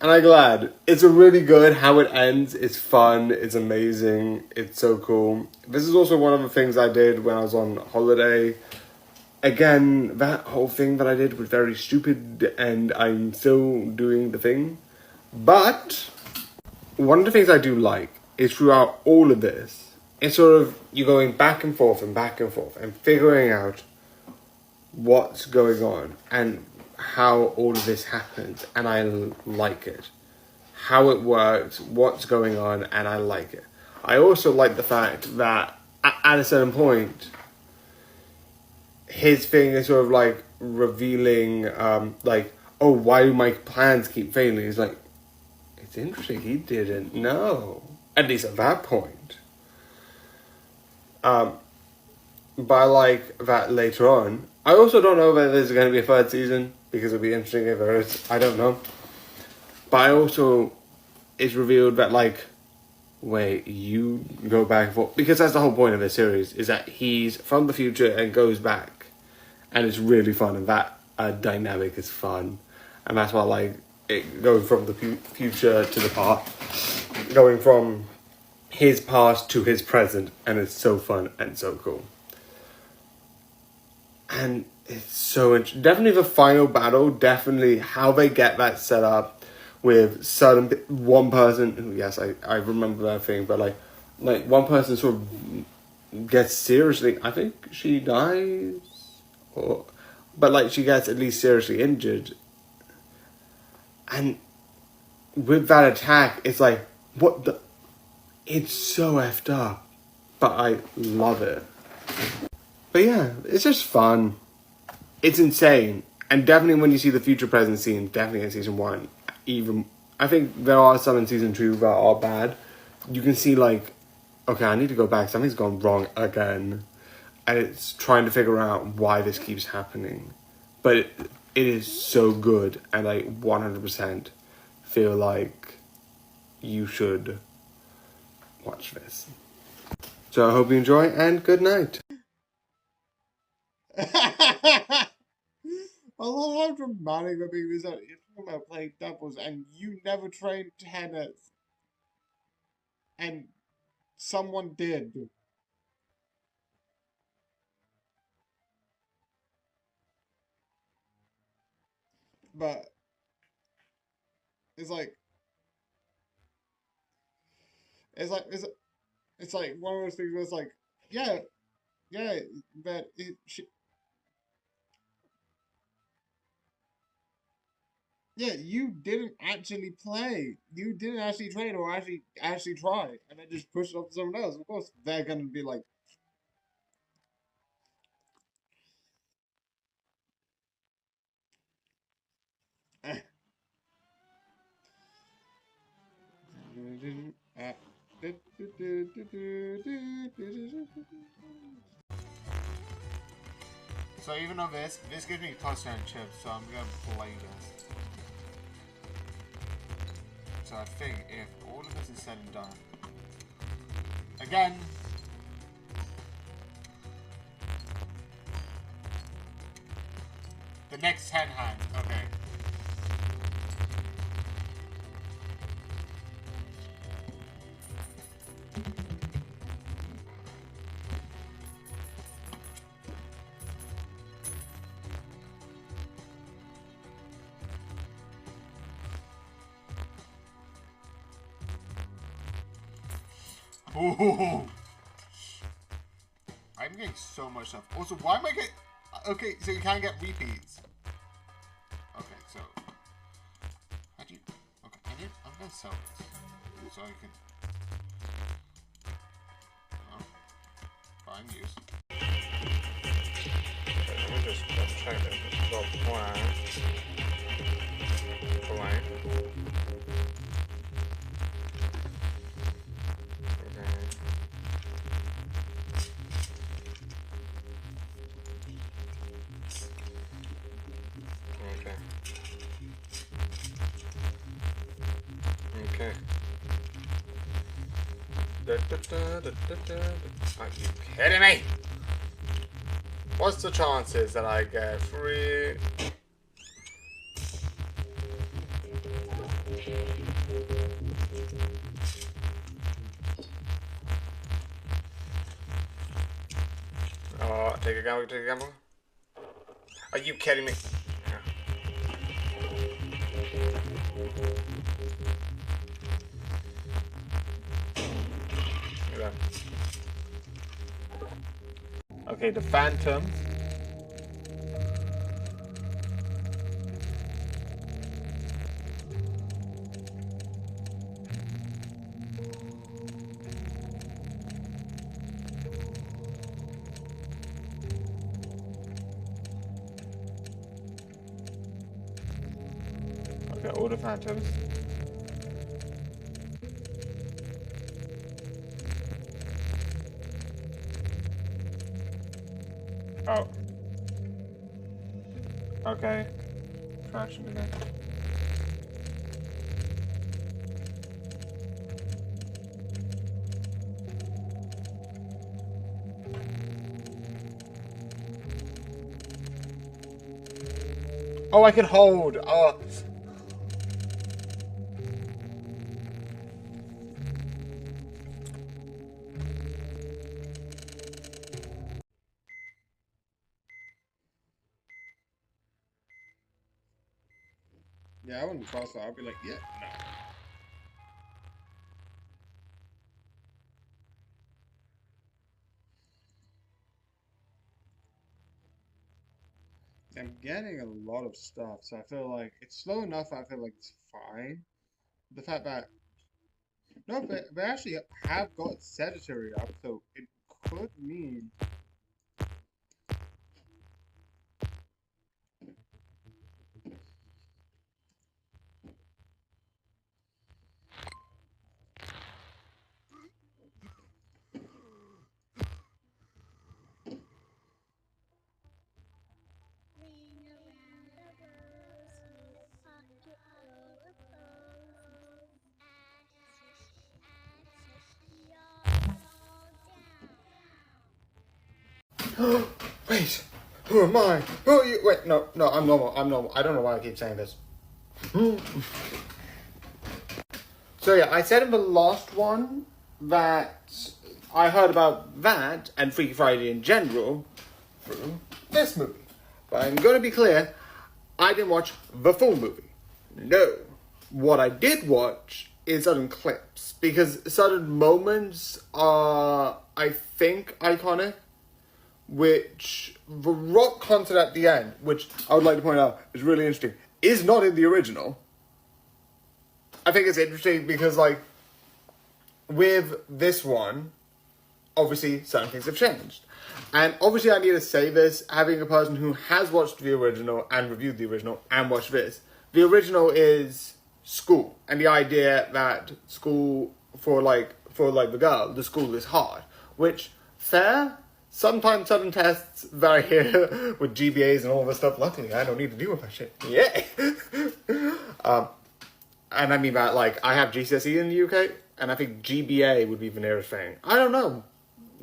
And I'm glad. It's a really good how it ends. It's fun. It's amazing. It's so cool. This is also one of the things I did when I was on holiday. Again, that whole thing that I did was very stupid, and I'm still doing the thing. But one of the things I do like is throughout all of this, it's sort of you going back and forth and figuring out what's going on and how all of this happens, and I like it. How it works, what's going on, and I like it. I also like the fact that at a certain point, his thing is sort of like revealing, like, oh, why do my plans keep failing? He's like, it's interesting, he didn't know. At least at that point. But I like that later on. I also don't know whether there's going to be a third season, because it'll be interesting if there is. I don't know. But I also, it's revealed that, like, wait, you go back and forth. Because that's the whole point of this series, is that he's from the future and goes back. And it's really fun, and that dynamic is fun. And that's why I like it, going from the future to the past. Going from his past to his present, and it's so fun and so cool. And it's so interesting. Definitely the final battle, definitely how they get that set up with certain one person who, yes, I remember that thing, but like one person sort of gets seriously, I think she dies, but like she gets at least seriously injured. And with that attack, it's like, what the, it's so effed up, but I love it. But yeah, it's just fun. It's insane. And definitely when you see the future present scene, definitely in season 1, even I think there are some in season 2 that are bad. You can see like, okay, I need to go back. Something's gone wrong again, and it's trying to figure out why this keeps happening. But it is so good, and I 100% feel like you should watch this. So I hope you enjoy, and good night. I love how dramatic the being is that you're talking about playing doubles and you never trained tennis. And someone did. But it's like it's like one of those things where it's like, yeah, but yeah, you didn't actually play. You didn't actually train or actually try, and then just push it off to someone else. Of course, they're gonna be like, eh. So even though this gives me touchdown chips, so I'm gonna play this. So I think if all of this is said and done, again, the next 10 hands, okay. Ooh. I'm getting so much stuff. Also, why am I getting... Okay, so you can't get repeats. Okay, so... How do you... Okay, I'm gonna sell this. So I can... Oh. Fine, use. Okay, let me just check this. So, plan. Okay. Are you kidding me? What's the chances that I get 3? Oh, take a gamble. Are you kidding me? Yeah. Okay, the Phantom. Okay, all the Phantoms. Oh. Okay. Crashing again. Oh, I can hold. Oh. Yeah, I wouldn't cross that. I'd be like, yeah, no. I'm getting a lot of stuff, so I feel like it's slow enough. I feel like it's fine. The fact that no, but they actually have got sedentary up, so it could mean Wait, who am I? Who are you? Wait, no, I'm normal. I don't know why I keep saying this. So yeah, I said in the last one that I heard about that and Freaky Friday in general through this movie. But I'm going to be clear, I didn't watch the full movie. No. What I did watch is certain clips, because certain moments are, I think, iconic, which the rock concert at the end, which I would like to point out is really interesting, is not in the original. I think it's interesting because, like, with this one, obviously certain things have changed. And obviously I need to say this, having a person who has watched the original and reviewed the original and watched this. The original is school, and the idea that school for the girl, the school is hard, which, fair. Sometimes certain tests that I hear with GBAs and all this stuff, luckily I don't need to deal with that shit. Yeah. And I mean that, like, I have GCSE in the UK, and I think GBA would be the nearest thing. I don't know.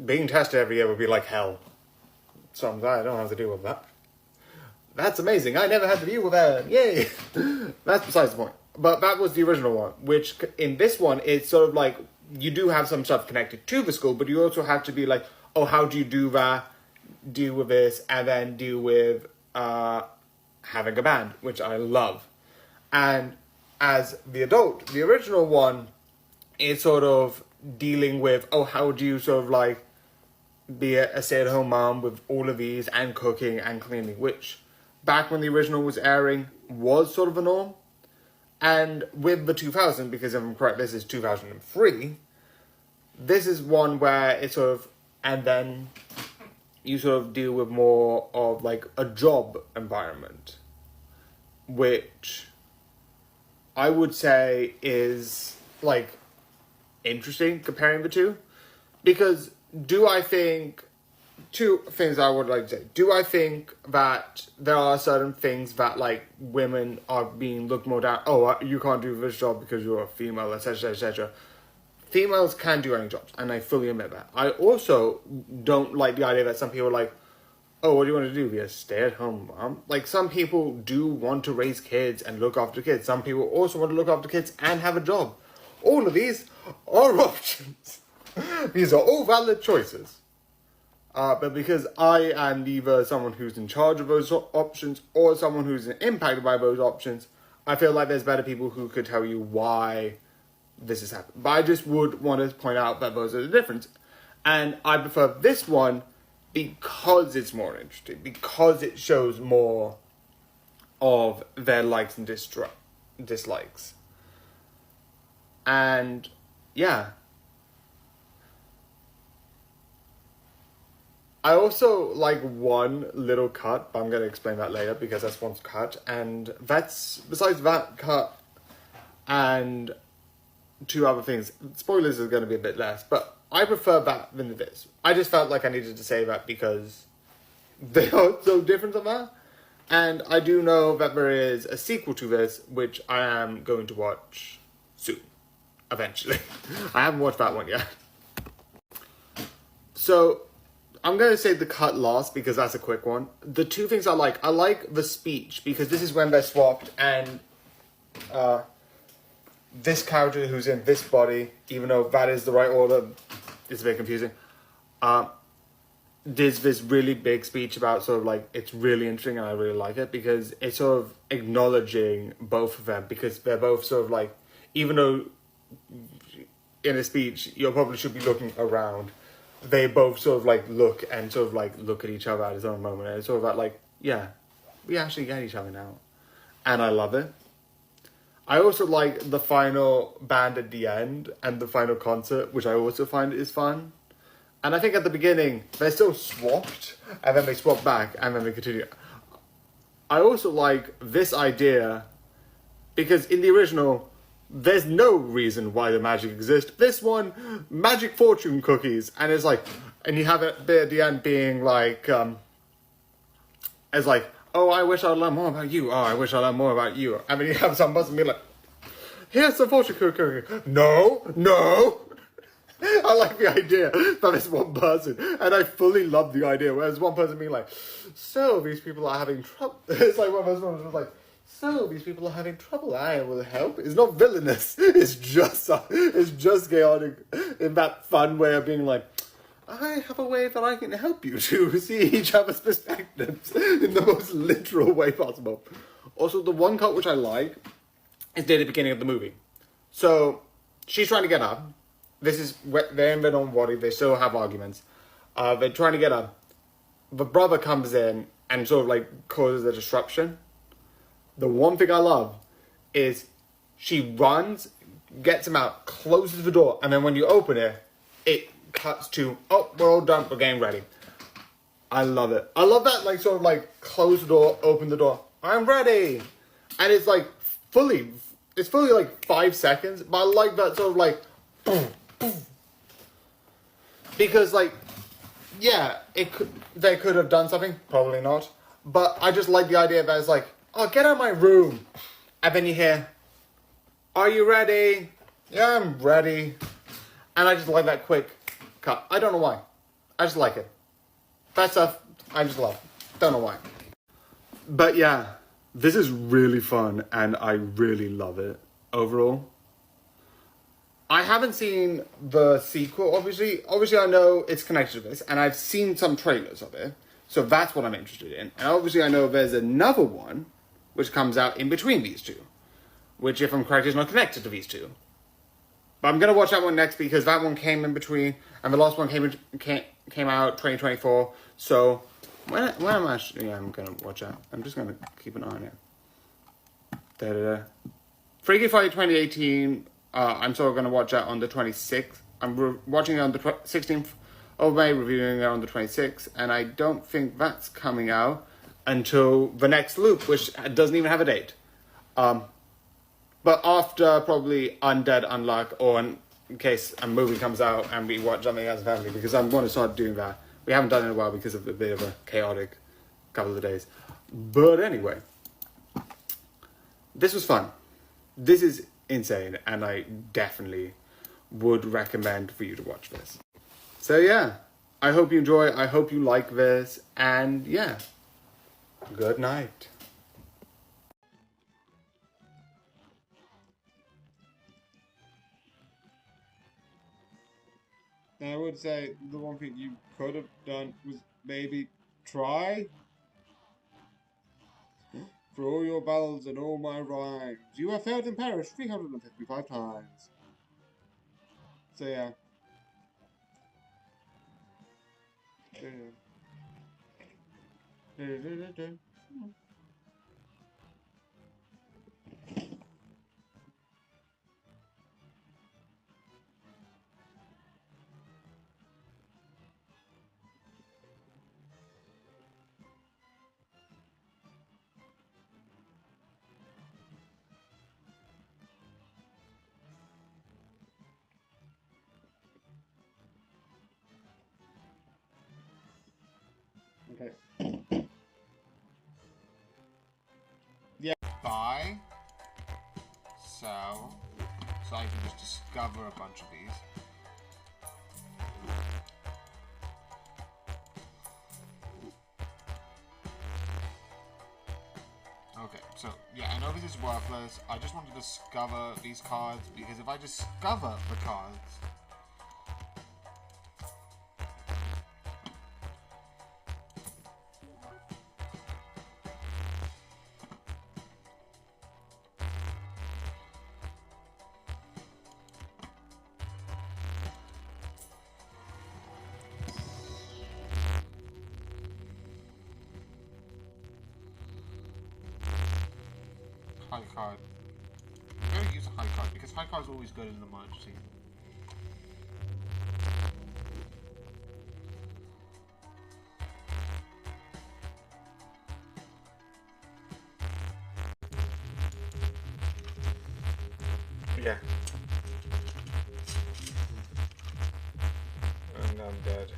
Being tested every year would be like hell. So I'm glad I don't have to deal with that. That's amazing. I never had to deal with that. Yay. That's besides the point. But that was the original one, which in this one, it's sort of like, you do have some stuff connected to the school, but you also have to be like, oh, how do you do that, deal with this, and then deal with having a band, which I love. And as the adult, the original one is sort of dealing with, oh, how do you sort of like be a stay-at-home mom with all of these and cooking and cleaning, which back when the original was airing was sort of a norm. And with the 2000, because if I'm correct, this is 2003, this is one where it's sort of, and then you sort of deal with more of like a job environment, which I would say is like interesting comparing the two. Because do I think, two things I would like to say. Do I think that there are certain things that like women are being looked more down, oh, you can't do this job because you're a female, etc., etc. Females can do any jobs, and I fully admit that. I also don't like the idea that some people are like, oh, what do you want to do? Be a stay-at-home mom? Like, some people do want to raise kids and look after kids. Some people also want to look after kids and have a job. All of these are options. These are all valid choices. But because I am either someone who's in charge of those options or someone who's impacted by those options, I feel like there's better people who could tell you why this has happened. But I just would want to point out that those are the difference. And I prefer this one because it's more interesting, because it shows more of their likes and dislikes. And yeah. I also like one little cut, but I'm going to explain that later because that's one cut. And that's, besides that cut and two other things, spoilers are going to be a bit less, but I prefer that than this. I just felt like I needed to say that because they are so different from that. And I do know that there is a sequel to this, which I am going to watch soon, eventually. I haven't watched that one yet. So I'm going to say the cut last because that's a quick one. The two things I like the speech because this is when they're swapped and this character who's in this body, even though that is the right order, it's a bit confusing. There's this really big speech about sort of like, it's really interesting and I really like it because it's sort of acknowledging both of them because they're both sort of like, even though in a speech you probably should be looking around, they both sort of like look at each other at his own moment. And it's sort of like, yeah, we actually get each other now. And I love it. I also like the final band at the end and the final concert, which I also find is fun. And I think at the beginning, they're still swapped, and then they swap back, and then they continue. I also like this idea, because in the original, there's no reason why the magic exists. This one, magic fortune cookies, and it's like, and you have it at the end being like, it's like, oh, I wish I'd learn more about you. Oh, I wish I'd learn more about you. And then you have some person be like, here's some fortune cookie. No. I like the idea that it's one person, and I fully love the idea. Whereas one person being like, "So these people are having trouble." It's like one person was like, "So these people are having trouble. I will help." It's not villainous. It's just chaotic in that fun way of being like, "I have a way that I can help you to see each other's perspectives in the most literal way possible." Also, the one cut which I like is near the beginning of the movie. So she's trying to get up. This is they're in their own body. They still have arguments. They're trying to get up. The brother comes in and sort of like causes a disruption. The one thing I love is she runs, gets him out, closes the door, and then when you open it, it cuts to, "Oh, we're all done. We're getting ready." I love it. I love that, like, sort of like close the door, open the door. I'm ready. And it's like fully like 5 seconds, but I like that sort of like boom, boom. Because like, yeah, they could have done something, probably not. But I just like the idea that it's like, "Oh, get out of my room." And then you hear, "Are you ready?" "Yeah, I'm ready." And I just like that quick cut. I don't know why. I just like it. That stuff, I just love. Don't know why. But yeah, this is really fun and I really love it overall. I haven't seen the sequel, obviously. Obviously, I know it's connected to this, and I've seen some trailers of it. So that's what I'm interested in. And obviously, I know there's another one which comes out in between these two, which, if I'm correct, is not connected to these two. But I'm going to watch that one next because that one came in between, and the last one came out 2024. So when I'm actually, yeah, I'm going to watch that. I'm just going to keep an eye on it. Freaky Friday 2018. I'm sort of going to watch that on the 26th. I'm watching it on the 16th of May, reviewing it on the 26th, and I don't think that's coming out until the next loop, which doesn't even have a date. But after probably Undead Unluck, or in case a movie comes out and we watch something as a family, because I'm going to start doing that. We haven't done it in a while because of a bit of a chaotic couple of days. But anyway, this was fun. This is insane, and I definitely would recommend for you to watch this. So yeah, I hope you enjoy, I hope you like this, and yeah, good night. I would say the one thing you could have done was maybe try. For all your ballads and all my rhymes, you have failed and perished 355 times. So yeah. Okay. Yeah. Buy. Sell. So I can just discover a bunch of these. Okay, so yeah, I know this is worthless. I just want to discover these cards because if I discover the cards, high card. I'm going to use a high card because high card is always good in an emergency. Yeah. And I'm dead.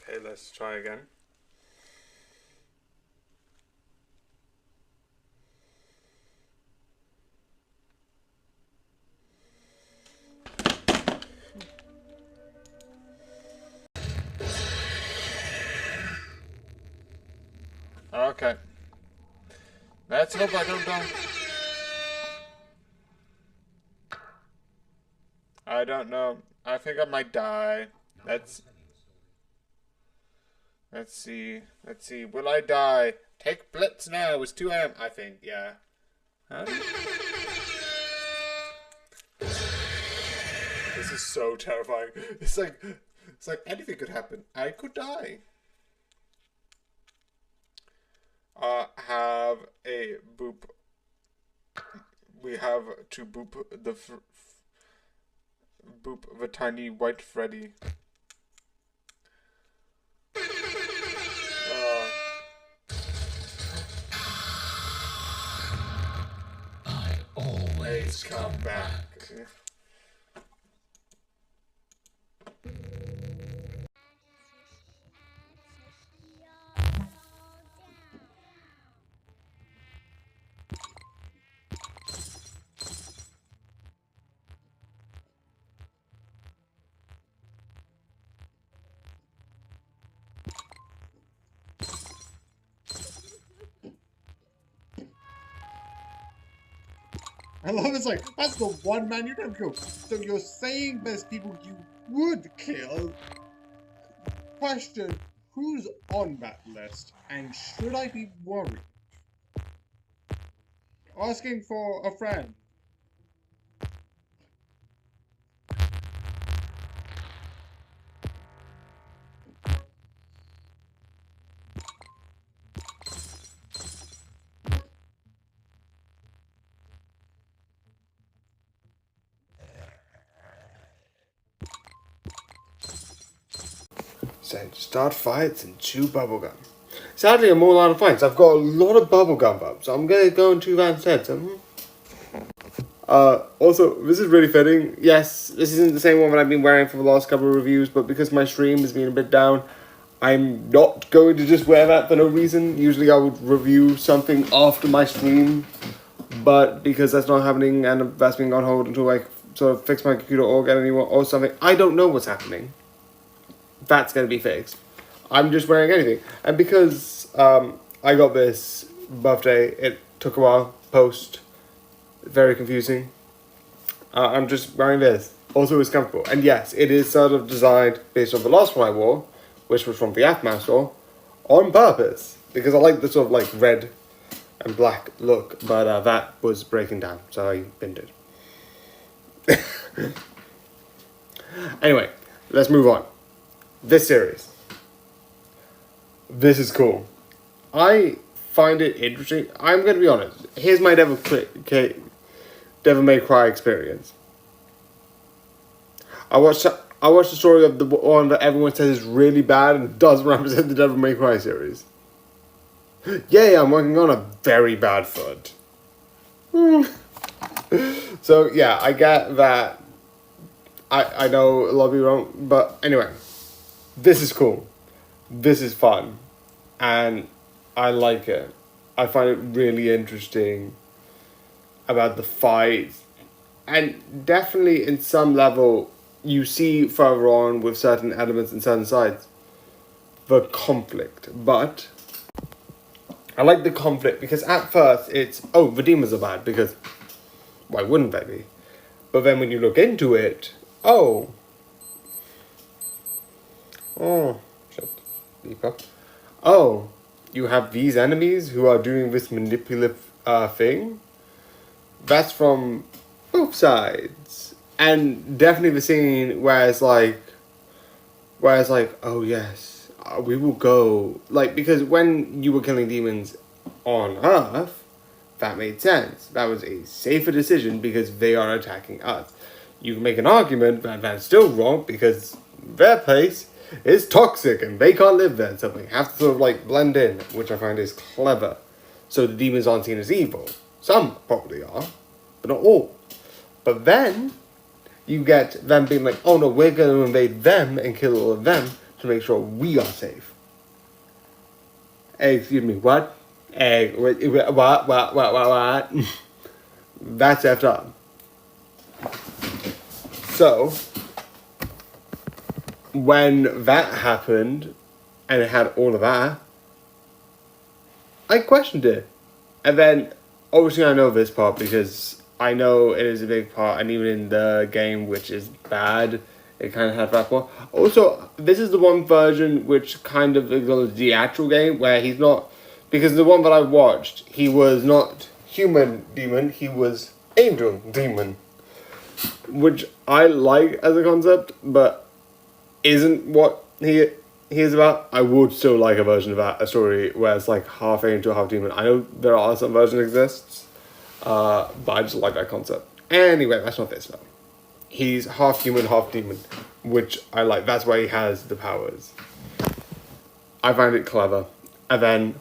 Okay, let's try again. Okay. Let's hope I don't die. I don't know. I think I might die. Let's see. Let's see. Will I die? Take Blitz now. It's 2 AM. I think. Yeah. This is so terrifying. It's like anything could happen. I could die. Have a boop. We have to boop the boop the tiny white Freddy. I always come back. I love it's like, that's the one man you don't kill. So you're saying there's people you would kill? Question, who's on that list? And should I be worried? Asking for a friend. So start fights and chew bubblegum. Sadly, I'm all out of fights. I've got a lot of bubblegum up, so I'm gonna go and chew that instead. So, also, this is really fitting. Yes, this isn't the same one that I've been wearing for the last couple of reviews, but because my stream has been a bit down, I'm not going to just wear that for no reason. Usually I would review something after my stream, but because that's not happening and that's been on hold until I sort of fix my computer or get anyone or something, I don't know what's happening. That's going to be fixed. I'm just wearing anything. And because I got this birthday, it took a while, post, very confusing. I'm just wearing this. Also, it's comfortable. And yes, it is sort of designed based on the last one I wore, which was from the Aftermath store, on purpose. Because I like the sort of like red and black look, but that was breaking down, so I binned it. Anyway, let's move on. This series. This is cool. I find it interesting. I'm going to be honest. Here's my Devil May Cry experience. I watched the story of the one that everyone says is really bad and does represent the Devil May Cry series. Yay, I'm working on a very bad foot. So yeah, I get that. I know a lot of people don't, but anyway. This is cool. This is fun. And I like it. I find it really interesting about the fight. And definitely in some level, you see further on with certain elements and certain sides, the conflict. But I like the conflict because at first it's, oh, the demons are bad because why wouldn't they be? But then when you look into it, oh, shit, deep up. Oh, you have these enemies who are doing this manipulative thing. That's from both sides, and definitely the scene where it's like, oh yes, we will go, like, because when you were killing demons on Earth, that made sense. That was a safer decision because they are attacking us. You can make an argument that that's still wrong because their place is toxic and they can't live there, so they have to sort of like blend in, which I find is clever. So the demons aren't seen as evil. Some probably are, but not all. But then you get them being like, oh no, we're going to invade them and kill all of them to make sure we are safe. Excuse me, what? What? That's effed up. So, when that happened, and it had all of that, I questioned it. And then, obviously I know this part because I know it is a big part, and even in the game, which is bad, it kind of had that part. Also, this is the one version which kind of is the actual game, where he's not, because the one that I watched, he was not human demon, he was angel demon. Which I like as a concept, but isn't what he is about. I would still like a version of that, a story where it's like half angel, half demon. I know there are some versions exists, but I just like that concept. Anyway, that's not this though. He's half human, half demon, which I like. That's why he has the powers. I find it clever. And then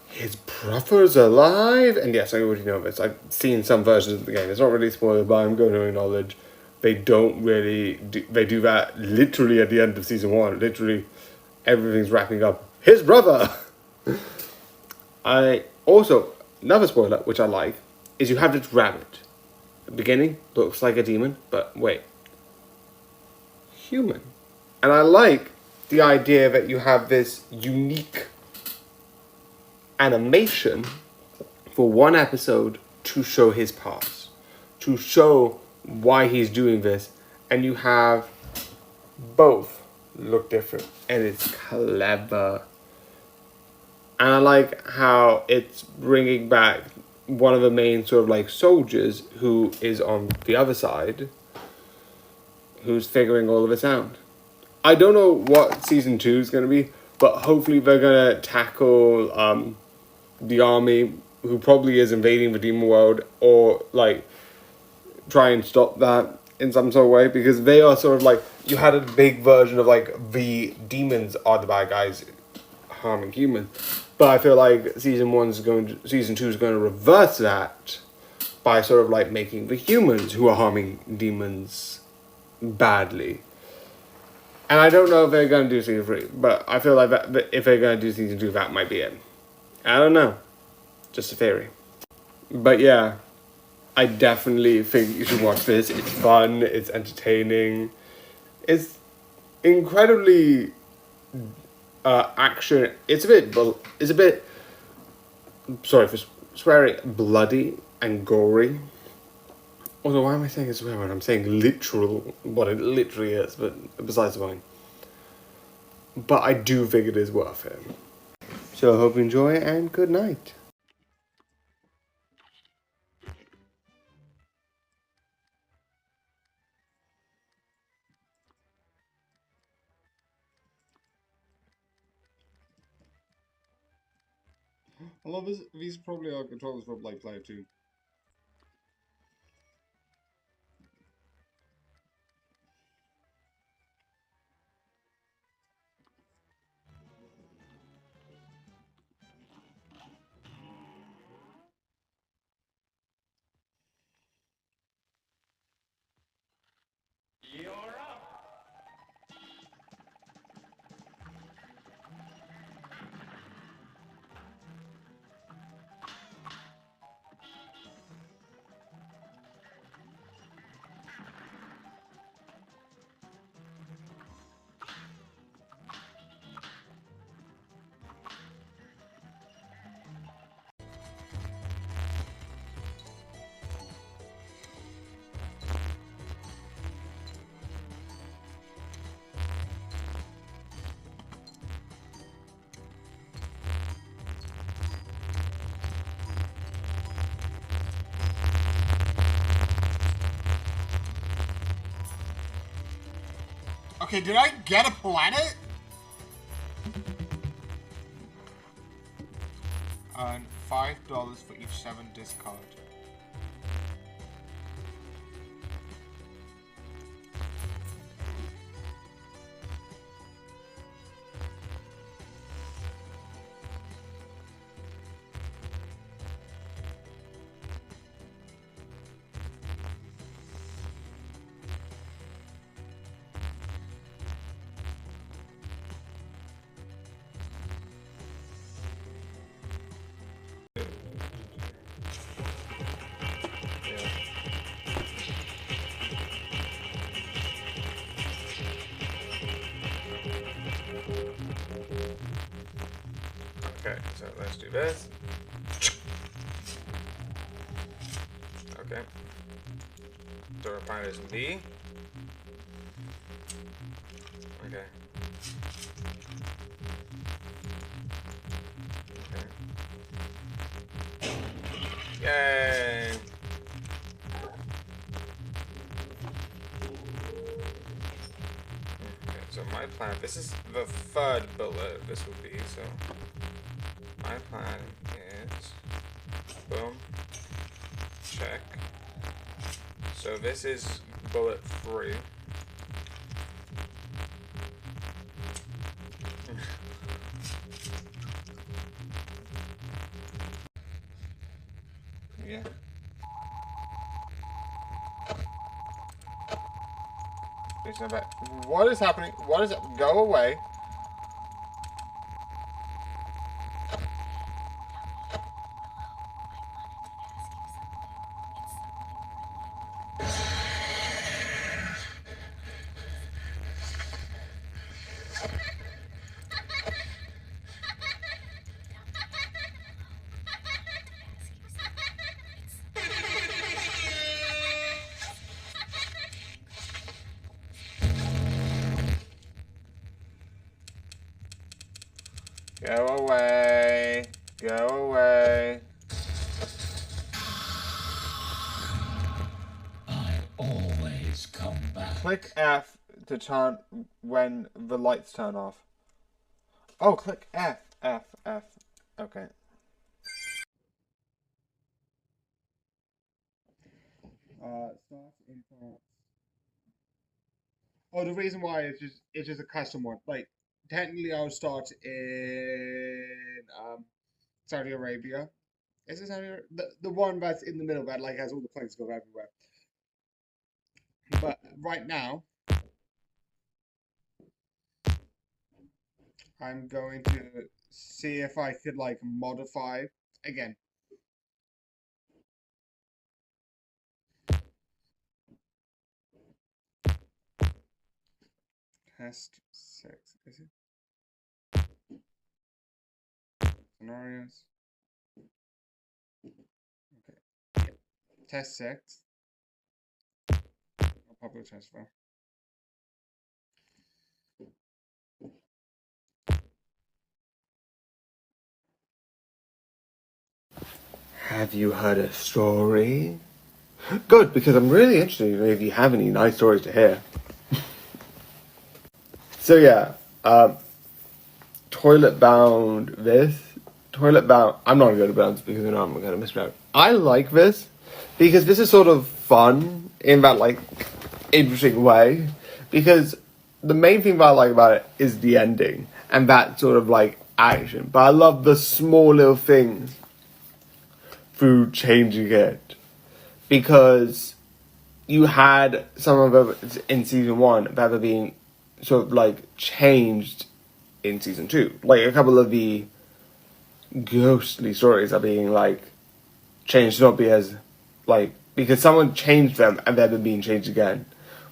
his brother's alive, and yes, I already know this. I've seen some versions of the game. It's not really spoiled, but I'm going to acknowledge they don't really they do that literally at the end of season 1. Literally, everything's wrapping up. His brother. I also, another spoiler which I like is you have this rabbit. The beginning looks like a demon, but wait, human. And I like the idea that you have this unique animation for one episode to show his past, to show why he's doing this, and you have both look different, and it's clever. And I like how it's bringing back one of the main sort of like soldiers who is on the other side, who's figuring all of this out. I don't know what season 2 is going to be, but hopefully they're going to tackle the army, who probably is invading the demon world, or like try and stop that in some sort of way, because they are sort of like, you had a big version of like the demons are the bad guys harming humans, but I feel like season 2 is going to reverse that by sort of like making the humans who are harming demons badly. And I don't know if they're going to do season 3, but I feel like that if they're going to do season 2, that might be it. I don't know. Just a theory. But yeah, I definitely think you should watch this. It's fun, it's entertaining, it's incredibly action. It's a bit, sorry for swearing, bloody and gory. Although, why am I saying a swear word? I'm saying literal, what it literally is, but besides the point. But I do think it is worth it. So I hope you enjoy, and good night. I love this. These probably are controllers for like Player 2. Okay, did I get a planet? And $5 for each 7 discard. Okay, so let's do this. Okay. Door part is B. Okay. Okay. Yay! Okay, so my plan, this is the third bullet this will be, so my plan is boom, check. So this is bullet 3. Yeah. What is happening? What is it? Go away. Go away. Go away. I always come back. Click F to turn when the lights turn off. Oh, click F. F. F. Okay. Start in France. Oh, the reason why is it's just a custom one. Like technically, I would start in Saudi Arabia. Is it Saudi Arabia? The one that's in the middle that like has all the planes go everywhere. But right now, I'm going to see if I could like modify again. Test 6, is it? Scenarios. Okay. Yeah. Test 6. I'll public test file. Have you heard a story? Good, because I'm really interested if you have any nice stories to hear. So yeah, Toilet Bound this. Toilet Bound, I'm not going to bounce because I know I'm going to mispronounce. I like this because this is sort of fun in that like interesting way, because the main thing that I like about it is the ending and that sort of like action, but I love the small little things through changing it, because you had some of it in season 1 that were being sort of like changed in season 2. Like a couple of the ghostly stories are being like changed to not be as like, because someone changed them and they've been being changed again,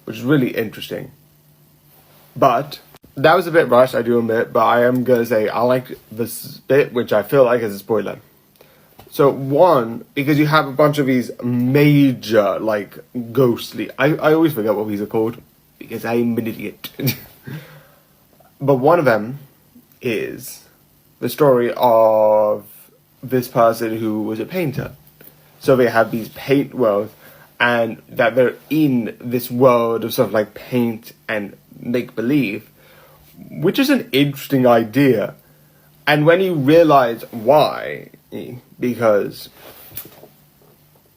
which is really interesting. But that was a bit rushed, I do admit, but I am gonna say I like this bit, which I feel like is a spoiler. So 1, because you have a bunch of these major, like, ghostly... I always forget what these are called, because I'm an idiot. But one of them is the story of this person who was a painter. So they have these paint worlds, and that they're in this world of sort of like paint and make-believe, which is an interesting idea. And when you realize why... because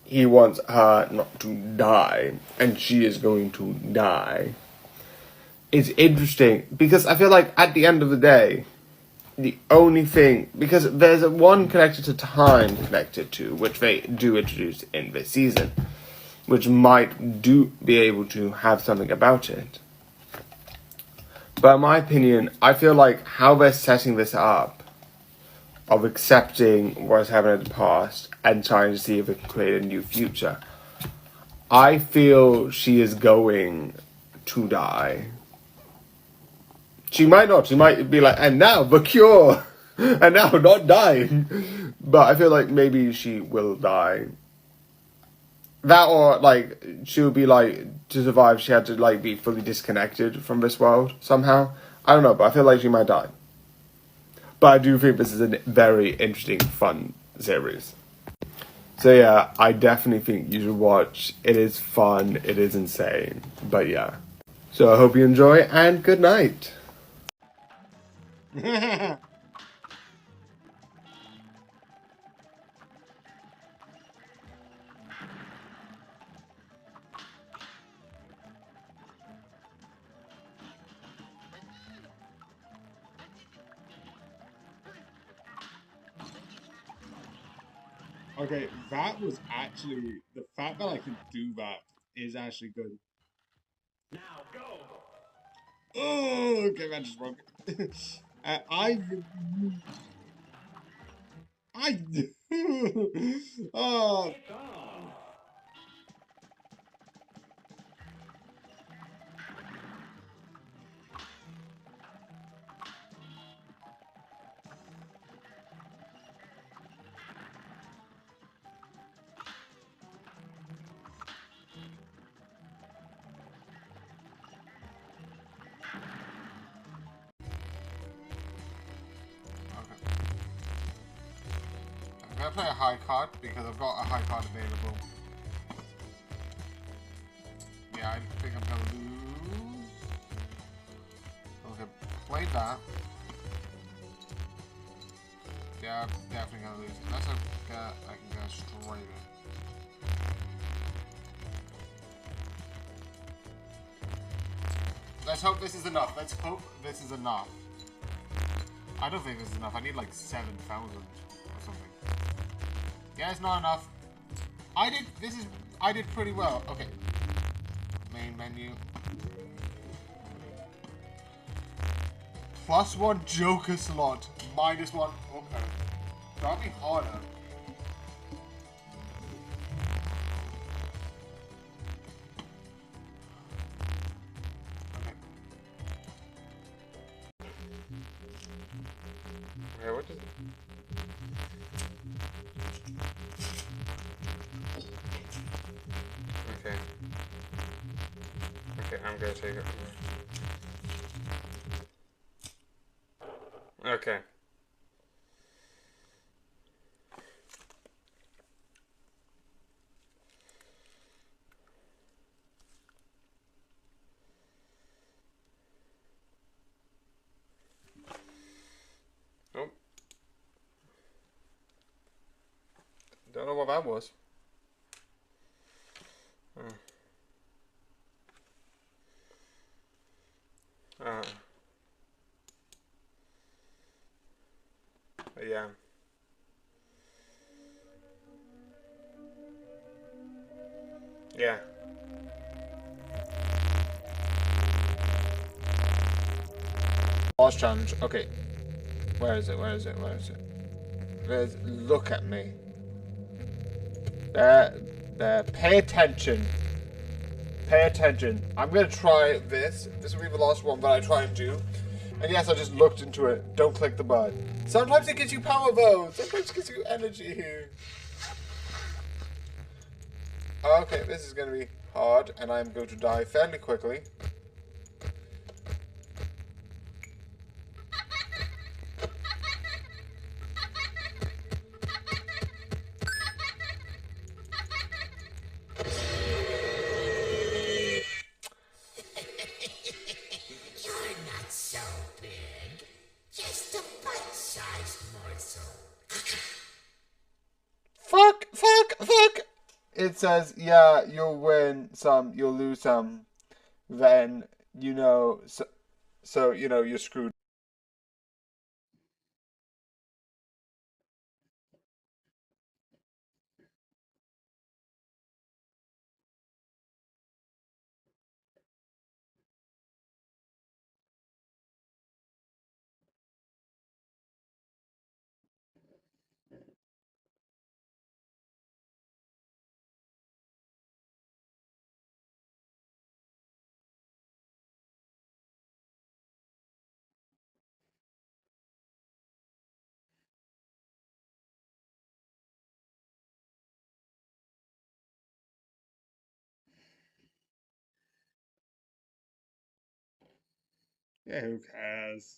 he wants her not to die, and she is going to die. It's interesting, because I feel like at the end of the day, the only thing... because there's one connected to time connected to, which they do introduce in this season, which might be able to have something about it. But in my opinion, I feel like how they're setting this up, of accepting what's happened in the past and trying to see if it can create a new future, I feel she is going to die. She might not. She might be like, and now the cure. And now not dying. But I feel like maybe she will die. That or like she'll be like to survive she had to like be fully disconnected from this world somehow. I don't know, but I feel like she might die. But I do think this is a very interesting, fun series. So yeah, I definitely think you should watch. It is fun, it is insane. But yeah. So I hope you enjoy and good night. Okay, that was actually the fact that I can do that is actually good. Now go. Oh, okay, that just broke it. I oh. I'm gonna play a high card because I've got a high card available. Yeah, I think I'm gonna lose. Okay, play that. Yeah, I'm definitely gonna lose. Unless I can go straight in. Let's hope this is enough. Let's hope this is enough. I don't think this is enough. I need like 7,000 or something. Yeah, it's not enough. I did pretty well. Okay. Main menu. +1 Joker slot. -1. Okay. That'll be harder. Okay. Okay, what does Okay. Okay, I'm gonna take it. Okay. Oh. Don't know what that was. Yeah. Yeah. Boss challenge. Okay. Where is it? Where is it? Where is it? There's, look at me. There. Pay attention. Pay attention. I'm gonna try this. This will be the last one that I try and do. And yes, I just looked into it. Don't click the button. Sometimes it gives you power votes. Sometimes it gives you energy. Okay, this is gonna be hard, and I'm going to die fairly quickly. Fuck! It says, yeah, you'll win some, you'll lose some. Then, you know, so you know, you're screwed. Yeah, who cares?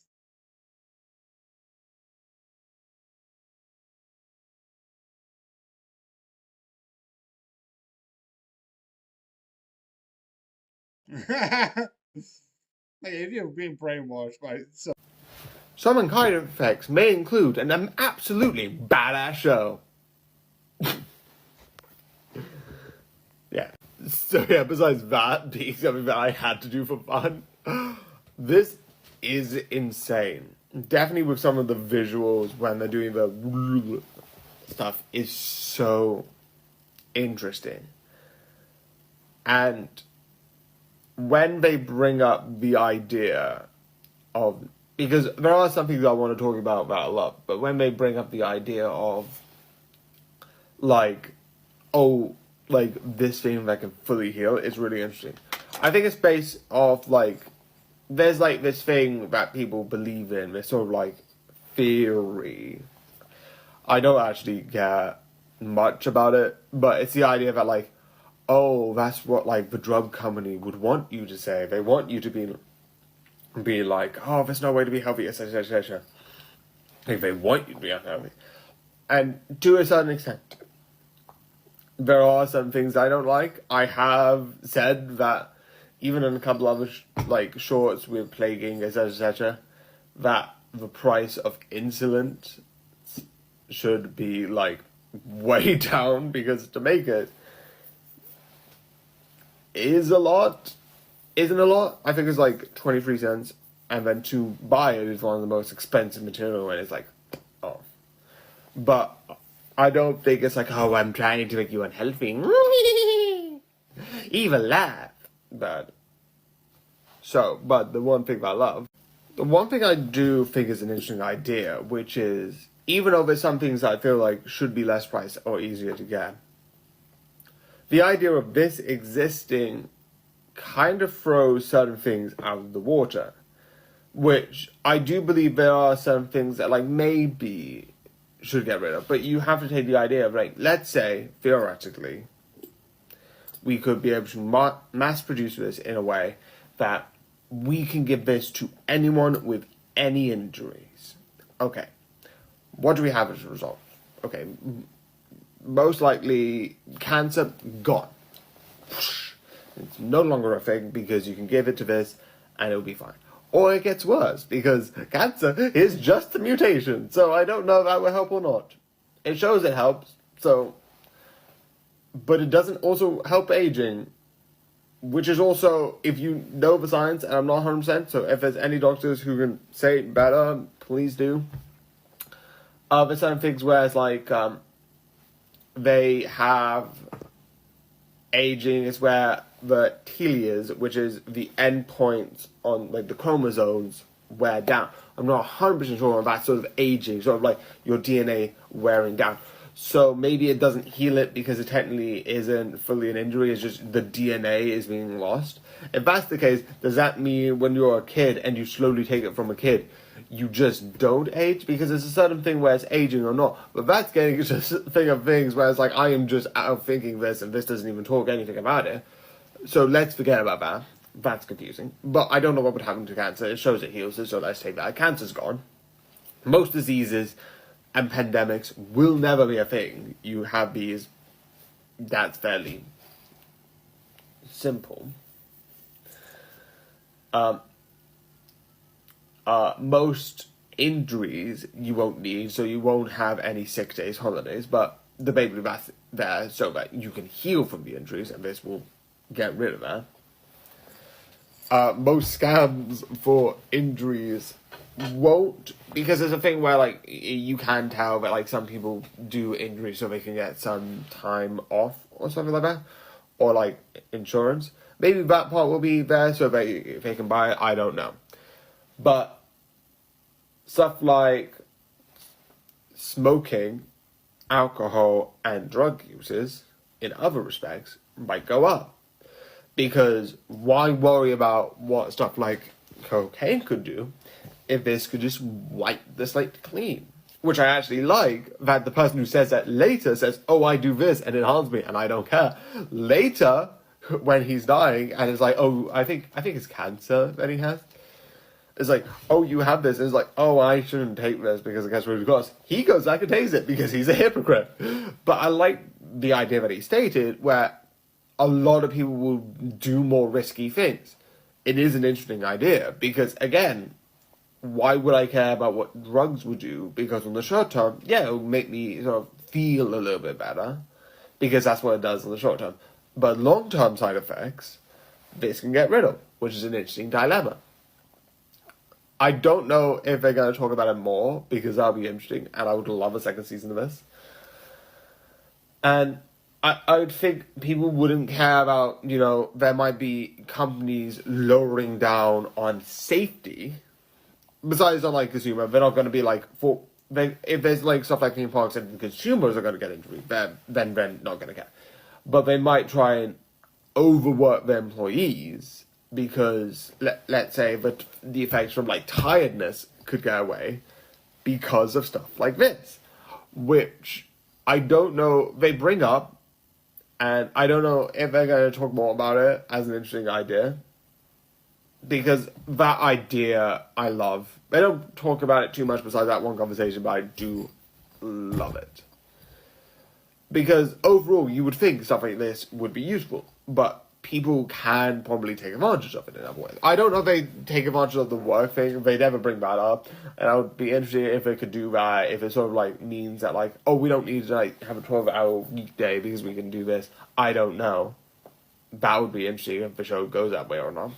Like, if you've been brainwashed by so Some unkind effects may include an absolutely badass show. Yeah. So yeah, besides that being something that I had to do for fun, this is insane. Definitely with some of the visuals when they're doing the stuff is so interesting. And when they bring up the idea of, because there are some things I want to talk about that a lot, but when they bring up the idea of like, oh, like this thing that can fully heal is really interesting. I think it's based off like, there's like this thing that people believe in, this sort of like theory. I don't actually care much about it, but it's the idea that like, oh, that's what like the drug company would want you to say. They want you to be like, oh, there's no way to be healthy, etc., etc. Like they want you to be unhealthy, and to a certain extent, there are some things I don't like. I have said that even in a couple other like shorts with plaguing, etc., etc., that the price of insulin should be like way down, because to make it isn't a lot. I think it's like 23 cents, and then to buy it is one of the most expensive material, and it's like, oh. But I don't think it's like, oh, I'm trying to make you unhealthy. Evil laugh. But the one thing I do think is an interesting idea, which is, even though there's some things I feel like should be less priced or easier to get, the idea of this existing kind of throws certain things out of the water, which I do believe there are some things that like maybe should get rid of, but you have to take the idea of like, let's say theoretically we could be able to mass produce this in a way that we can give this to anyone with any injuries. Okay, what do we have as a result? Okay, most likely cancer gone. It's no longer a thing because you can give it to this and it'll be fine. Or it gets worse because cancer is just a mutation. So I don't know if that will help or not. It shows it helps, so, but it doesn't also help aging, which is also, if you know the science, and I'm not 100%, so if there's any doctors who can say it better, please do. There's certain things where it's like, they have aging is where the telomeres, which is the end points on like the chromosomes, wear down. I'm not 100% sure on that sort of aging, sort of like your DNA wearing down. So maybe it doesn't heal it because it technically isn't fully an injury, it's just the DNA is being lost. If that's the case, does that mean when you're a kid and you slowly take it from a kid, you just don't age? Because it's a certain thing where it's aging or not. But that's getting into a thing of things where it's like, I am just out thinking this and this doesn't even talk anything about it. So let's forget about that. That's confusing. But I don't know what would happen to cancer. It shows it heals it, so let's take that. Cancer's gone. Most diseases and pandemics will never be a thing. You have these, that's fairly simple. Most injuries you won't need, so you won't have any sick days, holidays, but the baby bath there so that you can heal from the injuries, and this will get rid of that. Most scans for injuries won't, because there's a thing where like you can tell that like some people do injuries so they can get some time off or something like that, or like insurance. Maybe that part will be there so they can buy it. I don't know, but stuff like smoking, alcohol, and drug uses in other respects might go up. Because why worry about what stuff like cocaine could do if this could just wipe the slate clean? Which I actually like, that the person who says that later says, oh, I do this and it harms me and I don't care. Later, when he's dying and it's like, oh, I think it's cancer that he has. It's like, oh, you have this. And it's like, oh, I shouldn't take this because it gets rid of cost. He goes back and takes it because he's a hypocrite. But I like the idea that he stated where a lot of people will do more risky things. It is an interesting idea because, again, why would I care about what drugs would do? Because on the short term, yeah, it will make me sort of feel a little bit better because that's what it does in the short term. But long-term side effects, this can get rid of, which is an interesting dilemma. I don't know if they're going to talk about it more because that'll be interesting and I would love a second season of this. And I would think people wouldn't care about, you know, there might be companies lowering down on safety. Besides on like consumer, they're not going to be like, if there's like stuff like theme parks and consumers are going to get injured, then they're not going to care. But they might try and overwork their employees because let's say that the effects from like tiredness could go away because of stuff like this, which I don't know, they bring up, and I don't know if they're going to talk more about it as an interesting idea. Because that idea, I love. They don't talk about it too much besides that one conversation, but I do love it. Because overall, you would think stuff like this would be useful, but people can probably take advantage of it in other ways. I don't know if they take advantage of the work thing. They never bring that up, and I would be interested if they could do that. If it sort of like means that like, oh, we don't need to like have a 12-hour weekday because we can do this. I don't know. That would be interesting if the show goes that way or not.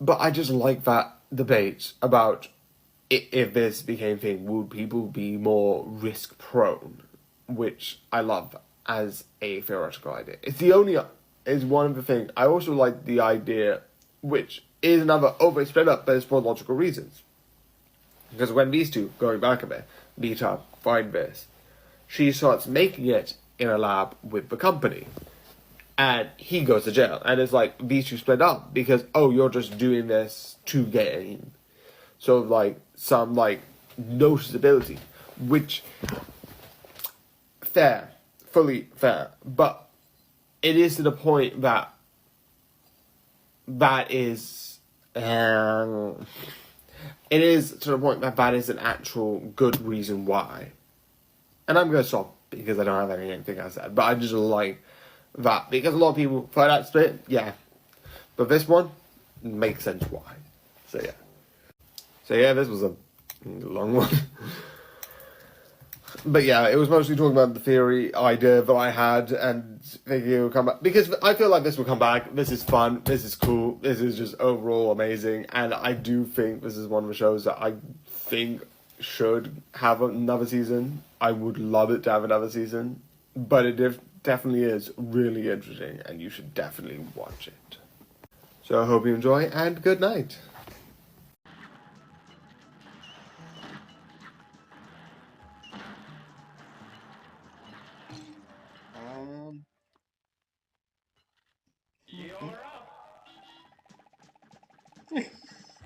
But I just like that debate about if this became a thing, would people be more risk prone? Which I love as a theoretical idea. It's one of the things. I also like the idea, which is another split up, but it's for logical reasons. Because when these two, going back a bit, meet up, find this, she starts making it in a lab with the company. And he goes to jail. And it's like, these two split up because, oh, you're just doing this to gain. So, like, some, like, noticeability. Which, fair. Fully fair. But it is to the point that is... it is to the point that is an actual good reason why. And I'm going to stop because I don't have anything else to add. But I just like... that because a lot of people find that split, yeah, but this one makes sense why. So yeah, this was a long one. But yeah, it was mostly talking about the theory idea that I had and thinking it would come back because I feel like this will come back. This is fun. This is cool. This is just overall amazing, and I do think this is one of the shows that I think should have another season. I would love it to have another season, but it definitely is really interesting and you should definitely watch it. So I hope you enjoy and good night.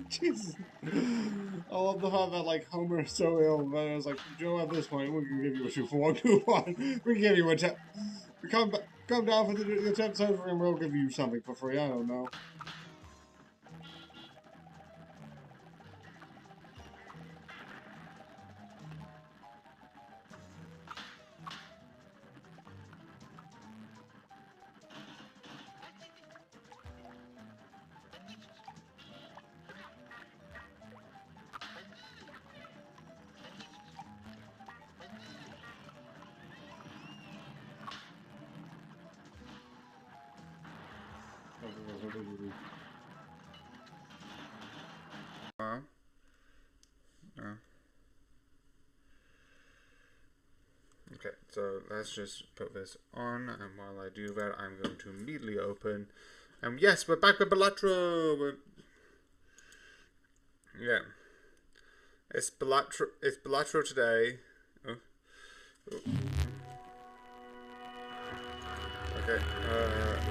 Jesus. I love the fact that like Homer is so ill, but I was like, Joe, at this point, we can give you a 2-for-1 coupon. We can give you a tip. Come down for the 10 episode and we'll give you something for free. I don't know. Okay, so let's just put this on, and while I do that, I'm going to immediately open. And yes, we're back with Balatro. Yeah, it's Balatro today. Oh. Okay,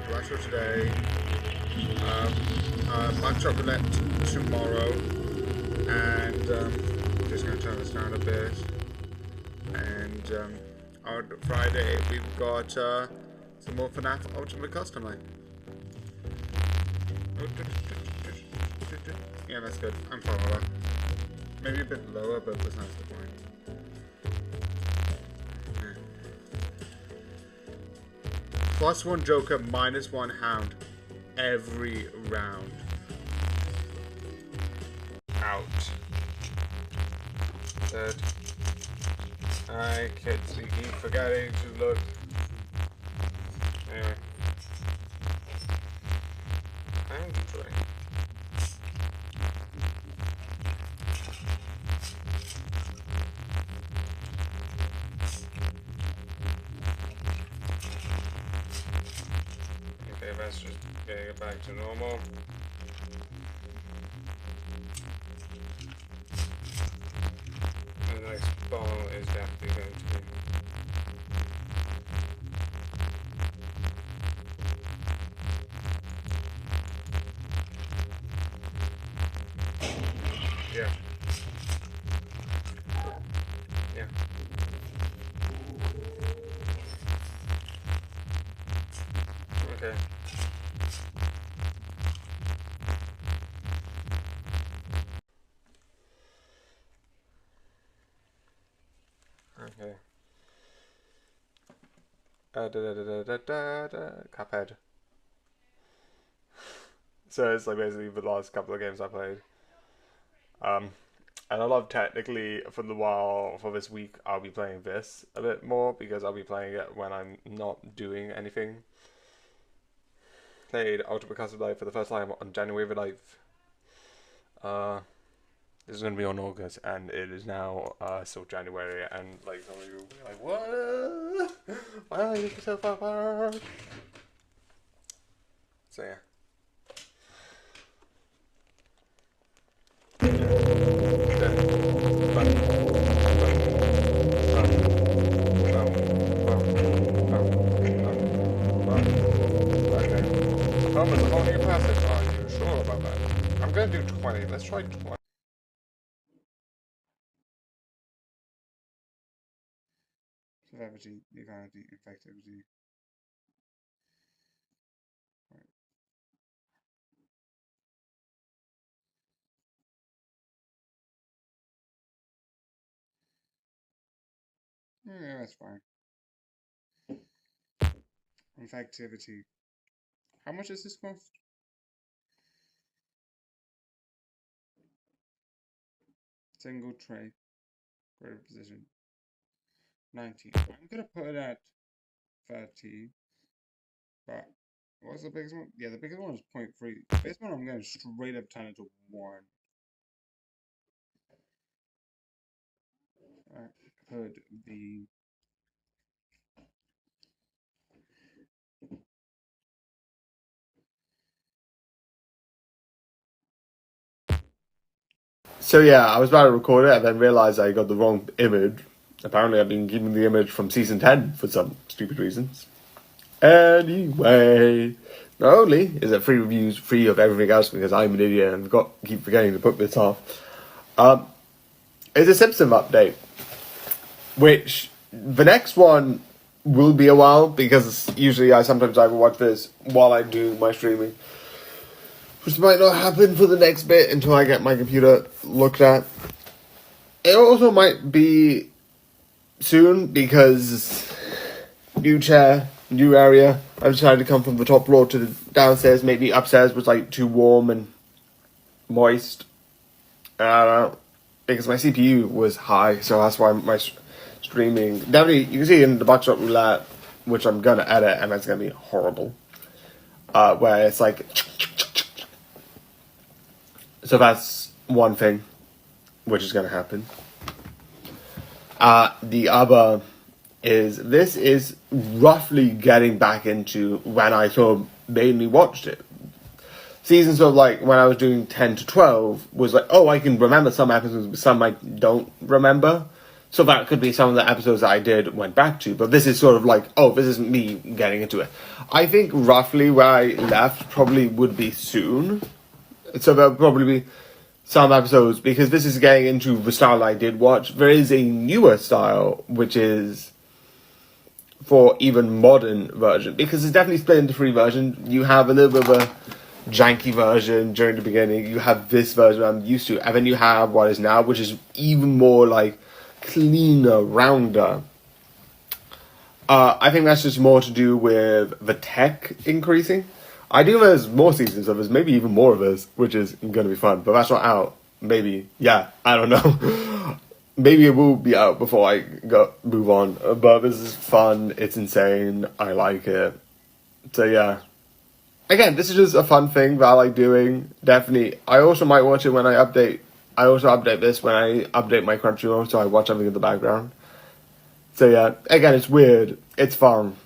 Balatro today. Black chocolate tomorrow, and just gonna turn this down a bit. And on Friday we've got some more FNAF Ultimate Custom Night. Yeah, that's good. I'm fine with that. Maybe a bit lower, but besides the point. +1 Joker, -1 Hound. Every round. Out. Dead. Alright, kids, we keep forgetting to look. Anyway. I'm trying. Okay, that's just getting it back to normal. The next ball is definitely going to be. Yeah. Yeah. Okay. Okay. Cuphead. So it's like basically the last couple of games I played. And I love technically for the while, for this week, I'll be playing this a bit more because I'll be playing it when I'm not doing anything. Played Ultimate Custom Life for the first time on January the 9th. This is going to be on August, and it is now still January, and like some of you will be like, what? Why are you so far apart? So yeah. There's a whole new passage. Are you sure about that? I'm going to do 20. Let's try 20. Severity, legality, effectivity. Right. Yeah, that's fine. Effectivity. How much does this cost? Single tray. Greater position. 19. I'm gonna put it at 30. But what's the biggest one? Yeah, the biggest one is 0.3. The biggest one I'm gonna straight up turn into 1. Alright, could be. So yeah, I was about to record it and then realised I got the wrong image. Apparently I've been given the image from season 10 for some stupid reasons. Anyway, not only is it free reviews, free of everything else because I'm an idiot and keep forgetting to put this off, it's a Simpson update, which the next one will be a while because usually I sometimes will watch this while I do my streaming, which might not happen for the next bit until I get my computer looked at. It also might be soon because new chair, new area. I decided to come from the top floor to the downstairs. Maybe upstairs was like too warm and moist. I don't know. Because my CPU was high, so that's why my streaming... Definitely, you can see in the Buckshot Roulette, which I'm going to edit, and it's going to be horrible. Where it's like... So that's one thing, which is going to happen. The other is, this is roughly getting back into when I sort of mainly watched it. Seasons of like, when I was doing 10 to 12, was like, oh, I can remember some episodes, but some I don't remember. So that could be some of the episodes that I went back to. But this is sort of like, oh, this isn't me getting into it. I think roughly where I left probably would be soon. So there'll probably be some episodes, because this is getting into the style I did watch. There is a newer style, which is for even modern version, because it's definitely split into 3 versions. You have a little bit of a janky version during the beginning. You have this version I'm used to, and then you have what is now, which is even more like cleaner, rounder. I think that's just more to do with the tech increasing. I do there's more seasons of this, maybe even more of this, which is going to be fun, but that's not out. Maybe, yeah, I don't know. Maybe it will be out before I move on, but this is fun, it's insane, I like it. So yeah. Again, this is just a fun thing that I like doing, definitely. I also might watch it when I update. I also update this when I update my Crunchyroll, so I watch everything in the background. So yeah, again, it's weird, it's fun,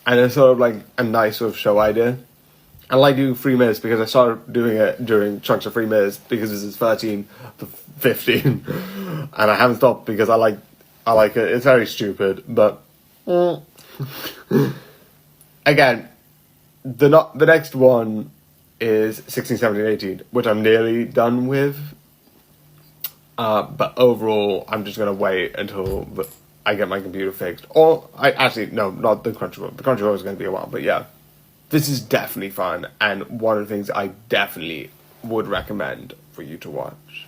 and it's sort of like a nice sort of show idea. I like doing 3 minutes because I started doing it during chunks of 3 minutes because this is 13 to 15, and I haven't stopped because I like it. It's very stupid, but again, the next one is 16, 17, 18, which I'm nearly done with. But overall, I'm just gonna wait until I get my computer fixed. Or no, not the Crunchyroll. The Crunchyroll is gonna be a while, but yeah. This is definitely fun, and one of the things I definitely would recommend for you to watch.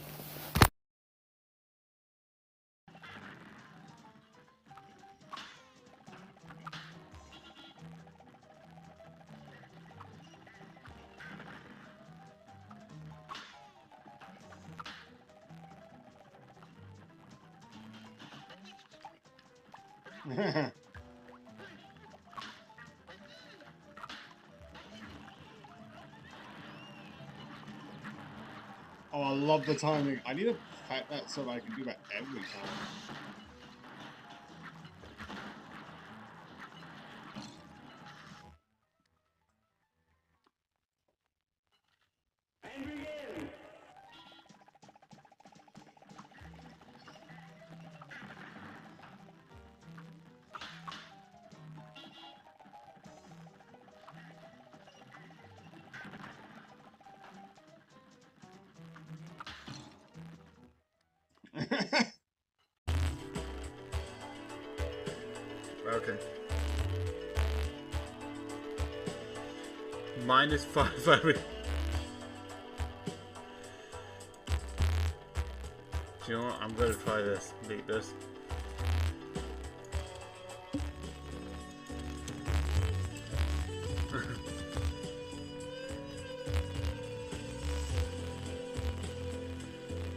Oh, I love the timing. I need to pack that so that I can do that every time. Okay. -5. Do you know what? I'm gonna try this. Beat this.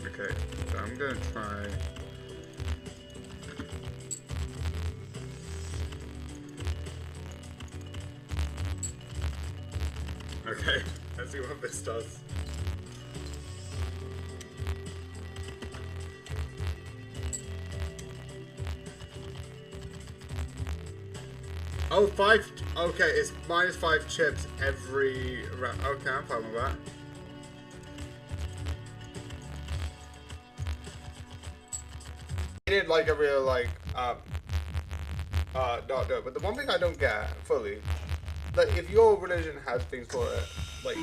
Okay, so I'm gonna try. Okay, let's see what this does. Oh, 5. Okay, it's -5 chips every round. Okay, I'm fine with that. I did like a real not do it, but the one thing I don't get fully, like if your religion has things for it, like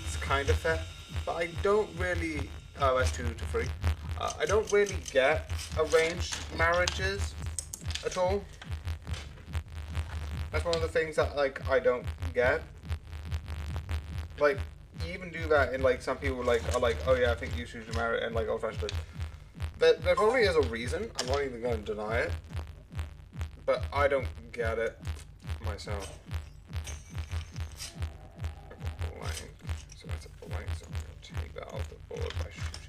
it's kind of fair, but I don't really. Oh, that's 2 to 3. I don't really get arranged marriages at all. That's one of the things that like I don't get. Like you even do that in like some people like are like, oh yeah, I think you should marry and like old-fashioned. There probably is a reason. I'm not even going to deny it, but I don't get it myself. Blank. So that's a blank. So I'm going to take that off the board by shooting.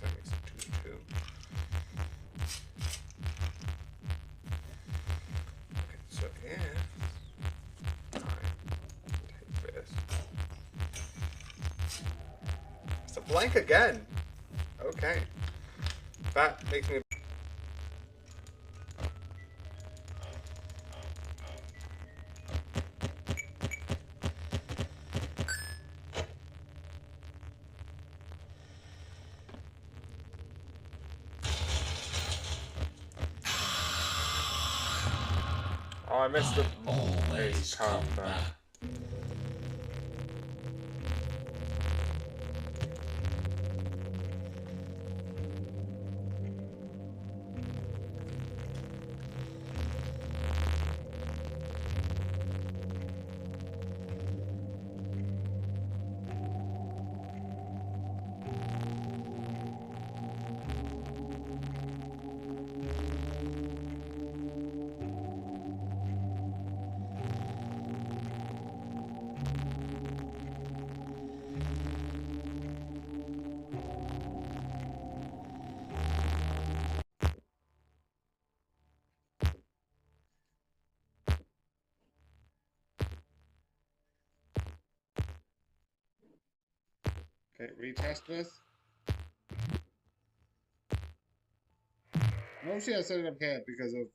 That makes it 2 to 2. Okay, so if I take this, it's a blank again. Okay, that makes me. Oh, I missed the always come back. Okay, retest this. Mostly I set it up here because of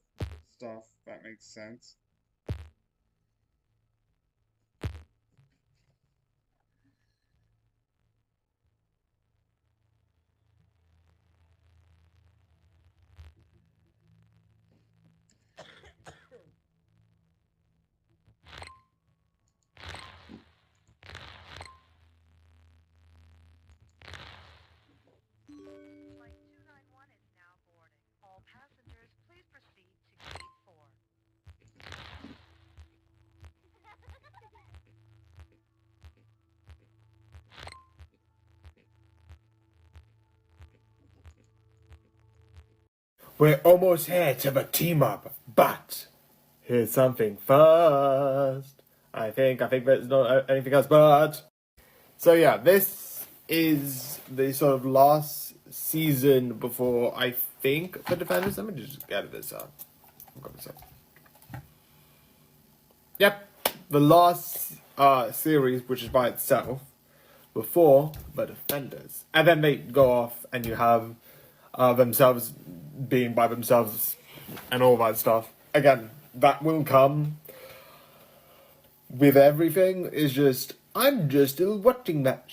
stuff. That makes sense. Flight 291 is now boarding. All passengers, please proceed to gate 4. We're almost here to the team up, but here's something first. I think there's not anything else, but so yeah, this is the sort of last season before I think the Defenders. Let me just get this up. Yep, the last series, which is by itself, before the Defenders, and then they go off, and you have themselves being by themselves and all that stuff. Again, that will come with everything. Is just I'm just still watching that.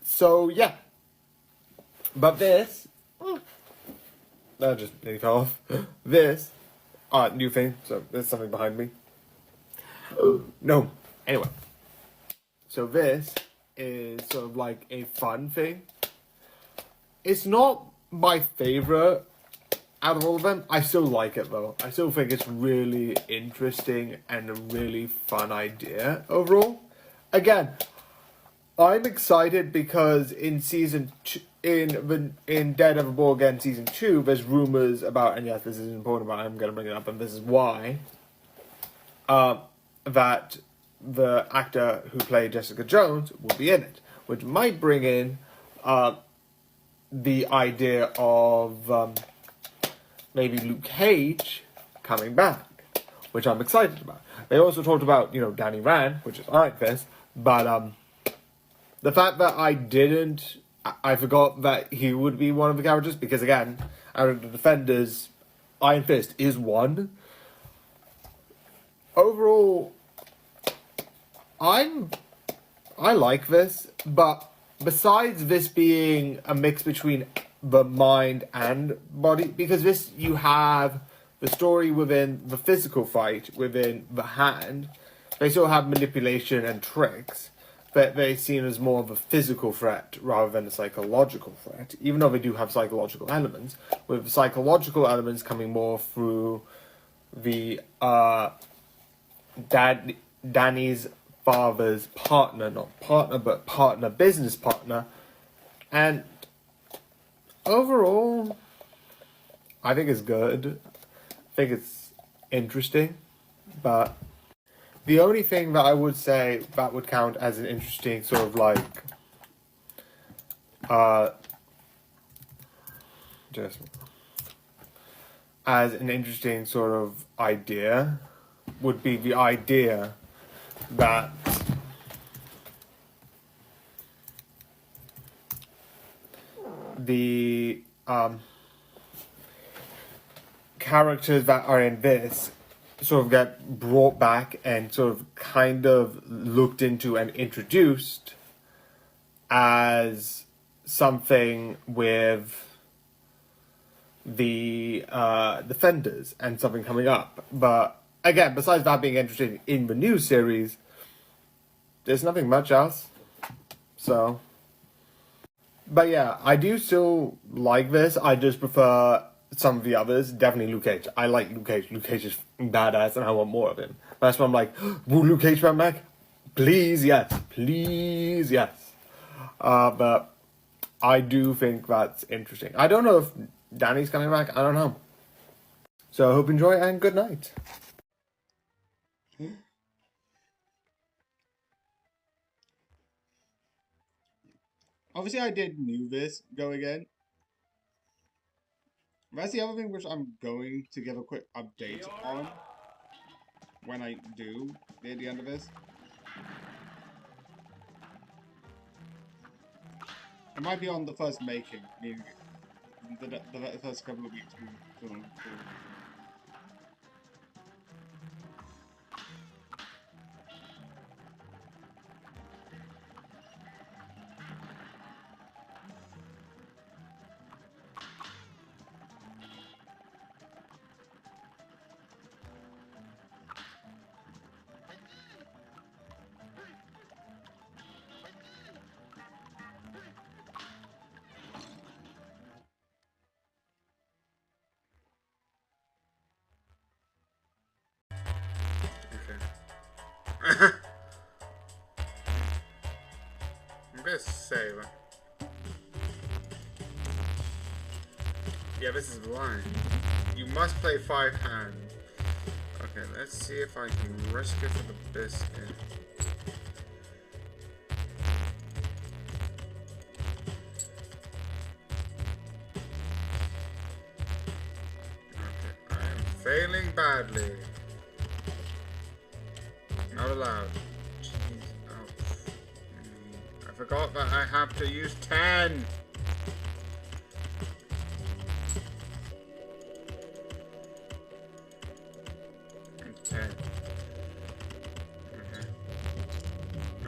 So yeah, but this that just nearly fell off. This new thing. So there's something behind me. No. Anyway, so this is sort of like a fun thing. It's not my favorite out of all of them. I still like it though. I still think it's really interesting and a really fun idea overall. Again, I'm excited because in season two, in Daredevil Born Again season 2, there's rumors about, and yes, this is important, but I'm going to bring it up, and this is why, that the actor who played Jessica Jones will be in it, which might bring in the idea of maybe Luke Cage coming back, which I'm excited about. They also talked about, Danny Rand, which is Iron Fist, but the fact that I forgot that he would be one of the characters, because again, out of the Defenders, Iron Fist is one. Overall, I like this, but besides this being a mix between the mind and body, because this, you have the story within the physical fight, within the hand, they still have manipulation and tricks, but they're seen as more of a physical threat rather than a psychological threat, even though they do have psychological elements, with the psychological elements coming more through the Danny's father's partner, not partner, but partner, business partner. And overall, I think it's good. I think it's interesting, but the only thing that I would say that would count as an interesting sort of like just as an interesting sort of idea would be the idea that the characters that are in this sort of get brought back and sort of kind of looked into and introduced as something with the Defenders and something coming up. But again, besides that being interesting in the new series, there's nothing much else. So, but yeah, I do still like this. I just prefer some of the others. Definitely Luke Cage. I like Luke Cage. Luke Cage is badass and I want more of him. That's why I'm like, will Luke Cage come back? Please, yes. Please, yes. But I do think that's interesting. I don't know if Danny's coming back. I don't know. So I hope you enjoy and good night. Obviously, I did knew this going in. That's the other thing which I'm going to give a quick update on when I do near the end of this. It might be on the first making, meaning the first couple of weeks. I'm gonna save it. Yeah, this is blind. You must play 5 hands. Okay, let's see if I can risk it for the biscuit. Okay, I am failing badly. Not allowed. Jeez. Oh. I forgot that I have to use 10. And 10. Okay.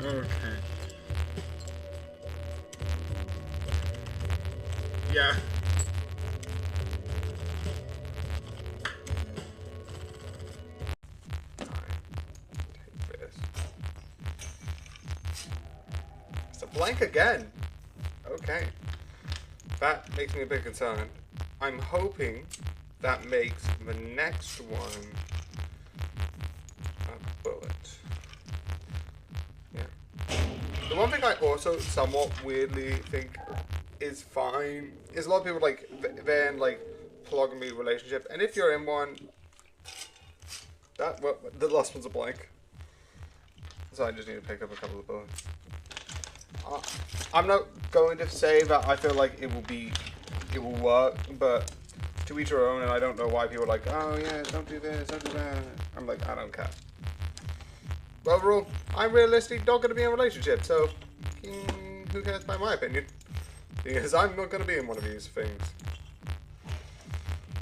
Okay. Yeah. Blank again. Okay. That makes me a bit concerned. I'm hoping that makes the next one a bullet. Yeah. The one thing I also somewhat weirdly think is fine is a lot of people like they're in like polygamy relationship, and if you're in one, that well, the last one's a blank. So I just need to pick up a couple of bullets. I'm not going to say that I feel like it will work, but to each their own, and I don't know why people are like, oh yeah, don't do this, don't do that. I'm like, I don't care. But overall, I'm realistically not going to be in a relationship, so who cares by my opinion? Because I'm not going to be in one of these things.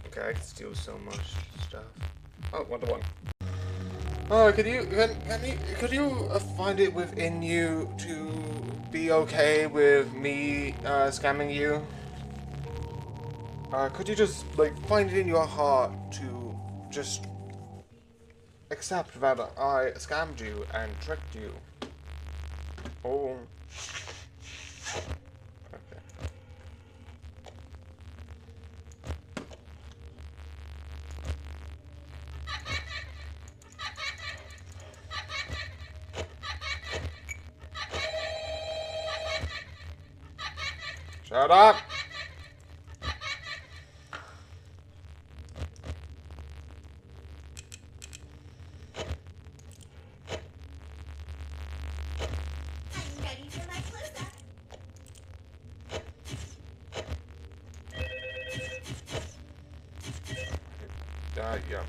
Okay, I can steal so much stuff. Oh, 1-to-1. Oh, could you find it within you to be okay with me scamming you? Could you just like find it in your heart to just accept that I scammed you and tricked you? Oh. Okay. Shut up! Yeah.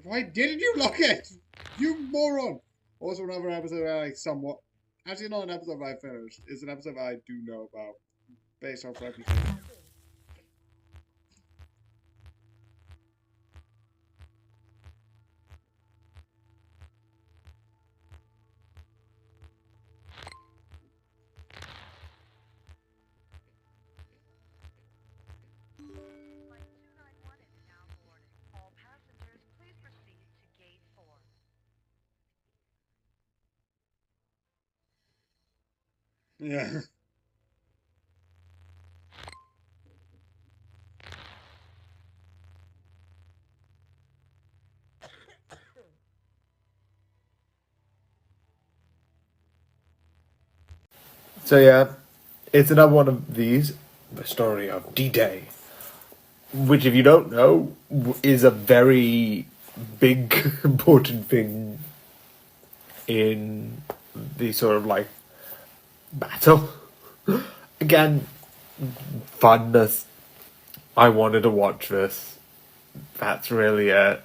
Why didn't you lock it? You moron! Also, another episode I somewhat... Actually, not an episode I finished. It's an episode I do know about. Based off Reputation. Flight 291 is now boarding. All passengers, please proceed to gate 4. Yeah. So yeah, it's another one of these, the story of D-Day, which if you don't know, is a very big, important thing in the sort of like battle. Again, funness. I wanted to watch this. that's really it.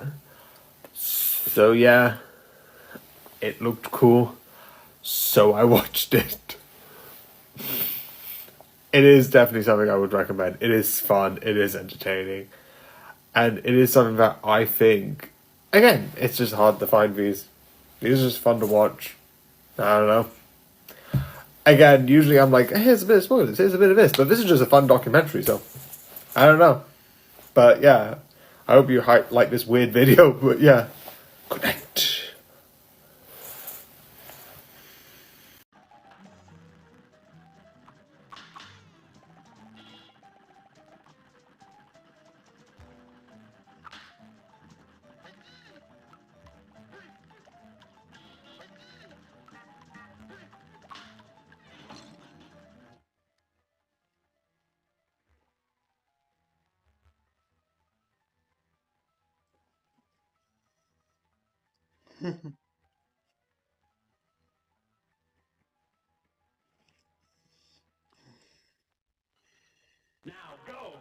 So yeah, it looked cool, so I watched it. It is definitely something I would recommend. It is fun, it is entertaining, and it is something that I think, again, it's just hard to find these. These are just fun to watch. I don't know. Again, usually I'm like, here's a bit of spoilers, here's a bit of this, but this is just a fun documentary, so I don't know. But yeah, I hope you like this weird video, but yeah. Good night. Now go!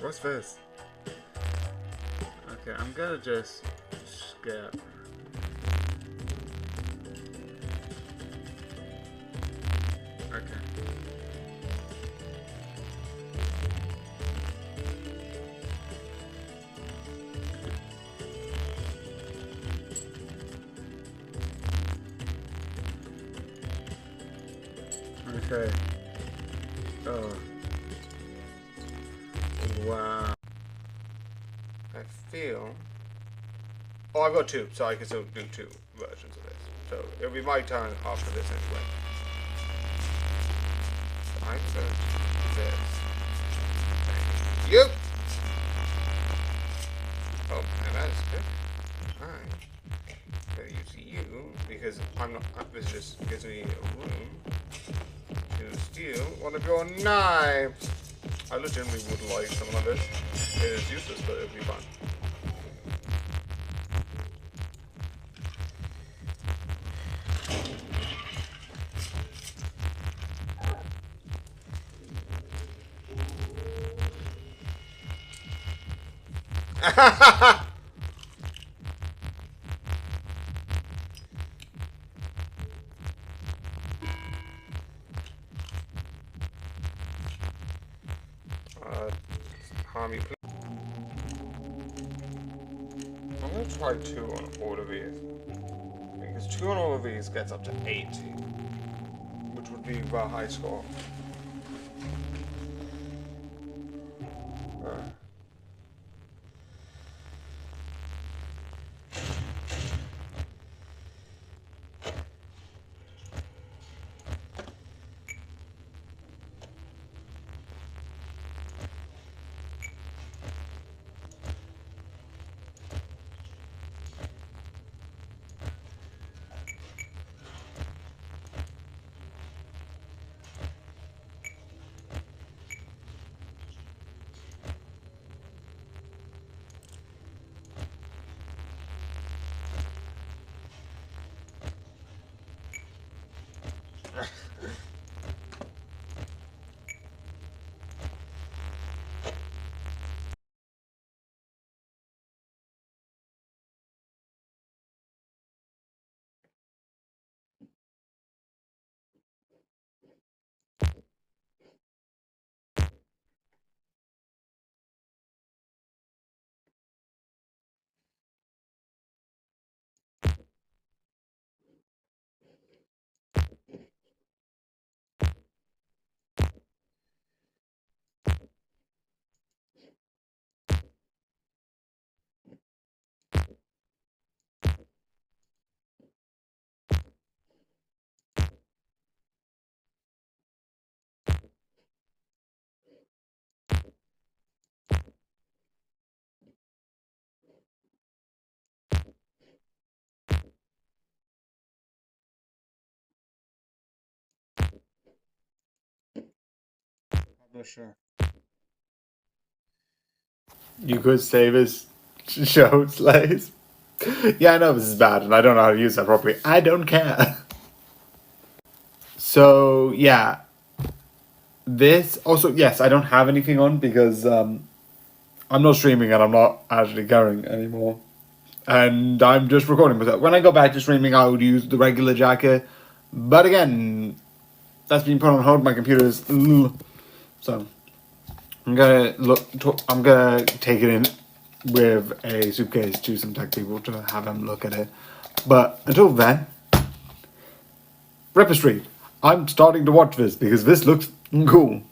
What's this? Okay, I'm gonna just skip. Okay. Okay. Oh. Wow. I feel... Oh, I've got two, so I can still do two versions of this. So it'll be my turn after this anyway. So I'm going to do this. Thank you! Oh, and that's good. I'm going to use you, because I'm not... This just gives me a room to steal one of your knives. I legitimately would like something like this. It is useless, but it would be fun. Harmy, I'm gonna try 2 on all of these. Because 2 on all of these gets up to 80, which would be the high score. but sure. You could say this show slays. Yeah, I know this is bad, and I don't know how to use that properly. I don't care. So, yeah. This, also, yes, I don't have anything on because I'm not streaming and I'm not actually going anymore. And I'm just recording myself. When I go back to streaming, I would use the regular jacket. But again, that's been put on hold. My computer's... So, I'm gonna take it in with a suitcase to some tech people to have them look at it. But until then, Ripper Street. I'm starting to watch this because this looks cool.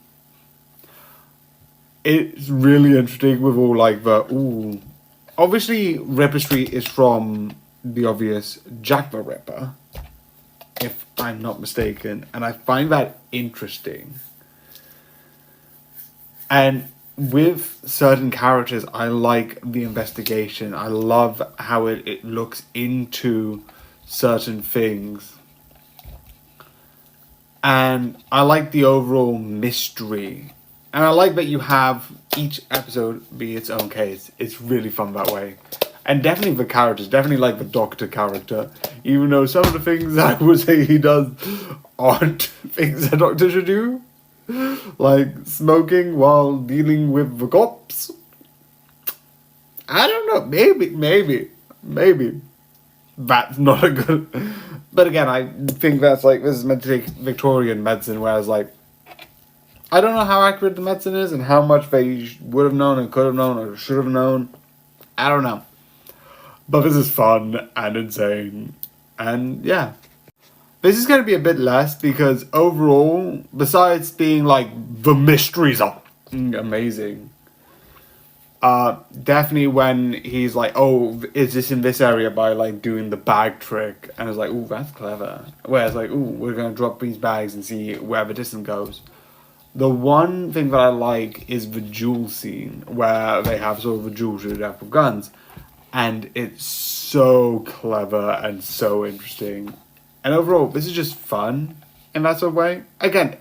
It's really interesting with all like the ooh. Obviously, Ripper Street is from the obvious Jack the Ripper, if I'm not mistaken, and I find that interesting. And with certain characters, I like the investigation. I love how it looks into certain things. And I like the overall mystery. And I like that you have each episode be its own case. It's really fun that way. And definitely the characters, definitely like the Doctor character. Even though some of the things I would say he does aren't things a Doctor should do. Like smoking while dealing with the cops. I don't know, maybe. That's not a good... But again, I think that's like, this is meant to take Victorian medicine, whereas like, I don't know how accurate the medicine is and how much they would have known and could have known or should have known. I don't know. But this is fun and insane. And yeah. This is going to be a bit less because overall, besides being like, the mysteries are amazing. Definitely when he's like, oh, is this in this area by like doing the bag trick? And it's like, ooh, that's clever. Whereas like, ooh, we're going to drop these bags and see where the distance goes. The one thing that I like is the duel scene where they have sort of a duel to the death with guns. And it's so clever and so interesting. And overall, this is just fun in that sort of way. Again,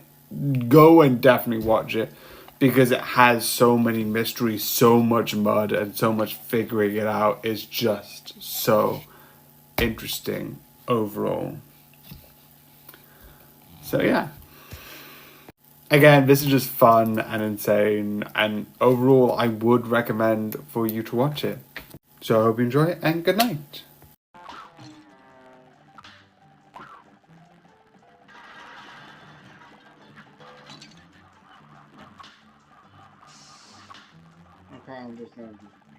go and definitely watch it. Because it has so many mysteries, so much mud, and so much figuring it out. It's just so interesting overall. So yeah. Again, this is just fun and insane. And overall, I would recommend for you to watch it. So I hope you enjoy it, and good night. Okay, I'm just gonna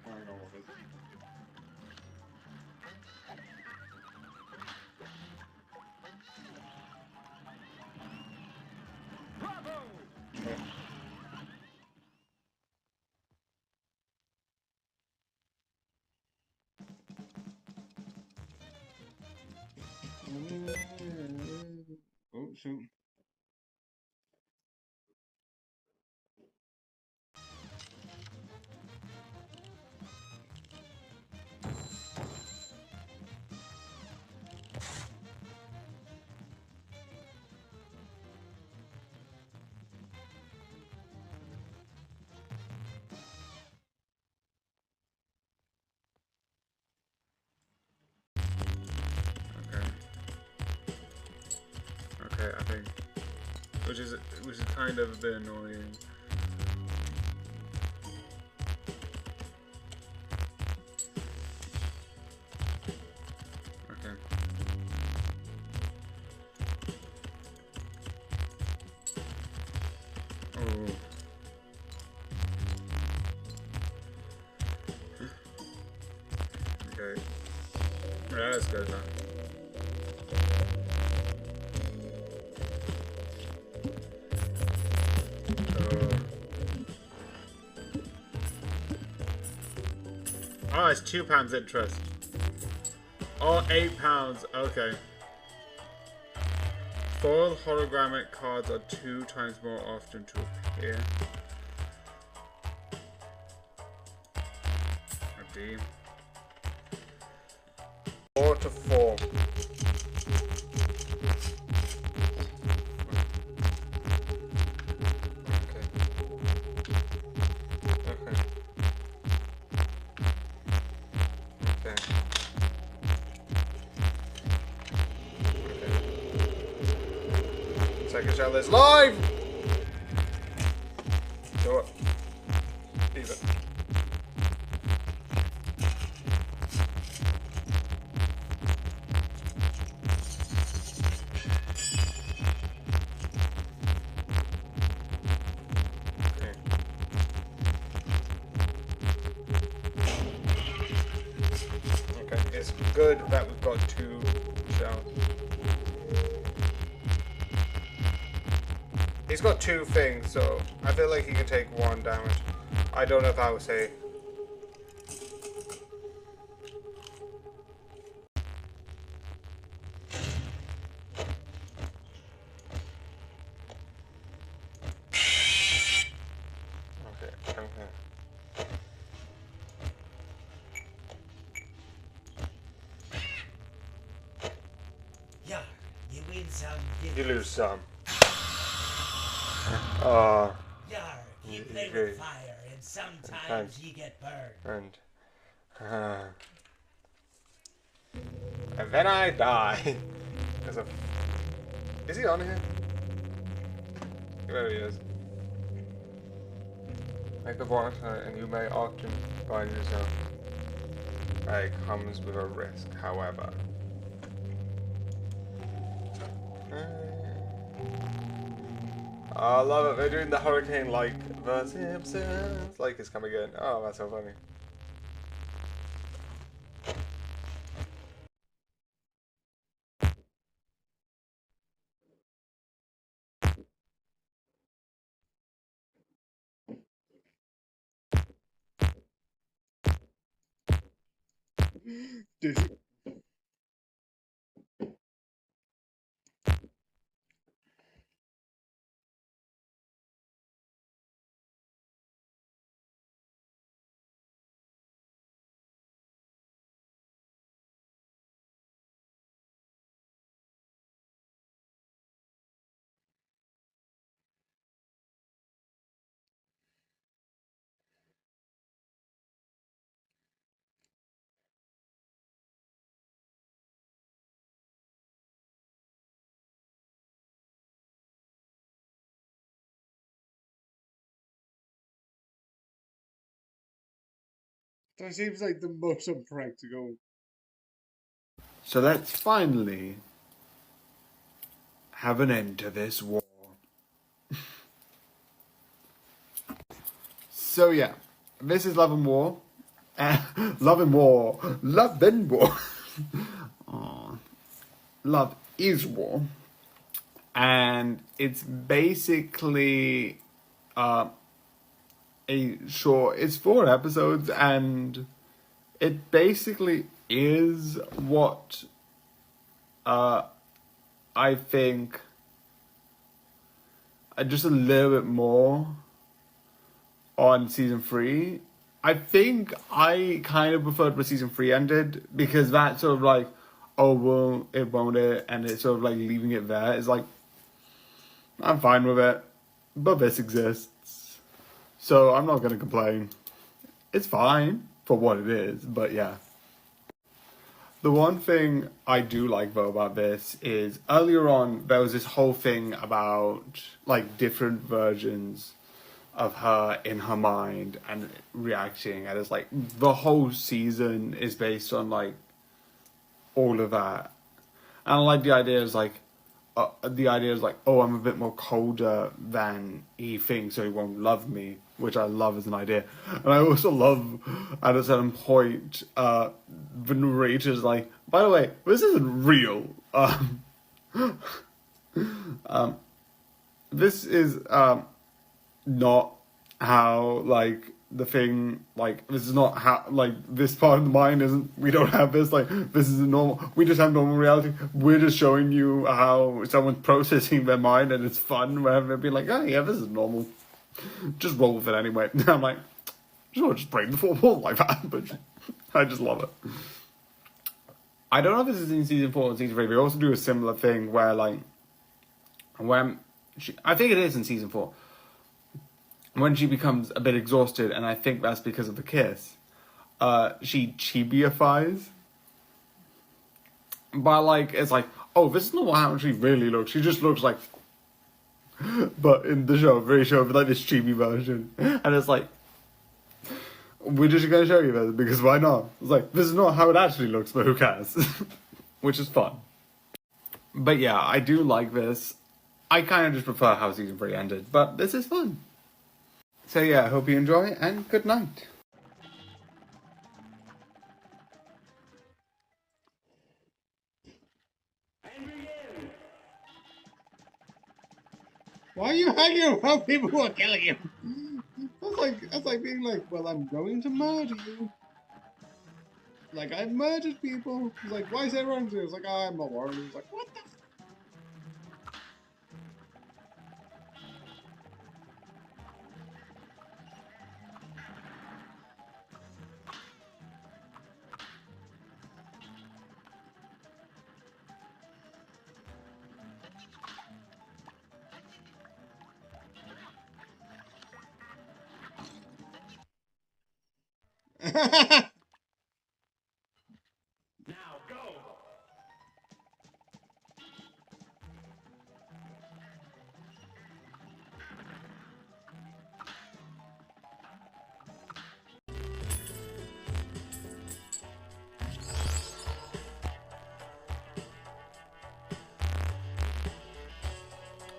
carry on with it. Oh, shoot. Okay, I think, which is kind of a bit annoying. Okay. Oh. Okay. Yeah, let's go now. Oh, it's £2 interest. Oh, £8. Okay. Foil hologramic cards are 2 times more often to appear. Redeem. 4 to 4. Okay. Michelle is live! Do it. Leave it. Okay, it's good that we've got 2 shells. He's got 2 things, so I feel like he can take 1 damage. I don't know if I would say. Okay. Yeah, you win some, You lose some. Yar, you play okay. with fire, and sometimes you get burned. And then I die. Because of. Is he on here? There he is. Make the water, and you may often find yourself. It comes with a risk, however. I love it. They're doing the hurricane like the Simpsons. Like it's coming in. Oh, that's so funny. Did you? That seems like the most unpractical. So let's finally have an end to this war. So yeah, this is Love and War. Love and War. Love and War. Aw. Love is War. And it's basically it's 4 episodes, and it basically is what I think just a little bit more on season 3. I think I kind of preferred where season 3 ended, because that sort of like, oh well, it won't it, and it's sort of like leaving it there. It's like, I'm fine with it, but this exists, so I'm not gonna complain. It's fine for what it is, but yeah. The one thing I do like though about this is earlier on there was this whole thing about like different versions of her in her mind and reacting, and it's like the whole season is based on like all of that. And I like the idea is like oh, I'm a bit more colder than he thinks, so he won't love me, which I love as an idea. And I also love at a certain point the narrator's like, by the way, this isn't real. This is not how like the thing, like this is not how like this part of the mind isn't, we don't have this, like this is normal, we just have normal reality, we're just showing you how someone's processing their mind, and it's fun wherever they'd be like, oh yeah, this is normal, just roll with it anyway. And I'm like, just break the fourth wall like that. But I just love it. I don't know if this is in season 4 or season 3, but we also do a similar thing where like when I think it is in season 4, when she becomes a bit exhausted, and I think that's because of the kiss, she chibiifies. But like, it's like, oh, this is not how she really looks. She just looks like but in the show, very show, like this cheapy version, and it's like, we're just gonna show you this because why not? It's like, this is not how it actually looks, but who cares? Which is fun. But yeah, I do like this. I kind of just prefer how season 3 ended, but this is fun. So yeah, I hope you enjoy, and good night. Why are you hanging around people who are killing you? That's like being like, well, I'm going to murder you. Like, I've murdered people. It's like, why is everyone doing it? It's like, oh, I'm not worried. It's like, what the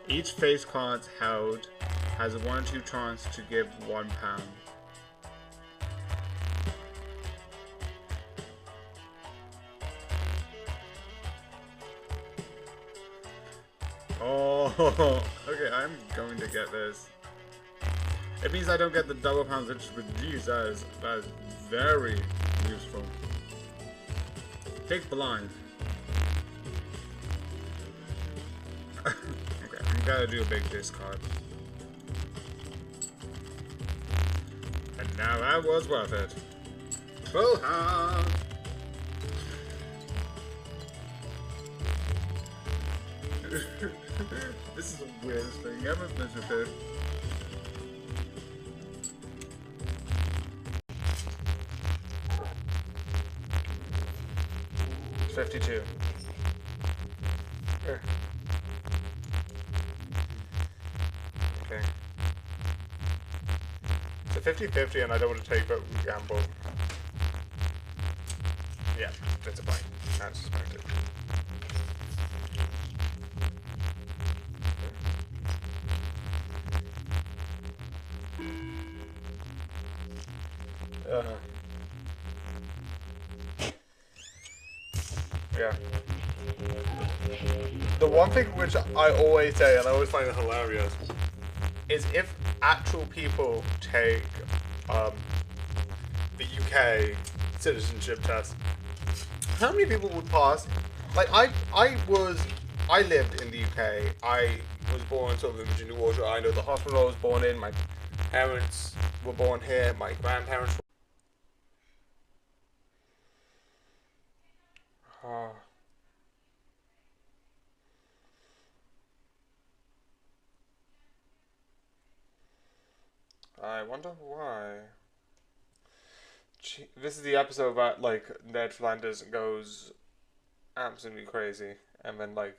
Each face card held has a 1 in 2 chance to give £1. Oh, okay, I'm going to get this. It means I don't get the double pounds interest, but geez, that is very useful. Big blind. Okay, I'm gonna do a big discard. And now that was worth it. Full house. This is the weirdest thing ever, Mr. Pitt. $52. Here. Okay. It's a 50-50 and I don't want to take but gamble. Yeah, that's a blank. That's expected. Yeah. The one thing which I always say, and I always find it hilarious, is if actual people take the UK citizenship test, how many people would pass? Like I lived in the UK. I was born sort of in Virginia Water. I know the hospital I was born in. My parents were born here. My grandparents. I wonder why. This is the episode about like Ned Flanders goes absolutely crazy, and then like.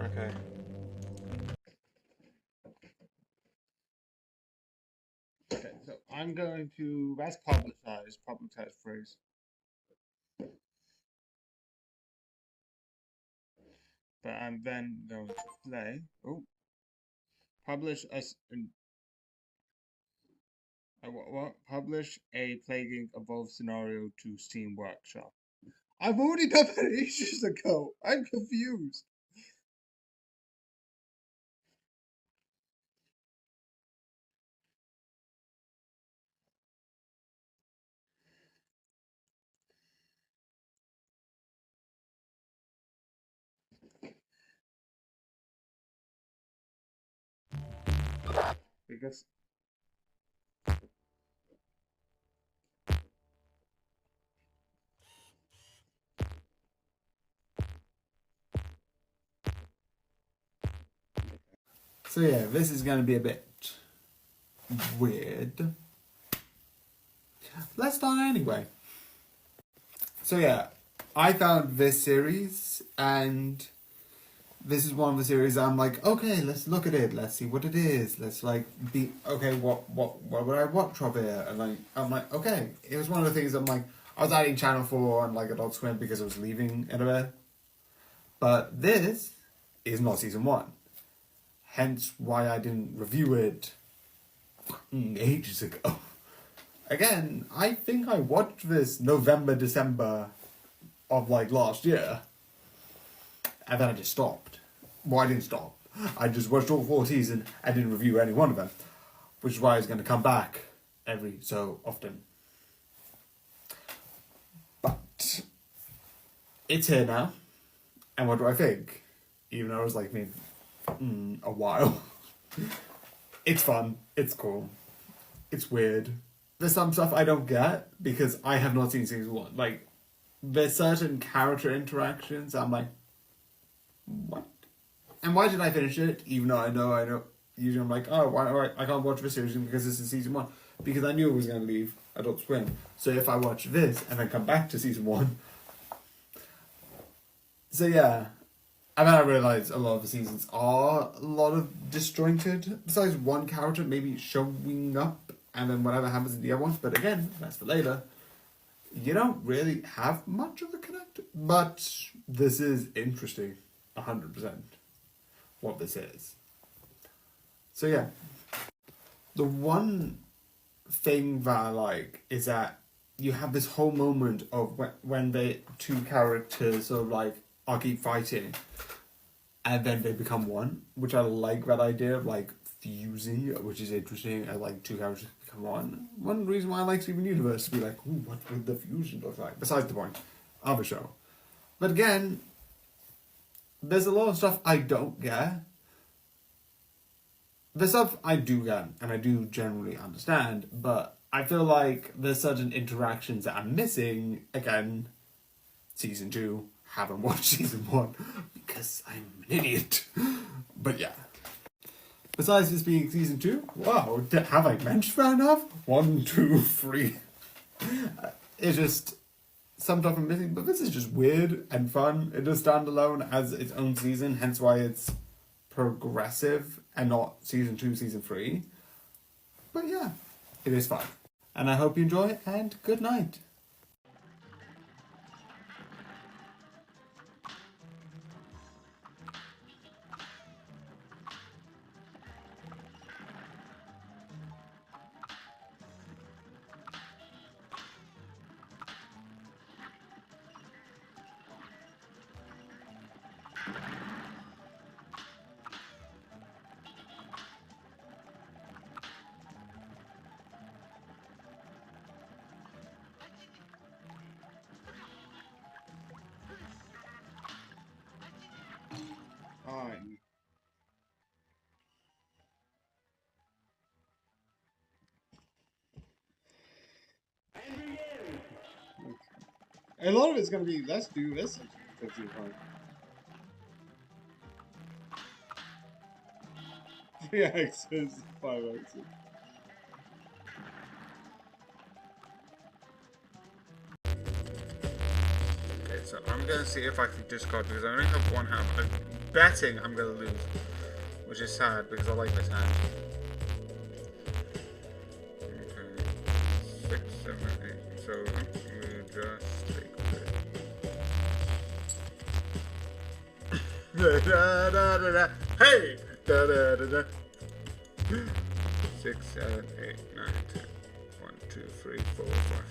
Okay. Okay, so I'm going to, that's publicized phrase. But I'm then going to play, publish us, publish a Plague Inc. Evolved scenario to Steam Workshop. I've already done that ages ago. I'm confused. Because So yeah, this is gonna be a bit weird. Let's start anyway. So yeah, I found this series, and this is one of the series I'm like, okay, let's look at it, let's see what it is, let's like be okay, what would I watch of it? And like I'm like, okay. It was one of the things I'm like, I was adding Channel 4 and like Adult Swim because I was leaving in a bit. But this is not season 1. Hence why I didn't review it ages ago. Again, I think I watched this November, December of like last year. And then I just stopped. Well, I didn't stop. I just watched all 4 seasons and didn't review any one of them. Which is why I was going to come back every so often. But it's here now. And what do I think? Even though it was like maybe a while. It's fun. It's cool. It's weird. There's some stuff I don't get because I have not seen season 1. Like, there's certain character interactions I'm like, what? And why did I finish it? Even though I know. Usually I'm like, oh, why I can't watch this series because this is season 1. Because I knew it was going to leave Adult Swim. So if I watch this and then come back to season 1. So yeah. And then I realised a lot of the seasons are a lot of disjointed. Besides one character maybe showing up and then whatever happens in the other ones. But again, that's for later. You don't really have much of a connect. But this is interesting. 100%. What this is. So yeah. The one thing that I like is that you have this whole moment of when the 2 characters sort of like I'll keep fighting and then they become one, which I like that idea of like fusing, which is interesting. I like 2 characters become one reason why I like Steven Universe to be like, ooh, what would the fusion look like, besides the point of the show. But again, there's a lot of stuff I don't get. The stuff I do get and I do generally understand, but I feel like there's certain interactions that I'm missing. Again, season 2, haven't watched season 1 because I'm an idiot. But yeah. Besides this being season 2, wow, have I mentioned that enough? 1, 2, 3. It's just some stuff I'm missing, but this is just weird and fun. It does stand alone as its own season, hence why it's progressive and not season 2, season 3. But yeah, it is fun. And I hope you enjoy, and good night. fine. A lot of it's gonna be let's do this. Let's do fun. 3 axes, 5 axes. Okay, so I'm gonna see if I can discard because I only have 1 hand. I'm betting I'm gonna lose, which is sad because I like this hand. Okay, 6, 7, 8. So we just take this. Da, da, da, da. Hey! Da, da, da, da. 6, 7, 8, 9, 10. 1, 2, 3, 4, 5.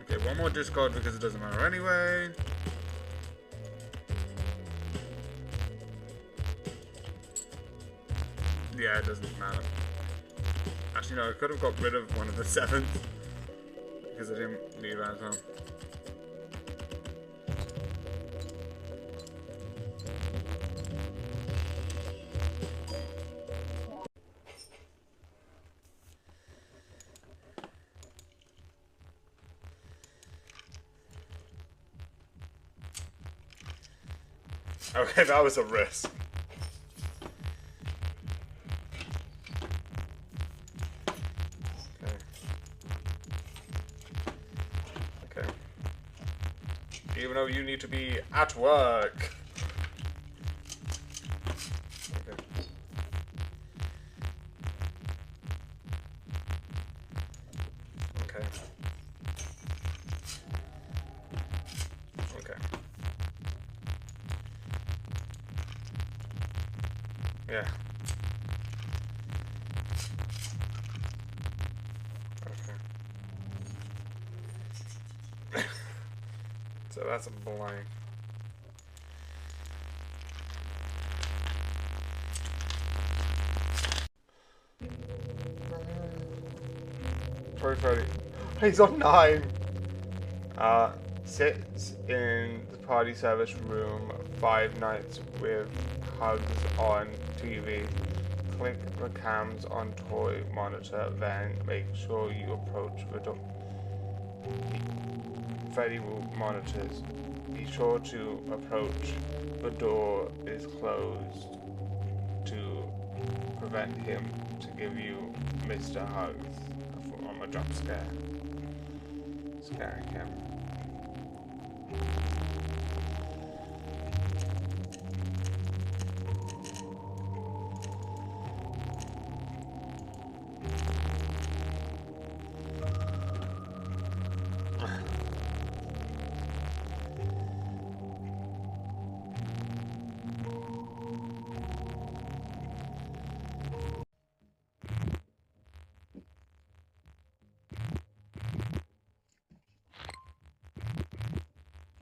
Okay, 1 more discard because it doesn't matter anyway. Yeah, it doesn't matter. Actually, no, I could have got rid of one of the 7s because I didn't need that as well. Okay, that was a risk. Okay. Okay. Even though you need to be at work. Okay. Okay. Okay. Yeah. Okay. So that's a blank. Toy Freddy. He's on 9. Sits in the party service room 5 nights with hugs on TV. Click the cams on toy monitor, then make sure you approach the door. Freddy monitors. Be sure to approach the door is closed to prevent him to give you Mr. Hugs from a jump scare. Scaring him.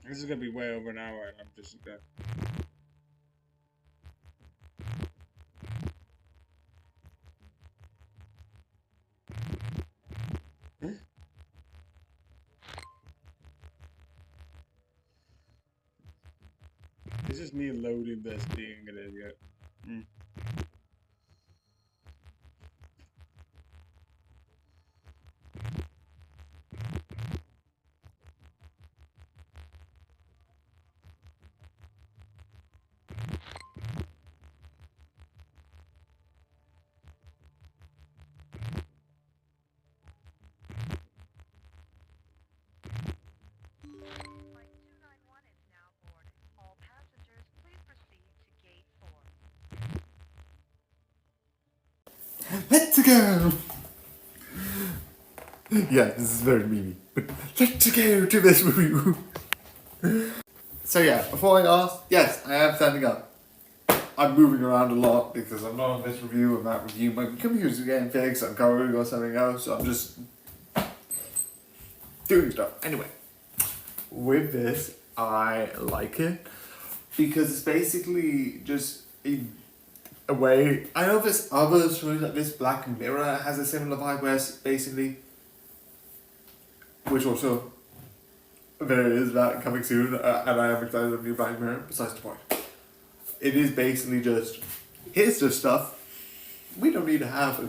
This is gonna be way over an hour, and I'm just This is me loading this, being an idiot. Flight 291 is now boarding. All passengers, please proceed to gate 4. Let's go! Yeah, this is very meany, but let's go to this review. So yeah, before I ask, yes, I am standing up. I'm moving around a lot because I'm not on this review and that review. My computer's getting fixed, I'm covering or something else, so I'm just doing stuff. Anyway, with this, I like it because it's basically just a way. I know there's other shows like this. Black Mirror has a similar vibe where it's basically, which also there is that coming soon, and I am excited of new Black Mirror. Besides the point, it is basically just here's the stuff. We don't need to have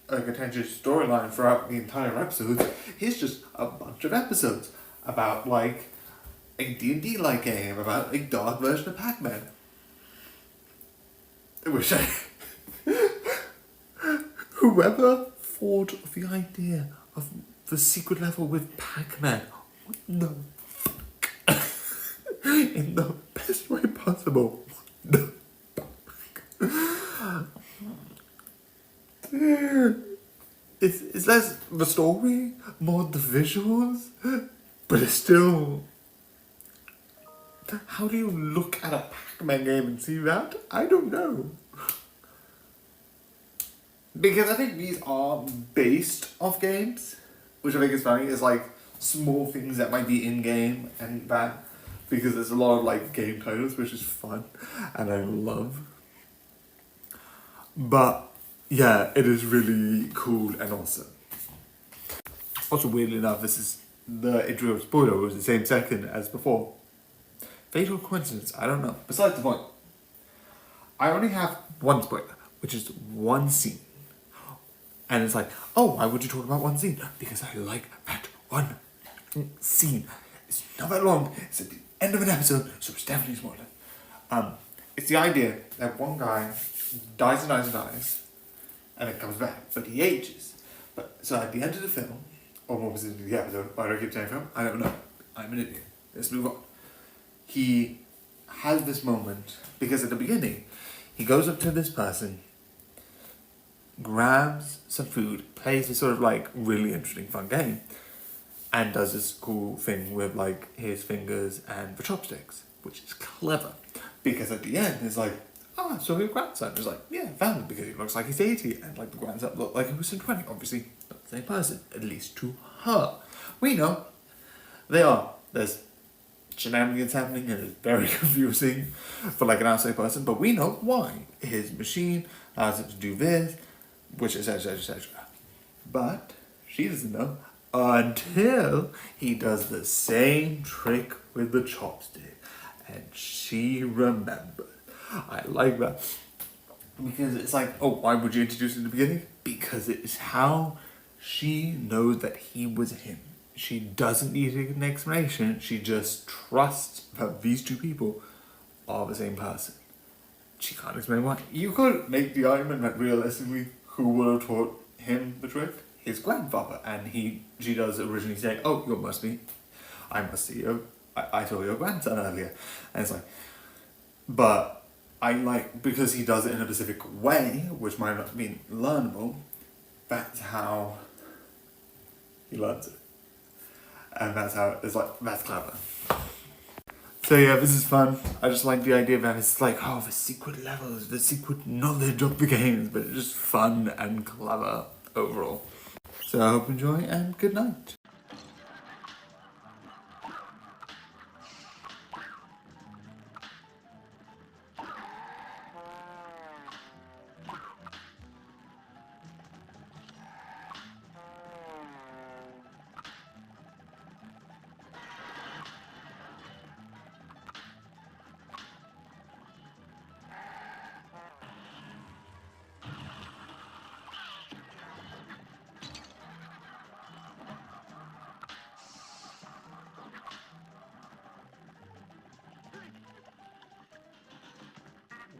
a contentious storyline throughout the entire episodes. Here's just a bunch of episodes about like a D&D like game about a dark version of Pac-Man. Which I whoever thought of the idea of the secret level with Pac-Man, what the fuck? In the best way possible. What the fuck? It's less the story, more the visuals, but it's still. How do you look at a Pac-Man game and see that? I don't know. Because I think these are based off games, which I think is funny. It's like small things that might be in game and that, because there's a lot of like game titles, which is fun and I love. But yeah, it is really cool and awesome. Also, weirdly enough, this is the intro spoiler was the same second as before. Fatal coincidence, I don't know. Besides the point, I only have one spoiler, which is one scene. And it's like, oh, why would you talk about one scene? Because I like that one scene. It's not that long, it's at the end of an episode, so it's definitely spoiler. It's the idea that one guy dies and dies and dies, and then comes back, but he ages. But so at the end of the film, or what was it in the episode? Why do I keep saying film? I don't know. I'm an idiot. Let's move on. He has this moment because at the beginning, he goes up to this person, grabs some food, plays this sort of like really interesting fun game, and does this cool thing with like his fingers and the chopsticks, which is clever. Because at the end, it's like, oh, I saw your grandson. It's like, yeah, found him because he looks like he's 80, and like the grandson looked like he was 20. Obviously, not the same person, at least to her. We know they are. There's shenanigans happening, and it's very confusing for like an outside person, but we know why. His machine allows it to do this, which is etc. But she doesn't know until he does the same trick with the chopstick, and she remembers. I like that because it's like, oh, why would you introduce it in the beginning? Because it is how she knows that he was him. She doesn't need an explanation. She just trusts that these two people are the same person. She can't explain why. You could make the argument that realistically, who would have taught him the trick? His grandfather. And she does originally say, oh, you must be. I must see you. I saw your grandson earlier. And it's like, but I like, because he does it in a specific way, which might not be learnable, that's how he learns it. And that's how it's like, that's clever. So yeah, this is fun. I just like the idea that it's like, oh, the secret levels, the secret knowledge of the games, but it's just fun and clever overall. So I hope you enjoy, and good night.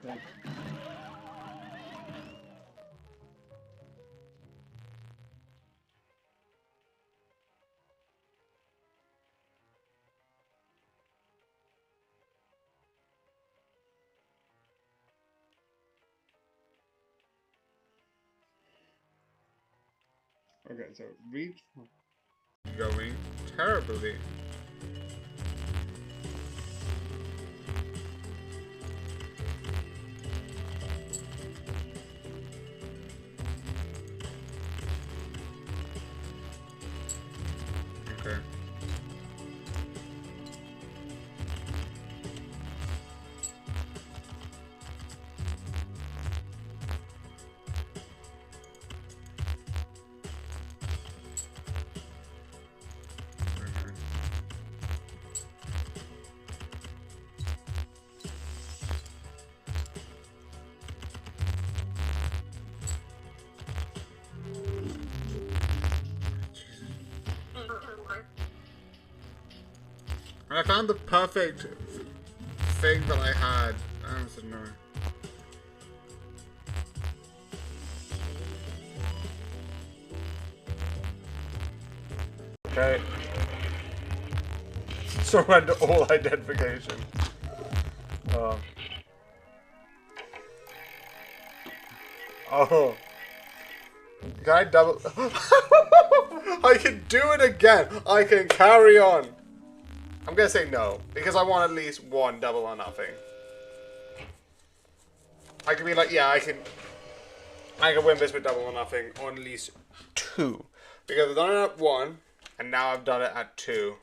Okay. Okay, so reach Going terribly. Okay. And I found the perfect thing that I had. I almost didn't know. Okay. Surrender all identification. Oh. Can I double? I can do it again. I can carry on. I'm gonna say no, because I want at least one double or nothing. I can be like, yeah, I can win this with double or nothing, or at least two. Because I've done it at 1, and now I've done it at 2.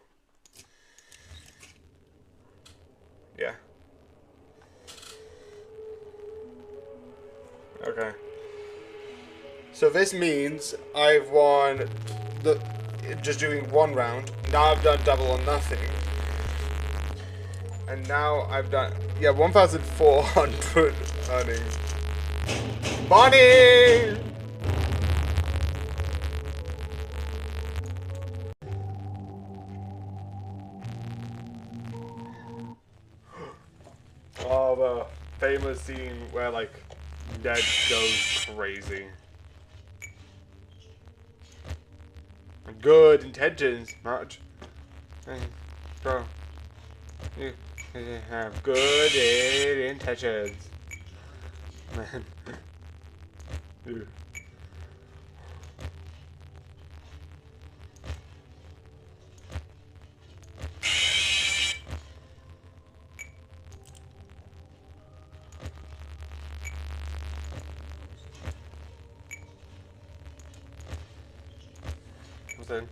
Yeah. Okay. So this means I've won just doing 1 round. Now I've done double or nothing. And now I've done, yeah, 1,400 earnings. Money! Oh, the famous scene where, like, Ned goes crazy. Good intentions, Marge. Bro, you have good intentions. Man. Dude. What's that?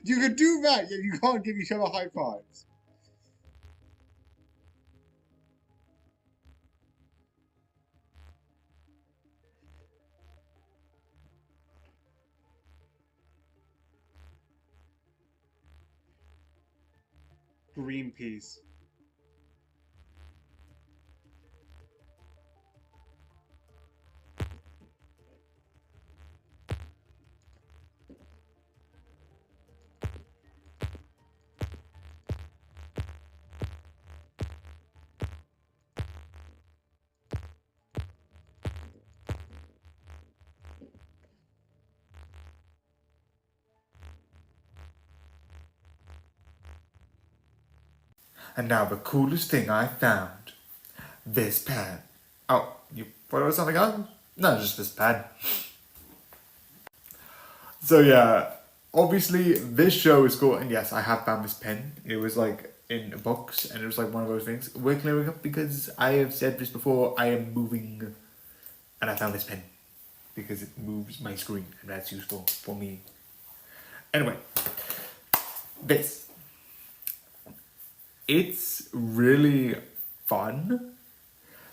You can do that, yet you can't give each other high fives. Greenpeace. And now the coolest thing I found. This pen. Oh, you thought it was something else? No, just this pen. So yeah, obviously this show is cool, and yes, I have found this pen. It was like in books, and it was like one of those things. We're clearing up because I have said this before, I am moving, and I found this pen. Because it moves my screen, and that's useful for me. Anyway, this. It's really fun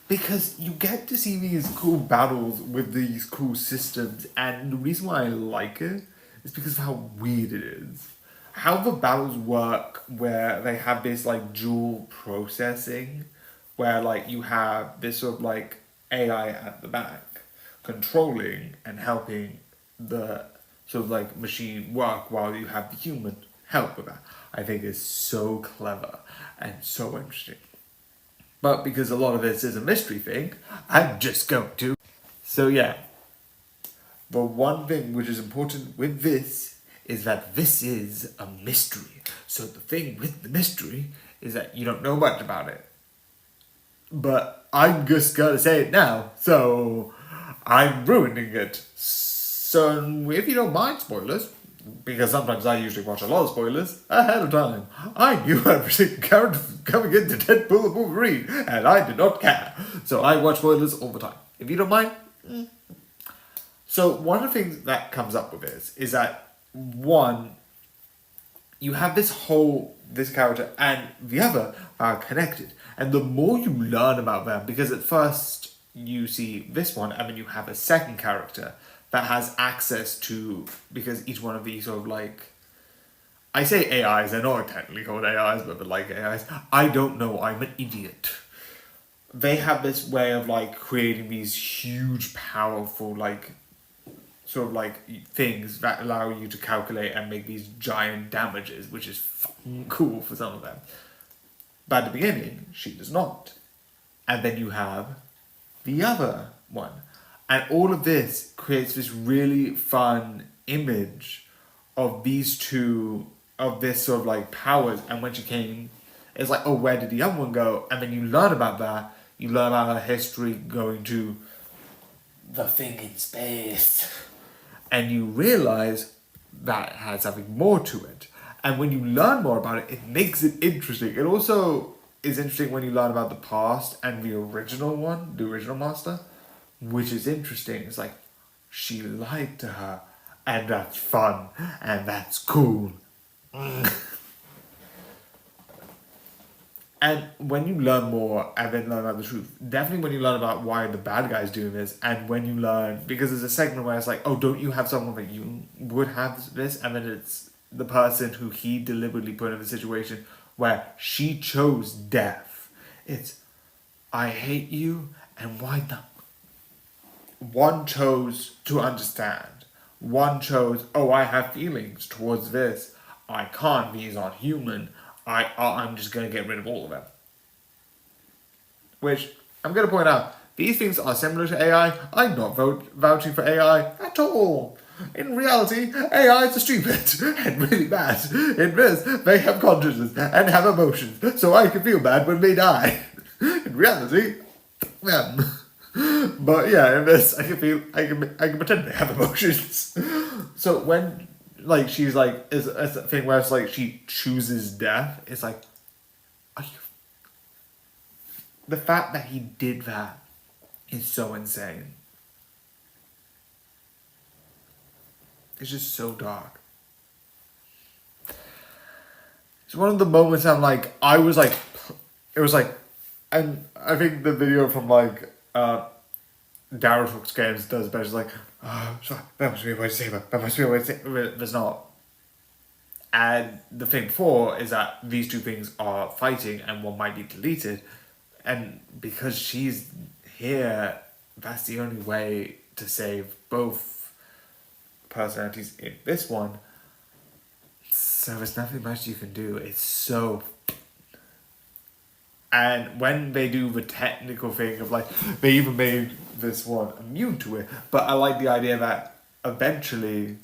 because you get to see these cool battles with these cool systems, and the reason why I like it is because of how weird it is. How the battles work, where they have this like dual processing, where like you have this sort of like AI at the back controlling and helping the sort of like machine work while you have the human help with that. I think is so clever and so interesting. But because a lot of this is a mystery thing, I'm just going to. So yeah, the one thing which is important with this is that this is a mystery. So the thing with the mystery is that you don't know much about it. But I'm just gonna say it now, so I'm ruining it. So if you don't mind spoilers, because sometimes I usually watch a lot of spoilers ahead of time. I knew everything coming into Deadpool and Wolverine, and I did not care. So I watch spoilers all the time. If you don't mind. So one of the things that comes up with this is that, one, you have this character and the other are connected. And the more you learn about them, because at first you see this one, and then you have a second character that has access to, because each one of these sort of like, I say AIs, they're not technically called AIs, but they're like AIs. I don't know, I'm an idiot. They have this way of like creating these huge, powerful, like, sort of like things that allow you to calculate and make these giant damages, which is fucking cool for some of them. But at the beginning, she does not. And then you have the other one. And all of this creates this really fun image of these two, of this sort of like powers. And when she came, it's like, oh, where did the other one go? And then you learn about that. You learn about her history going to the thing in space. And you realize that it has something more to it. And when you learn more about it, it makes it interesting. It also is interesting when you learn about the past and the original one, the original master. Which is interesting. It's like, she lied to her, and that's fun, and that's cool. And when you learn more and then learn about the truth, definitely when you learn about why the bad guy's doing this, and when you learn, because there's a segment where it's like, oh, don't you have someone that you would have this? And then it's the person who he deliberately put in a situation where she chose death. It's, I hate you, and why not? One chose to understand. One chose, oh, I have feelings towards this. I can't, these aren't human. I'm just going to get rid of all of them. Which, I'm going to point out, these things are similar to AI. I'm not vouching for AI at all. In reality, AIs are stupid and really bad. In this, they have consciousness and have emotions, so I can feel bad when they die. In reality, them. But yeah, in this, I can pretend they have emotions. So when, like, she's like, it's a thing where it's like she chooses death, it's like, are you... The fact that he did that is so insane. It's just so dark. It's one of the moments I'm like, it was like, and I think the video from like, Daryl Fox Games does better. It's like, oh, sorry, that must be a way to save her. That must be a way to save her. There's not. And the thing before is that these two things are fighting and one might be deleted. And because she's here, that's the only way to save both personalities in this one. So there's nothing much you can do. It's so... And when they do the technical thing of like, they even made this one immune to it. But I like the idea that eventually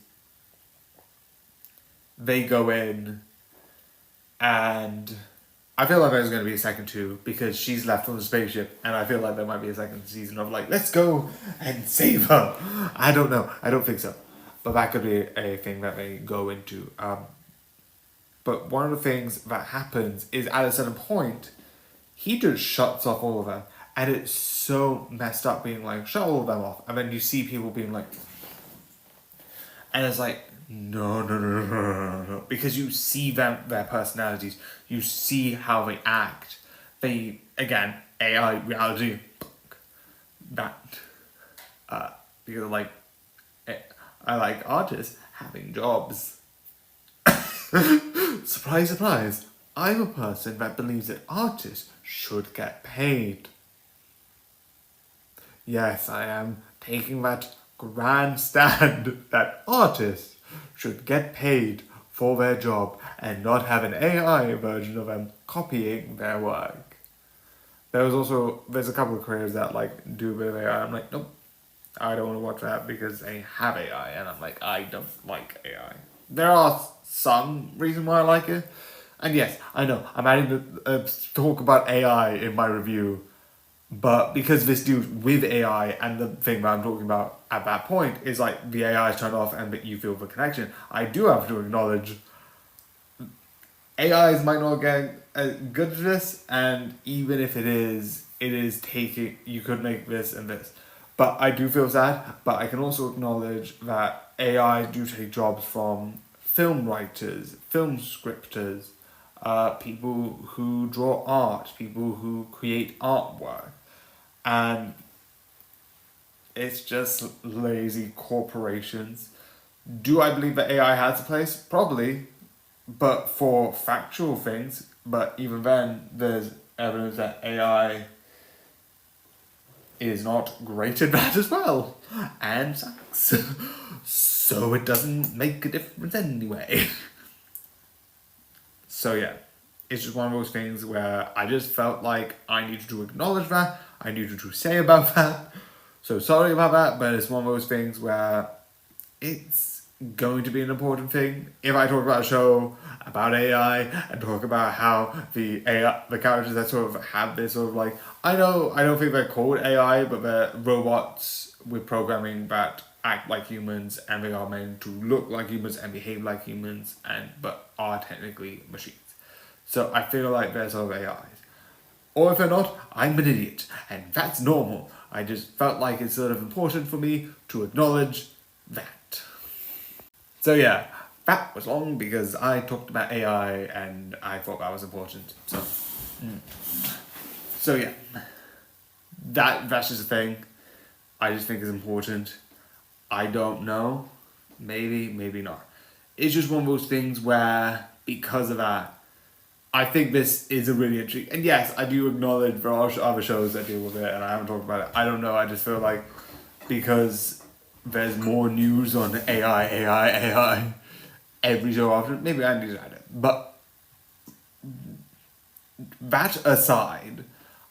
they go in, and I feel like there's going to be a second two because she's left on the spaceship, and I feel like there might be a second season of like, let's go and save her. I don't know. I don't think so. But that could be a thing that they go into. But one of the things that happens is at a certain point, he just shuts off all of them. And it's so messed up being like, shut all of them off. And then you see people being like... And it's like, no. Because you see them, their personalities. You see how they act. They, again, AI reality. That. Because like, I like artists having jobs. Surprise, surprise. I'm a person that believes that artists should get paid. Yes, I am taking that grand stand that artists should get paid for their job and not have an AI version of them copying their work. There's a couple of creators that like do a bit of AI. I'm like, nope, I don't want to watch that because they have AI, and I'm like, I don't like AI. There are some reasons why I like it. And yes, I know, I'm adding the talk about AI in my review, but because this deals with AI, and the thing that I'm talking about at that point is like the AI is turned off and that you feel the connection, I do have to acknowledge AIs might not get good at this, and even if it is taking, you could make this and this. But I do feel sad, but I can also acknowledge that AIs do take jobs from film writers, film scripters, people who draw art, people who create artwork, and it's just lazy corporations. Do I believe that AI has a place? Probably, but for factual things. But even then, there's evidence that AI is not great at that as well, and sucks. So it doesn't make a difference anyway. So yeah, it's just one of those things where I just felt like I needed to acknowledge that, I needed to say about that. So sorry about that, but it's one of those things where it's going to be an important thing. If I talk about a show about AI and talk about how the characters that sort of have this sort of like, I don't think they're called AI, but they're robots with programming that act like humans, and they are meant to look like humans and behave like humans, but are technically machines. So I feel like they're sort of AIs. Or if they're not, I'm an idiot, and that's normal. I just felt like it's sort of important for me to acknowledge that. So yeah, that was long because I talked about AI and I thought that was important. So So yeah, that's just a thing. I just think is important. I don't know. Maybe not. It's just one of those things where, because of that, I think this is a really interesting... And yes, I do acknowledge there are other shows that deal with it, and I haven't talked about it. I don't know, I just feel like because there's more news on AI every so often, maybe I need to add it. But that aside,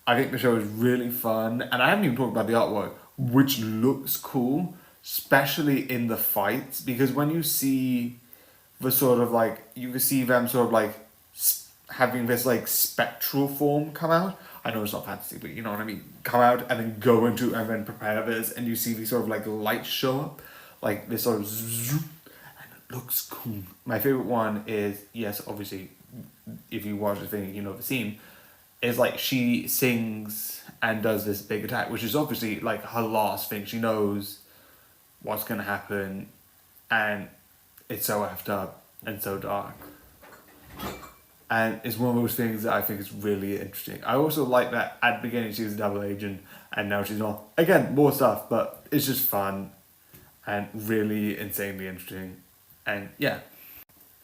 I think the show is really fun, and I haven't even talked about the artwork, which looks cool, especially in the fights, because when you see the sort of like, you can see them sort of like having this like spectral form come out. I know it's not fantasy, but you know what I mean. Come out and then go into and then prepare this, and you see these sort of like lights show up, like this sort of zoom, and it looks cool. My favorite one is, yes, obviously, if you watch the thing, you know the scene, is like she sings and does this big attack, which is obviously like her last thing. She knows what's gonna happen, and it's so effed up and so dark. And it's one of those things that I think is really interesting. I also like that at the beginning she was a double agent, and now she's not. Again, more stuff, but it's just fun and really insanely interesting. And yeah.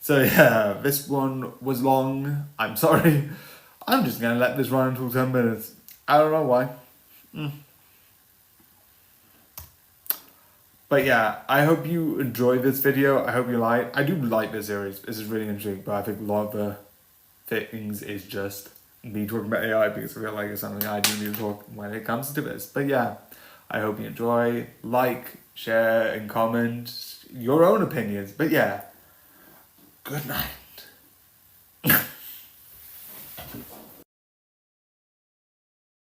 So yeah, this one was long. I'm sorry. I'm just gonna let this run until 10 minutes. I don't know why. But yeah, I hope you enjoyed this video. I hope you like. I do like this series. This is really interesting, but I think a lot of the things is just me talking about AI because I feel like it's something I do need to talk when it comes to this. But yeah, I hope you enjoy. Like, share, and comment your own opinions. But yeah, good night.